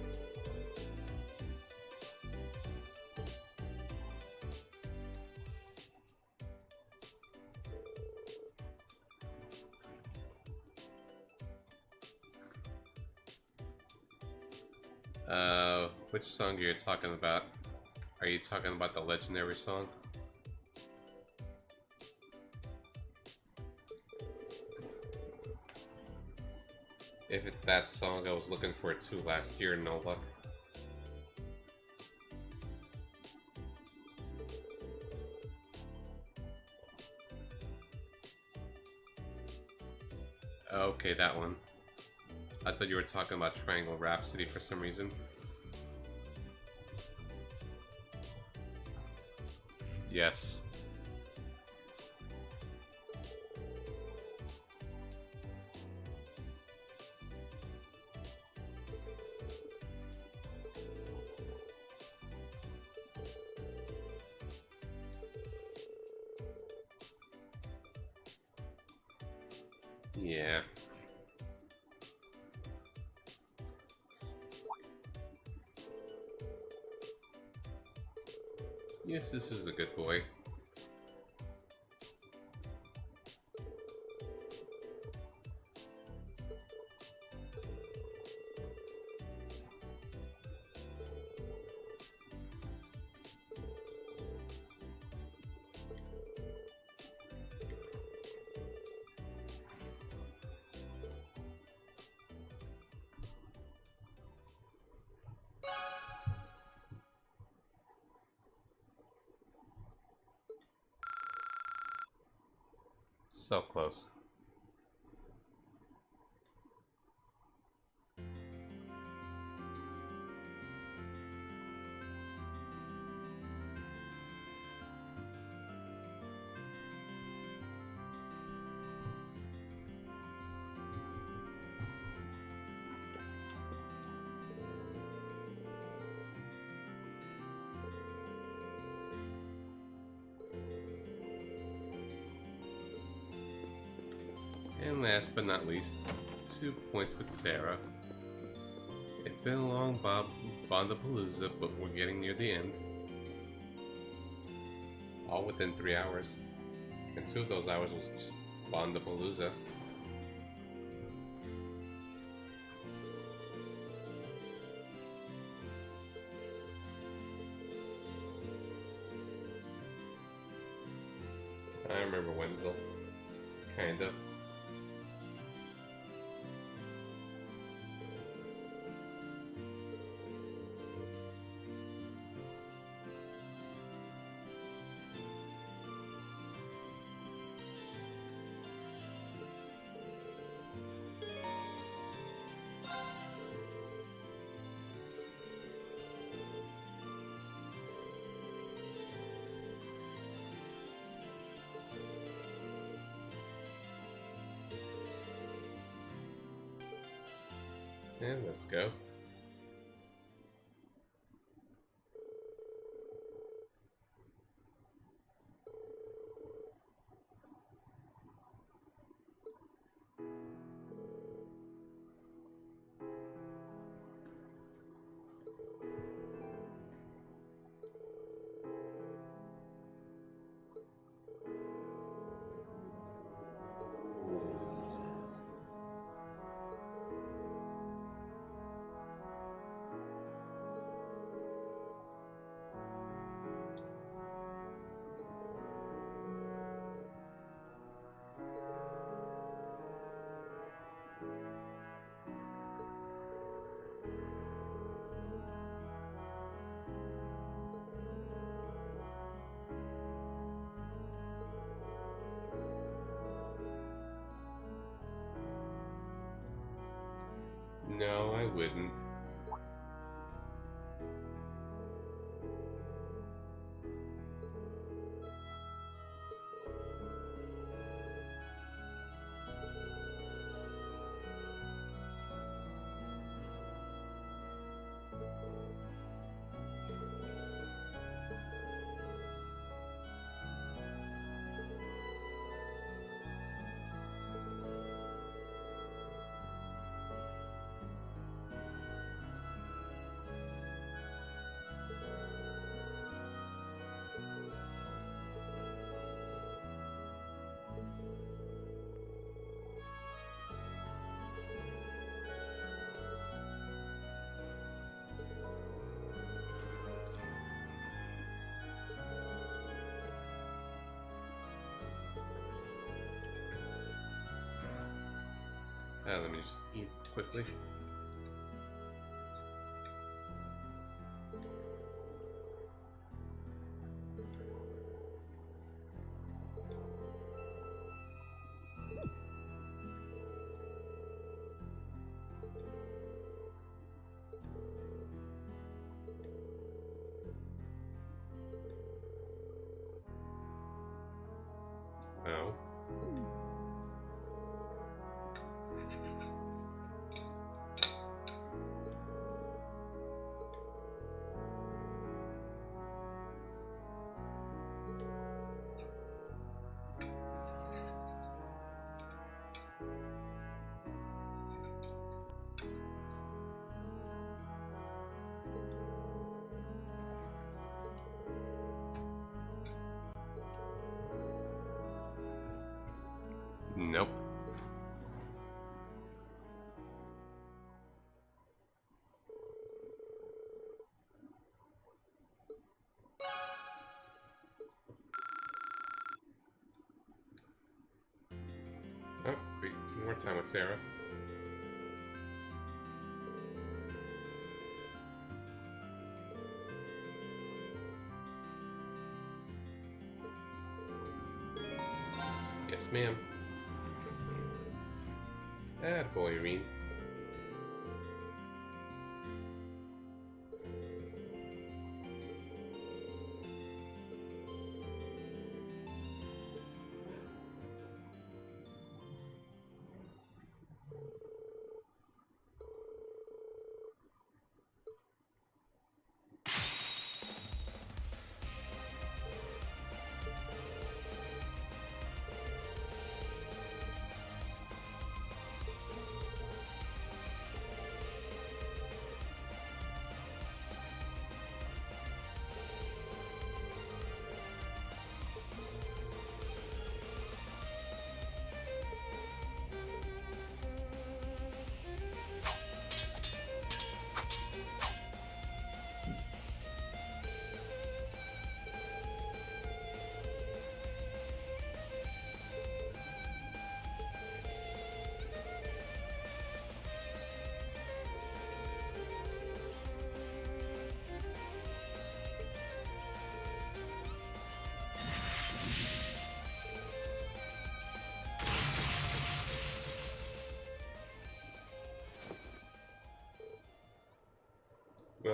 Which song are you talking about? Are you talking about the legendary song? If it's that song, I was looking for it too last year, no luck. Okay, that one. I thought you were talking about Triangle Rhapsody for some reason. Yes. Yeah. Yes, this is a good boy. So close. And last but not least, 2 points with Sarah. It's been a long Bondapalooza, but we're getting near the end. All within 3 hours. And 2 of those hours was just Bondapalooza. I remember Wenzel. Kinda. And let's go. No, I wouldn't. Let me just eat quickly. Oh. Nope. Oh, wait, more time with Sarah. Yes, ma'am. Attaboy, Irene.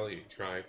Well, you tried.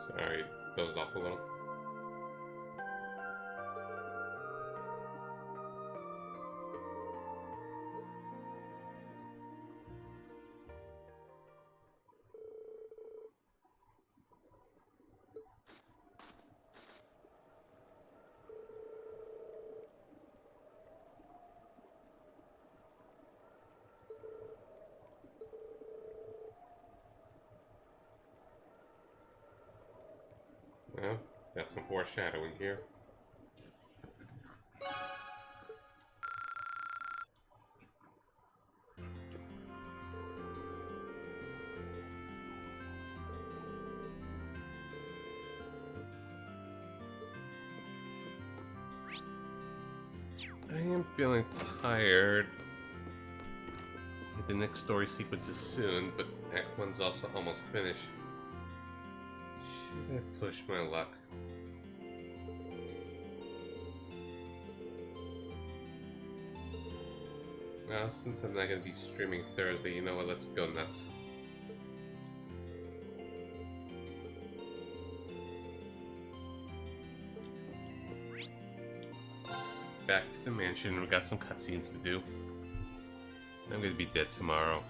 Sorry, dozed off a little. Well, got some foreshadowing here. I am feeling tired. The next story sequence is soon, but Act 1's also almost finished. Should I push my luck? Well, since I'm not going to be streaming Thursday, you know what, let's go nuts. Back to the mansion, we got some cutscenes to do. I'm going to be dead tomorrow.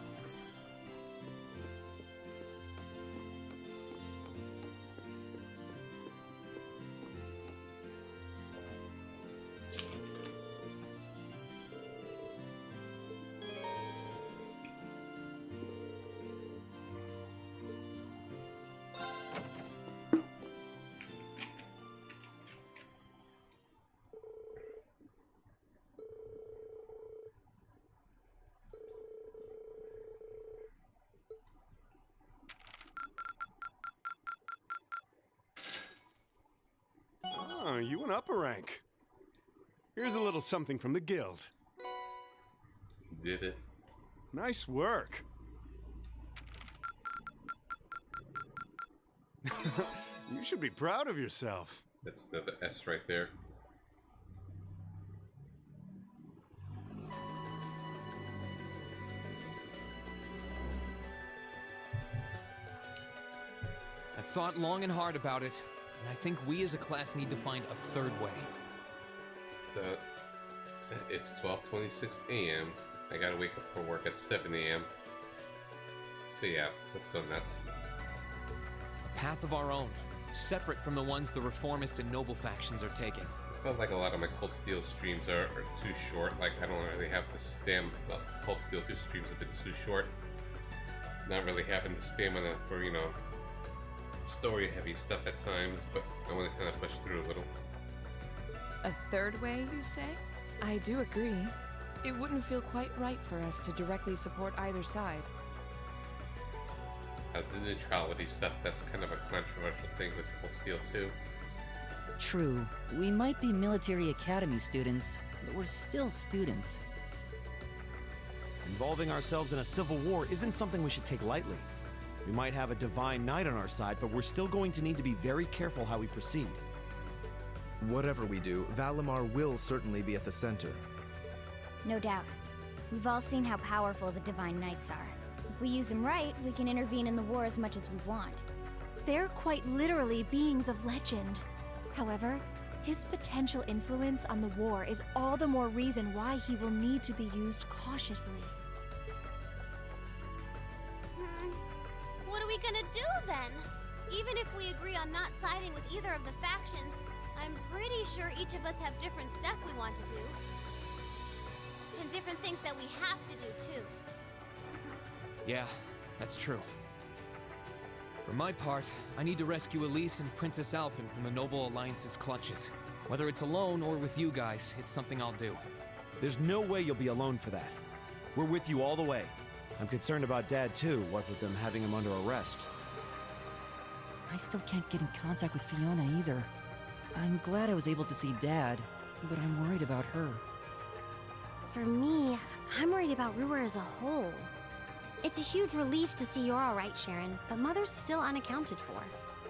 Oh, you went up a rank. Here's a little something from the guild. Did it. Nice work. You should be proud of yourself. That's another S right there. I thought long and hard about it, and I think we as a class need to find a third way. So, it's 12:26 a.m. I gotta wake up for work at 7 a.m. So yeah, let's go nuts. A path of our own, separate from the ones the reformist and noble factions are taking. I felt like a lot of my Cold Steel streams are too short. Like, I don't really have the well, Cold Steel 2 streams have been too short. Not really having the stamina for, you know, story-heavy stuff at times, but I want to kind of push through a little. A third way, you say? I do agree. It wouldn't feel quite right for us to directly support either side. The neutrality stuff, that's kind of a controversial thing with Cold Steel 2. True. We might be military academy students, but we're still students. Involving ourselves in a civil war isn't something we should take lightly. We might have a divine knight on our side, but we're still going to need to be very careful how we proceed. Whatever we do, Valimar will certainly be at the center. No doubt. We've all seen how powerful the Divine Knights are. If we use them right, we can intervene in the war as much as we want. They're quite literally beings of legend. However, his potential influence on the war is all the more reason why he will need to be used cautiously. What are we gonna do then? Even if we agree on not siding with either of the factions, I'm pretty sure each of us have different stuff we want to do. And different things that we have to do, too. Yeah, that's true. For my part, I need to rescue Elise and Princess Alphen from the Noble Alliance's clutches. Whether it's alone or with you guys, it's something I'll do. There's no way you'll be alone for that. We're with you all the way. I'm concerned about Dad too, what with them having him under arrest. I still can't get in contact with Fiona either. I'm glad I was able to see Dad, but I'm worried about her. For me, I'm worried about Ruhr as a whole. It's a huge relief to see you're alright, Sharon, but Mother's still unaccounted for.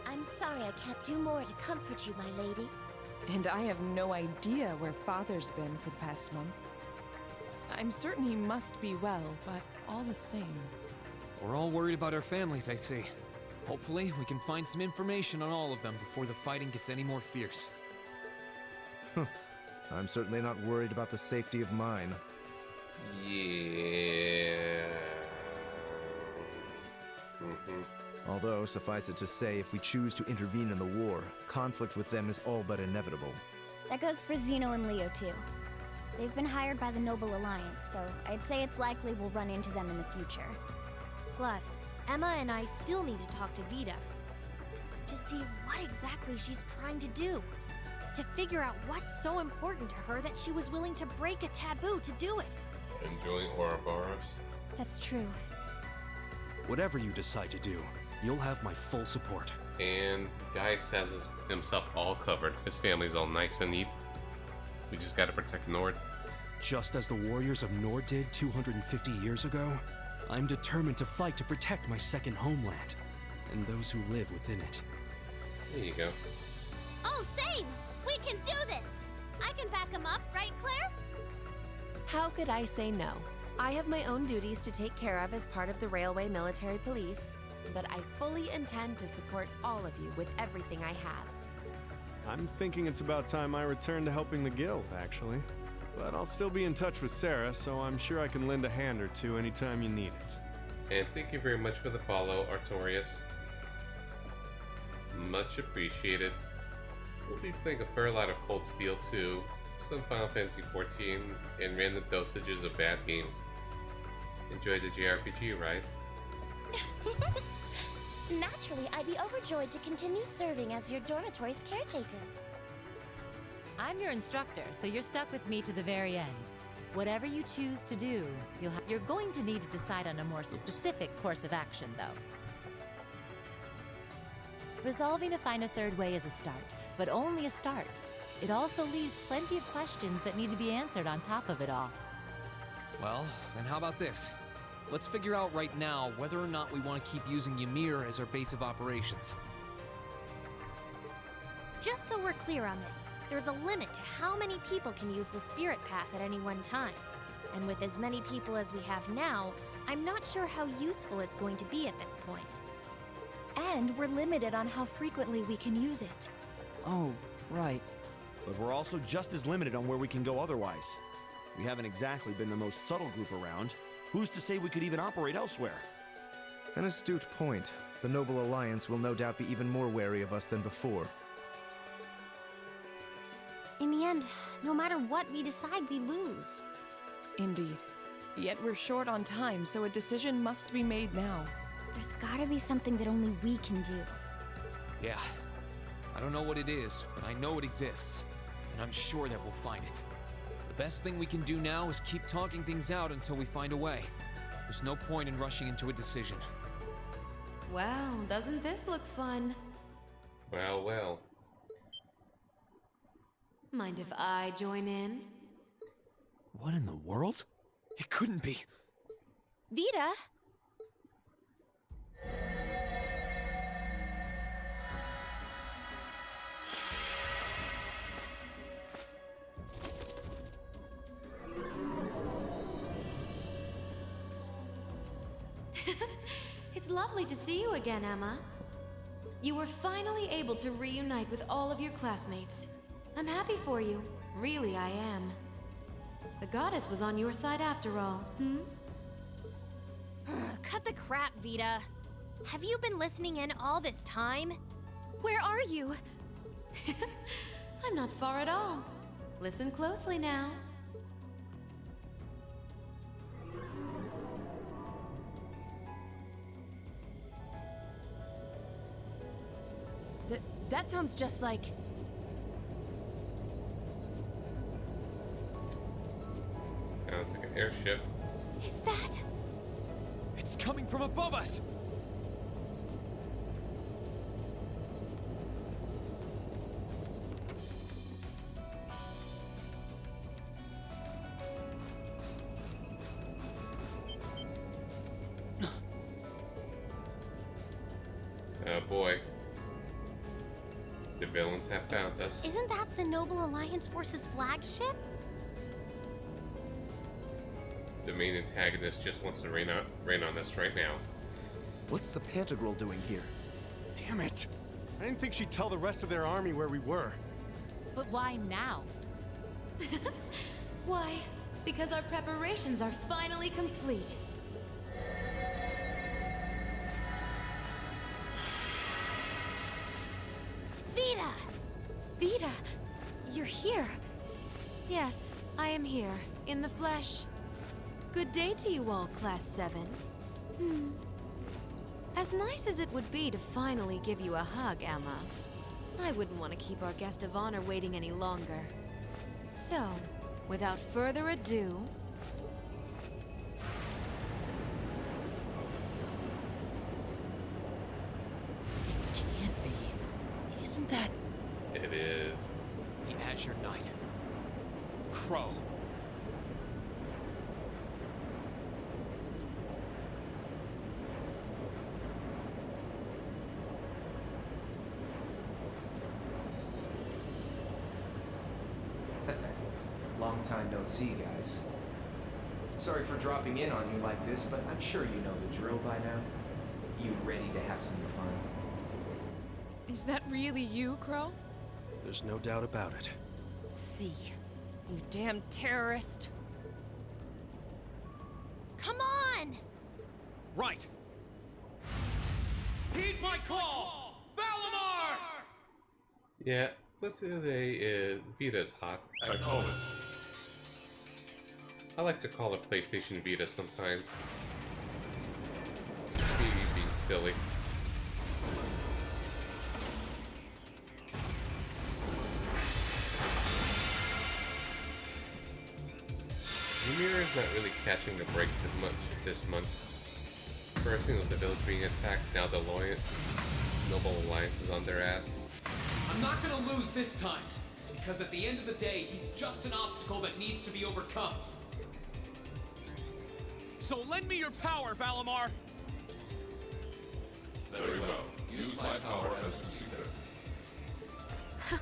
I'm sorry I can't do more to comfort you, my lady. And I have no idea where Father's been for the past month. I'm certain he must be well, but all the same. We're all worried about our families, I see. Hopefully, we can find some information on all of them before the fighting gets any more fierce. I'm certainly not worried about the safety of mine. Yeah. Although, suffice it to say, if we choose to intervene in the war, conflict with them is all but inevitable. That goes for Zeno and Leo, too. They've been hired by the Noble Alliance, so I'd say it's likely we'll run into them in the future. Plus, Emma and I still need to talk to Vita to see what exactly she's trying to do. To figure out what's so important to her that she was willing to break a taboo to do it. Enjoying Ouroboros? That's true. Whatever you decide to do, you'll have my full support. And Geist has himself all covered. His family's all nice and neat. We just gotta protect Nord. Just as the warriors of Nord did 250 years ago, I'm determined to fight to protect my second homeland, and those who live within it. There you go. Oh, same! We can do this! I can back him up, right, Claire? How could I say no? I have my own duties to take care of as part of the Railway Military Police, but I fully intend to support all of you with everything I have. I'm thinking it's about time I return to helping the guild, actually. But I'll still be in touch with Sarah, so I'm sure I can lend a hand or two anytime you need it. And thank you very much for the follow, Artorias. Much appreciated. We'll be playing a fair lot of Cold Steel 2, some Final Fantasy 14, and random dosages of bad games. Enjoy the JRPG, right? Naturally, I'd be overjoyed to continue serving as your dormitory's caretaker. I'm your instructor, so you're stuck with me to the very end. Whatever you choose to do, you're going to need to decide on a more specific course of action, though. Resolving to find a third way is a start, but only a start. It also leaves plenty of questions that need to be answered on top of it all. Well, then how about this? Let's figure out right now whether or not we want to keep using Ymir as our base of operations. Just so we're clear on this, there's a limit to how many people can use the Spirit Path at any one time. And with as many people as we have now, I'm not sure how useful it's going to be at this point. And we're limited on how frequently we can use it. Oh, right. But we're also just as limited on where we can go otherwise. We haven't exactly been the most subtle group around. Who's to say we could even operate elsewhere? An astute point. The Noble Alliance will no doubt be even more wary of us than before. In the end, no matter what we decide, we lose. Indeed. Yet we're short on time, so a decision must be made now. There's gotta be something that only we can do. Yeah. I don't know what it is, but I know it exists. And I'm sure that we'll find it. The best thing we can do now is keep talking things out until we find a way. There's no point in rushing into a decision. Well, doesn't this look fun? Well, well. Mind if I join in? What in the world? It couldn't be. Vita? It's lovely to see you again, Emma. You were finally able to reunite with all of your classmates. I'm happy for you. Really, I am. The goddess was on your side after all, hmm? Cut the crap, Vita. Have you been listening in all this time? Where are you? I'm not far at all. Listen closely now. That sounds just like... Sounds like an airship. Is that... It's coming from above us! Oh boy. The villains have found us. Isn't that the Noble Alliance Force's flagship? The main antagonist just wants to rain on us right now. What's the Pantagruel doing here? Damn it! I didn't think she'd tell the rest of their army where we were. But why now? Why? Because our preparations are finally complete. Vita! Vita, you're here. Yes, I am here, in the flesh. Good day to you all, Class 7. As nice as it would be to finally give you a hug, Emma, I wouldn't want to keep our guest of honor waiting any longer. So, without further ado... It can't be. Isn't that... It is. The Azure Knight. Crow. Long time no see, guys. Sorry for dropping in on you like this, but I'm sure you know the drill by now. You ready to have some fun? Is that really you, Crow? There's no doubt about it. See, you damn terrorist. Come on! Right! Heed my call! Valimar! Yeah, but today Vita's hot. Acknowledged. I like to call her PlayStation Vita sometimes. Just being silly. Ymir is not really catching a break this month. First thing was the village being attacked, now the Noble Alliance is on their ass. I'm not gonna lose this time, because at the end of the day, he's just an obstacle that needs to be overcome. So lend me your power, Valimar! Very well. Use my power as you see fit.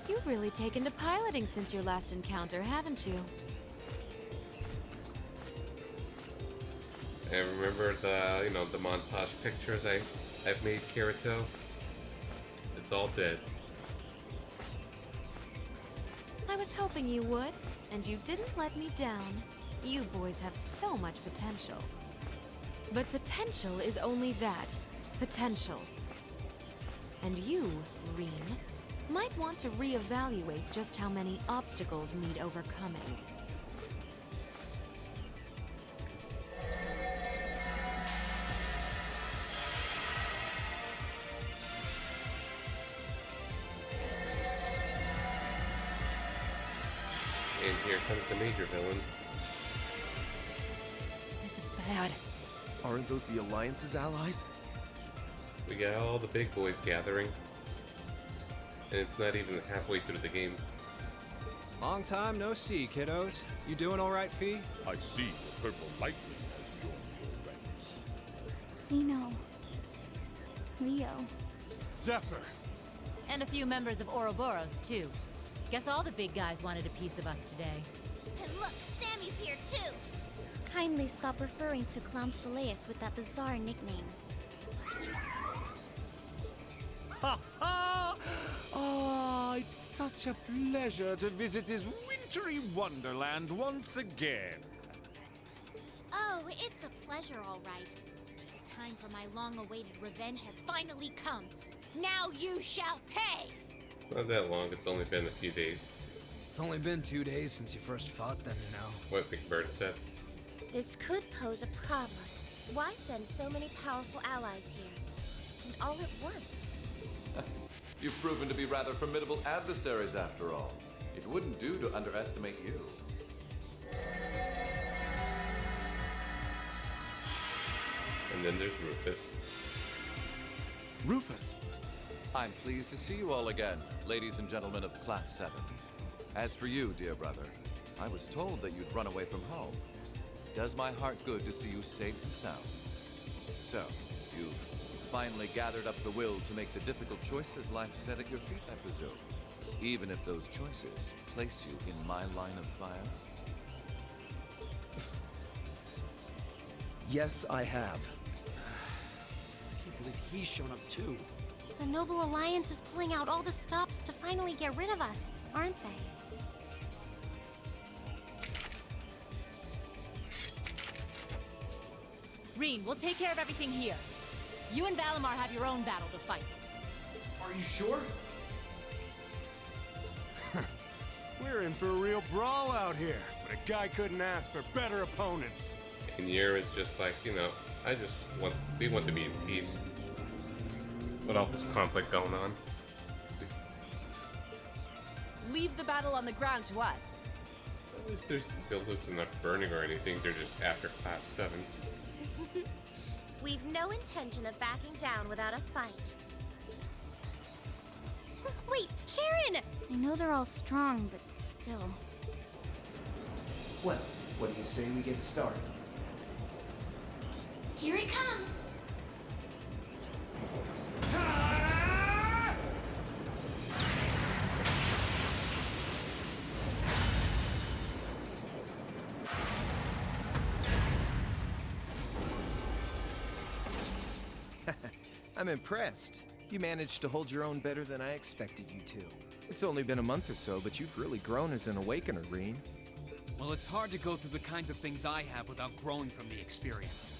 You've really taken to piloting since your last encounter, haven't you? And remember the, the montage pictures I've made, Kirito? It's all dead. I was hoping you would, and you didn't let me down. You boys have so much potential. But potential is only that, potential. And you, Reen, might want to reevaluate just how many obstacles need overcoming. And here comes the major villains. This is bad. Aren't those the Alliance's allies? We got all the big boys gathering. And it's not even halfway through the game. Long time no see, kiddos. You doing all right, Fee? I see the Purple Lightning has joined your ranks. Zeno. Leo. Zephyr! And a few members of Ouroboros, too. Guess all the big guys wanted a piece of us today. And look, Sammy's here too! Kindly stop referring to Clown Soleus with that bizarre nickname. Ha ha! Ah, it's such a pleasure to visit this wintry wonderland once again. Oh, it's a pleasure, all right. The time for my long-awaited revenge has finally come. Now you shall pay! It's not that long, it's only been a few days. It's only been 2 days since you first fought them, you know. What Big Bird said. This could pose a problem. Why send so many powerful allies here? And all at once? You've proven to be rather formidable adversaries after all. It wouldn't do to underestimate you. And then there's Rufus. Rufus! I'm pleased to see you all again, ladies and gentlemen of Class 7. As for you, dear brother, I was told that you'd run away from home. It does my heart good to see you safe and sound. So, you've finally gathered up the will to make the difficult choices life set at your feet, I presume. Even if those choices place you in my line of fire? Yes, I have. I can't believe he's shown up too. The Noble Alliance is pulling out all the stops to finally get rid of us, aren't they? Reen, we'll take care of everything here. You and Valimar have your own battle to fight. Are you sure? We're in for a real brawl out here, but a guy couldn't ask for better opponents. And Yer is just like, you know, we want to be in peace. With all this conflict going on. Leave the battle on the ground to us. At least there's buildings not burning or anything, they're just after Class 7. We've no intention of backing down without a fight. Wait, Sharon! I know they're all strong, but still. Well, what do you say we get started? Here it comes! I'm impressed. You managed to hold your own better than I expected you to. It's only been a month or so, but you've really grown as an Awakener, Reen. Well, it's hard to go through the kinds of things I have without growing from the experience.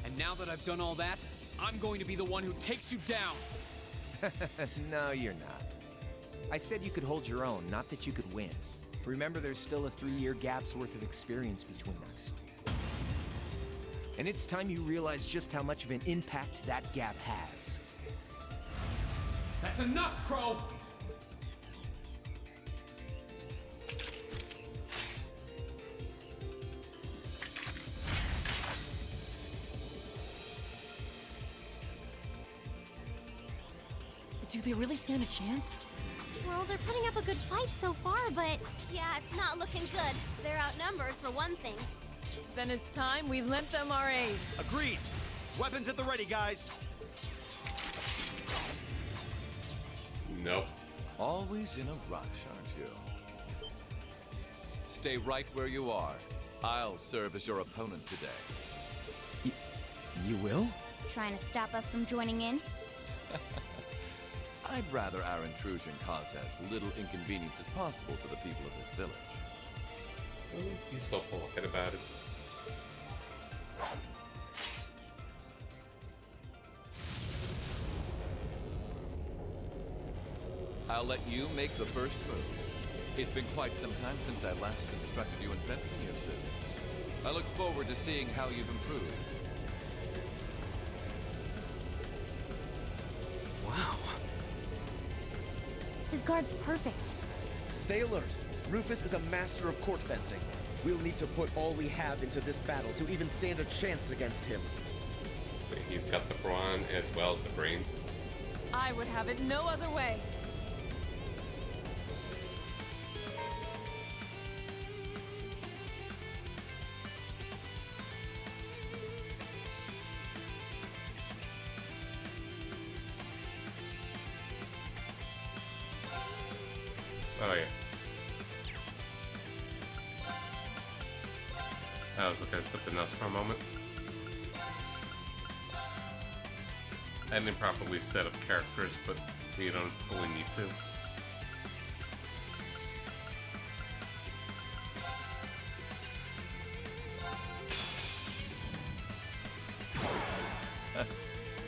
And now that I've done all that, I'm going to be the one who takes you down! No, you're not. I said you could hold your own, not that you could win. Remember, there's still a 3-year gap's worth of experience between us. And it's time you realize just how much of an impact that gap has. That's enough, Crow! Do they really stand a chance? Well, they're putting up a good fight so far, but... Yeah, it's not looking good. They're outnumbered, for one thing. Then it's time we lent them our aid. Agreed. Weapons at the ready, guys. Nope. Always in a rush, aren't you? Stay right where you are. I'll serve as your opponent today. You will? Trying to stop us from joining in? I'd rather our intrusion cause as little inconvenience as possible for the people of this village. He's so polite about it. I'll let you make the first move. It's been quite some time since I last instructed you in fencing uses. I look forward to seeing how you've improved. Wow. His guard's perfect. Stay alert. Rufus is a master of court fencing. We'll need to put all we have into this battle to even stand a chance against him. He's got the brawn as well as the brains. I would have it no other way. Oh yeah. I was looking at something else for a moment. I didn't properly set up characters, but you don't fully need to.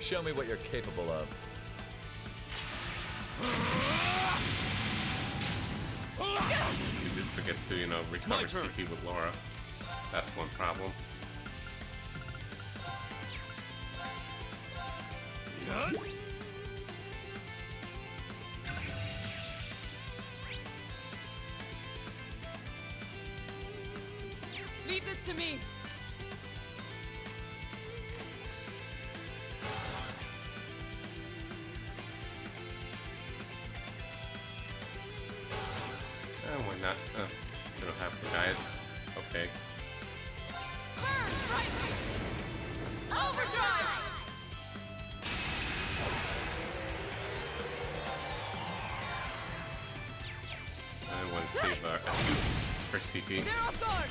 Show me what you're capable of. You did forget to, you know, recover CP with Laura. That's one problem. to me! Why not? We don't have to, guys. Okay. Right! Overdrive! I want to save our CP. They're off guard!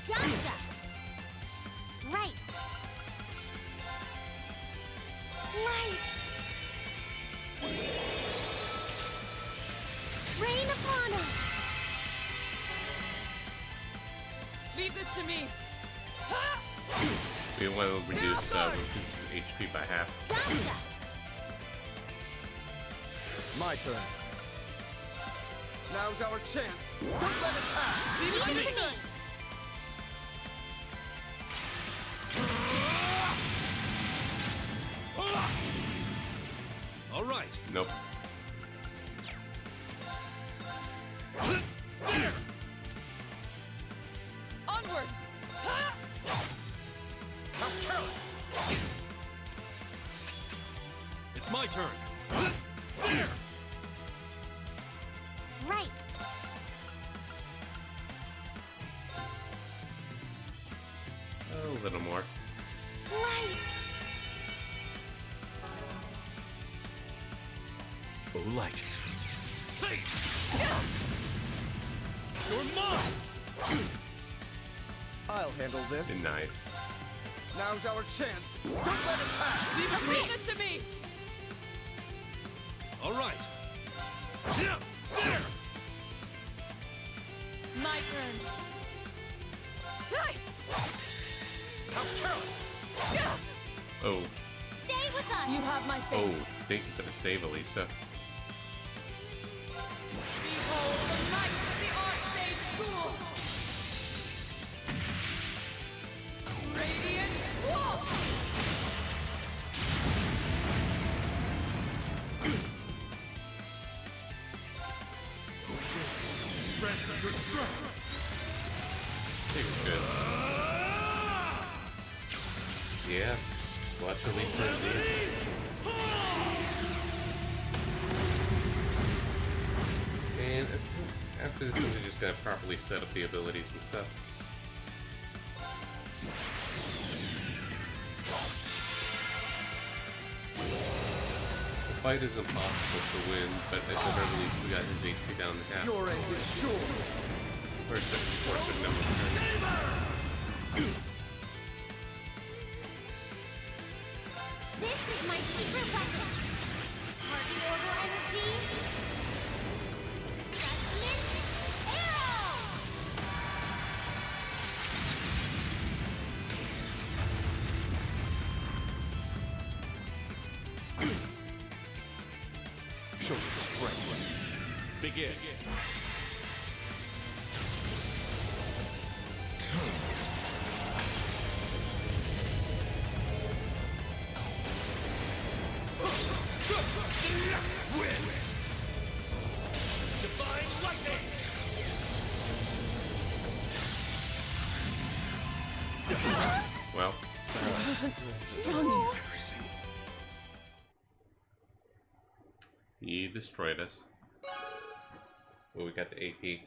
Gotcha! Right! Light! Rain upon us! Leave this to me! We want to reduce Rufus' HP by half. Gotcha! My turn. Now's our chance. Don't let it pass. Leave it to me! All right. Nope. Onward! How careless! It's my turn. Right! A little more. Light! Oh, light. Hey! You're mine! I'll handle this. Denied. Now's our chance. Don't let it pass. Leave it to me! Leave this to me! All right. My turn. How careless! Oh. Stay with us! You have my Oh, face. thank you for the save, Elisa. Behold the might of the Archsage School! Radiant Wall! Take it good. Yeah. Watch Elisa indeed. And after this, we're just gonna properly set up the abilities and stuff. The fight is impossible to win, but at the very least, we got his HP down to half. Your end is sure. For a certain number of turns. This is my secret weapon! Party order energy! Judgment arrow! Show your strength. Begin. Divine lightning. Well, I wasn't strong. he destroyed us. Well, we got the AP.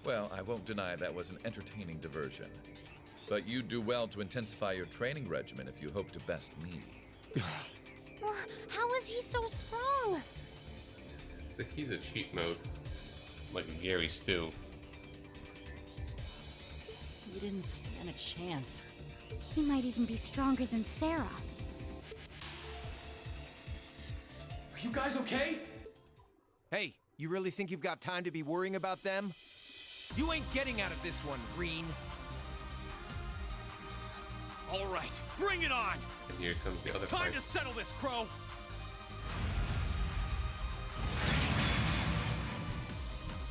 Well, I won't deny that was an entertaining diversion. But you do well to intensify your training regimen if you hope to best me. How is he so strong? It's like he's a cheat mode. Like a Gary Stew. You didn't stand a chance. He might even be stronger than Sarah. Are you guys okay? Hey, you really think you've got time to be worrying about them? You ain't getting out of this one, Green. All right, bring it on. And here comes the other It's time fight. to settle this, Crow.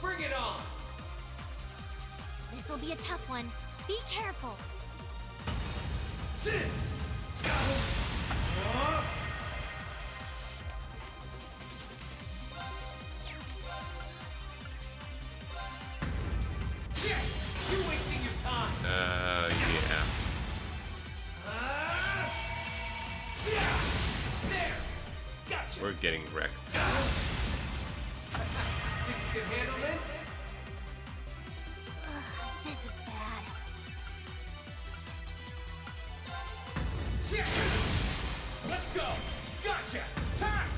Bring it on! This'll be a tough one. Be careful. We're getting wrecked. You can handle this? This is bad. Let's go! Gotcha! Time!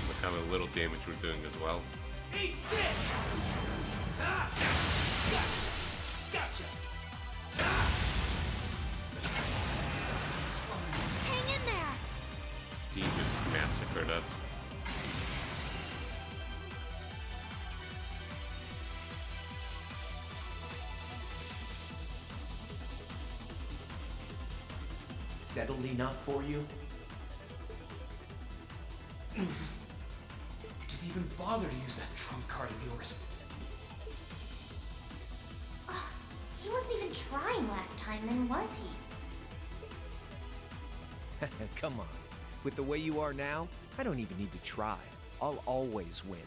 Look how little damage we're doing as well. Eat this! Ah! Gotcha! Hang in there! He just massacred us. Settled enough for you? Didn't even bother to use that trump card of yours. He wasn't even trying last time, then was he? Come on. With the way you are now, I don't even need to try. I'll always win.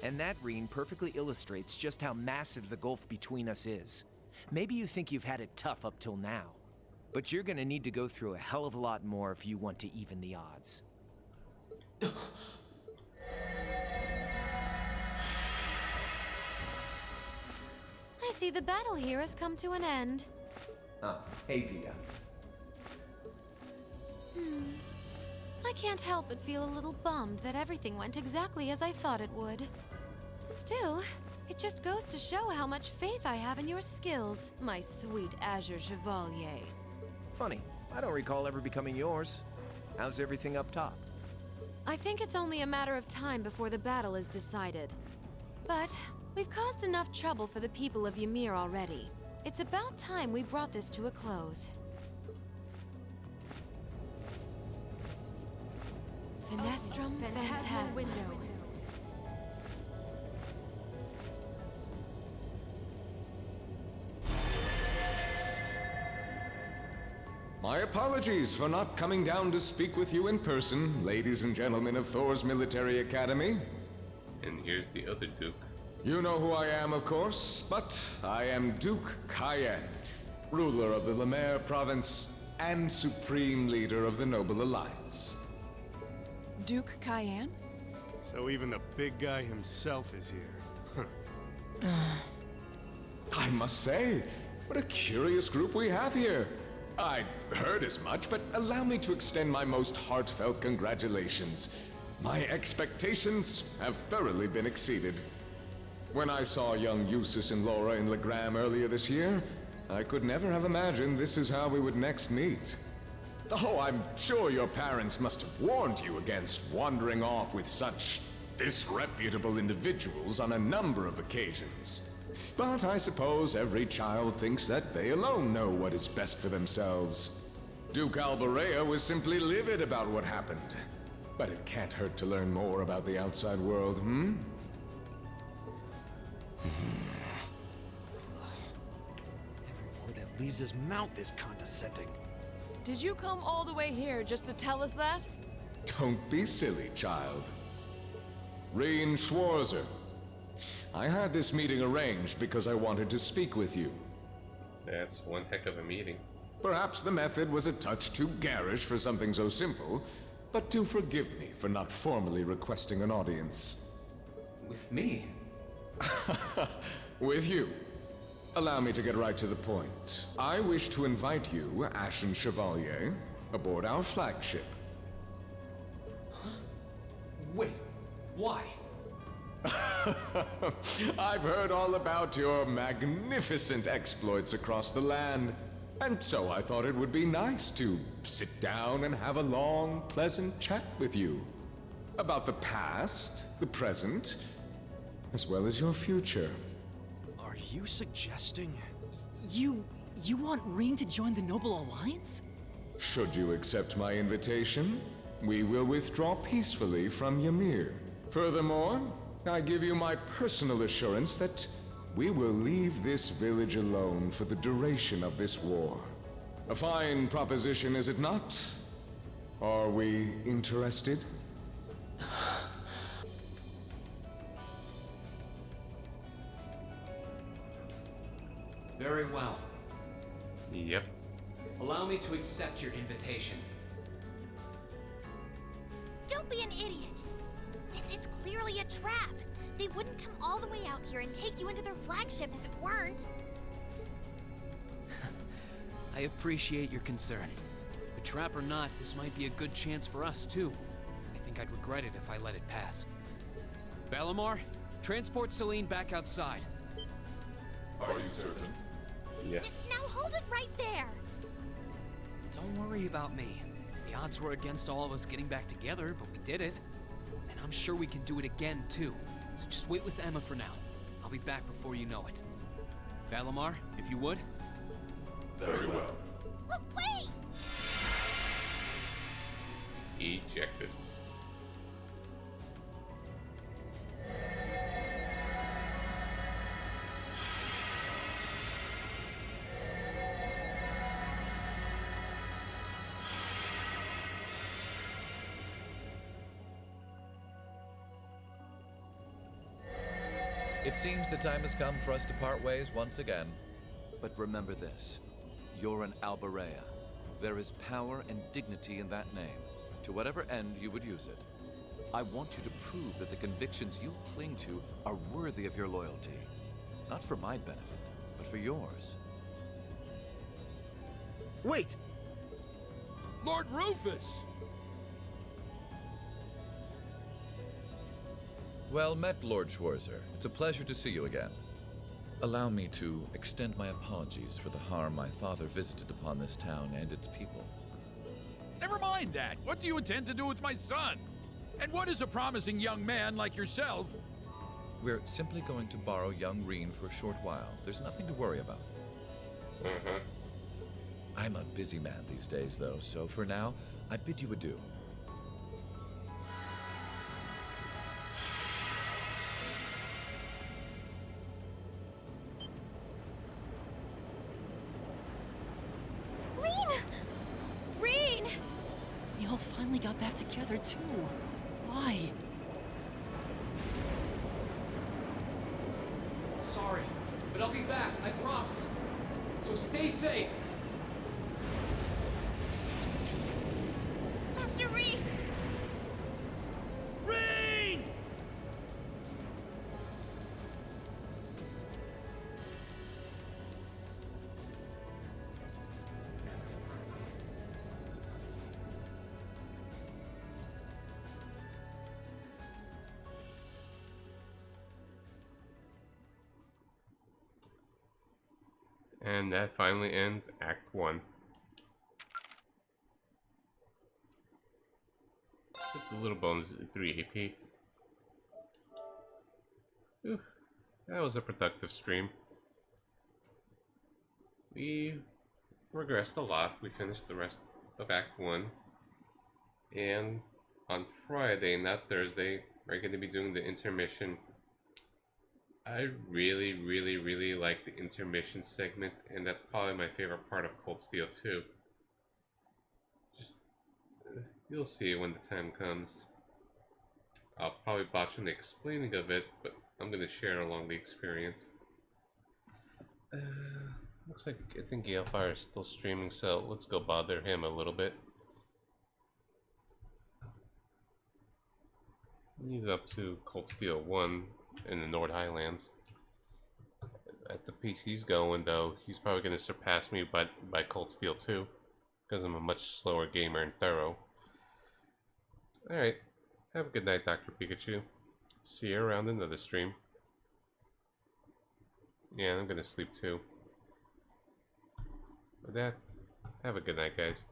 And that Reen perfectly illustrates just how massive the gulf between us is. Maybe you think you've had it tough up till now, but you're gonna need to go through a hell of a lot more if you want to even the odds. I see the battle here has come to an end. Oh, hey Vita. I can't help but feel a little bummed that everything went exactly as I thought it would. Still, it just goes to show how much faith I have in your skills, my sweet Azure Chevalier. Funny, I don't recall ever becoming yours. How's everything up top? I think it's only a matter of time before the battle is decided. But we've caused enough trouble for the people of Ymir already. It's about time we brought this to a close. Finestrum Phantasma Window. My apologies for not coming down to speak with you in person, ladies and gentlemen of Thor's Military Academy. And here's the other Duke. You know who I am, of course, but I am Duke Cayenne, ruler of the Lemaire province and supreme leader of the Noble Alliance. Duke Cayenne? So even the big guy himself is here. I must say, what a curious group we have here. I'd heard as much, but allow me to extend my most heartfelt congratulations. My expectations have thoroughly been exceeded. When I saw young Eustace and Laura in Legram earlier this year, I could never have imagined this is how we would next meet. Oh, I'm sure your parents must have warned you against wandering off with such disreputable individuals on a number of occasions. But I suppose every child thinks that they alone know what is best for themselves. Duke Alberea was simply livid about what happened. But it can't hurt to learn more about the outside world, Everywhere that leaves his mouth is condescending. Did you come all the way here just to tell us that? Don't be silly, child. Reen Schwarzer. I had this meeting arranged because I wanted to speak with you. That's one heck of a meeting. Perhaps the method was a touch too garish for something so simple, but do forgive me for not formally requesting an audience. With me? With you. Allow me to get right to the point. I wish to invite you, Ashen Chevalier, aboard our flagship. Wait, why? I've heard all about your magnificent exploits across the land, and so I thought it would be nice to sit down and have a long, pleasant chat with you. About the past, the present, as well as your future. Are you suggesting... You want Reen to join the Noble Alliance? Should you accept my invitation, we will withdraw peacefully from Ymir. Furthermore, I give you my personal assurance that we will leave this village alone for the duration of this war. A fine proposition, is it not? Are we interested? Very well. Yep. Allow me to accept your invitation. Don't be an idiot. This is clearly a trap. They wouldn't come all the way out here and take you into their flagship if it weren't. I appreciate your concern. But trap or not, this might be a good chance for us, too. I think I'd regret it if I let it pass. Balamar, transport Celine back outside. Are you certain? Yes. Now hold it right there. Don't worry about me. The odds were against all of us getting back together, but we did it. And I'm sure we can do it again, too. So just wait with Emma for now. I'll be back before you know it. Balamar, if you would. Very well. Oh, wait! Ejected. It seems the time has come for us to part ways once again. But remember this. You're an Alberea. There is power and dignity in that name, to whatever end you would use it. I want you to prove that the convictions you cling to are worthy of your loyalty. Not for my benefit, but for yours. Wait! Lord Rufus! Well met, Lord Schwarzer. It's a pleasure to see you again. Allow me to extend my apologies for the harm my father visited upon this town and its people. Never mind that. What do you intend to do with my son? And what is a promising young man like yourself? We're simply going to borrow young Reen for a short while. There's nothing to worry about. I'm a busy man these days, though, so for now, I bid you adieu. We all finally got back together, too. Why? Sorry, but I'll be back, I promise. So stay safe. Master Reed! Reen! And that finally ends Act 1. The little bonus 3 AP. Whew. That was a productive stream. We regressed a lot. We finished the rest of Act 1. And on Friday, not Thursday, we're going to be doing the intermission. I really like the intermission segment, and that's probably my favorite part of Cold Steel 2. Just, you'll see when the time comes. I'll probably botch on the explaining of it, but I'm going to share along the experience. Looks like, I think Galefire is still streaming, so let's go bother him a little bit. He's up to Cold Steel 1 in the Nord Highlands. At the pace he's going, though, he's probably going to surpass me by Cold Steel 2, because I'm a much slower gamer and thorough. Alright, have a good night, Dr. Pikachu. See you around another stream. Yeah, I'm going to sleep too. With that, have a good night, guys.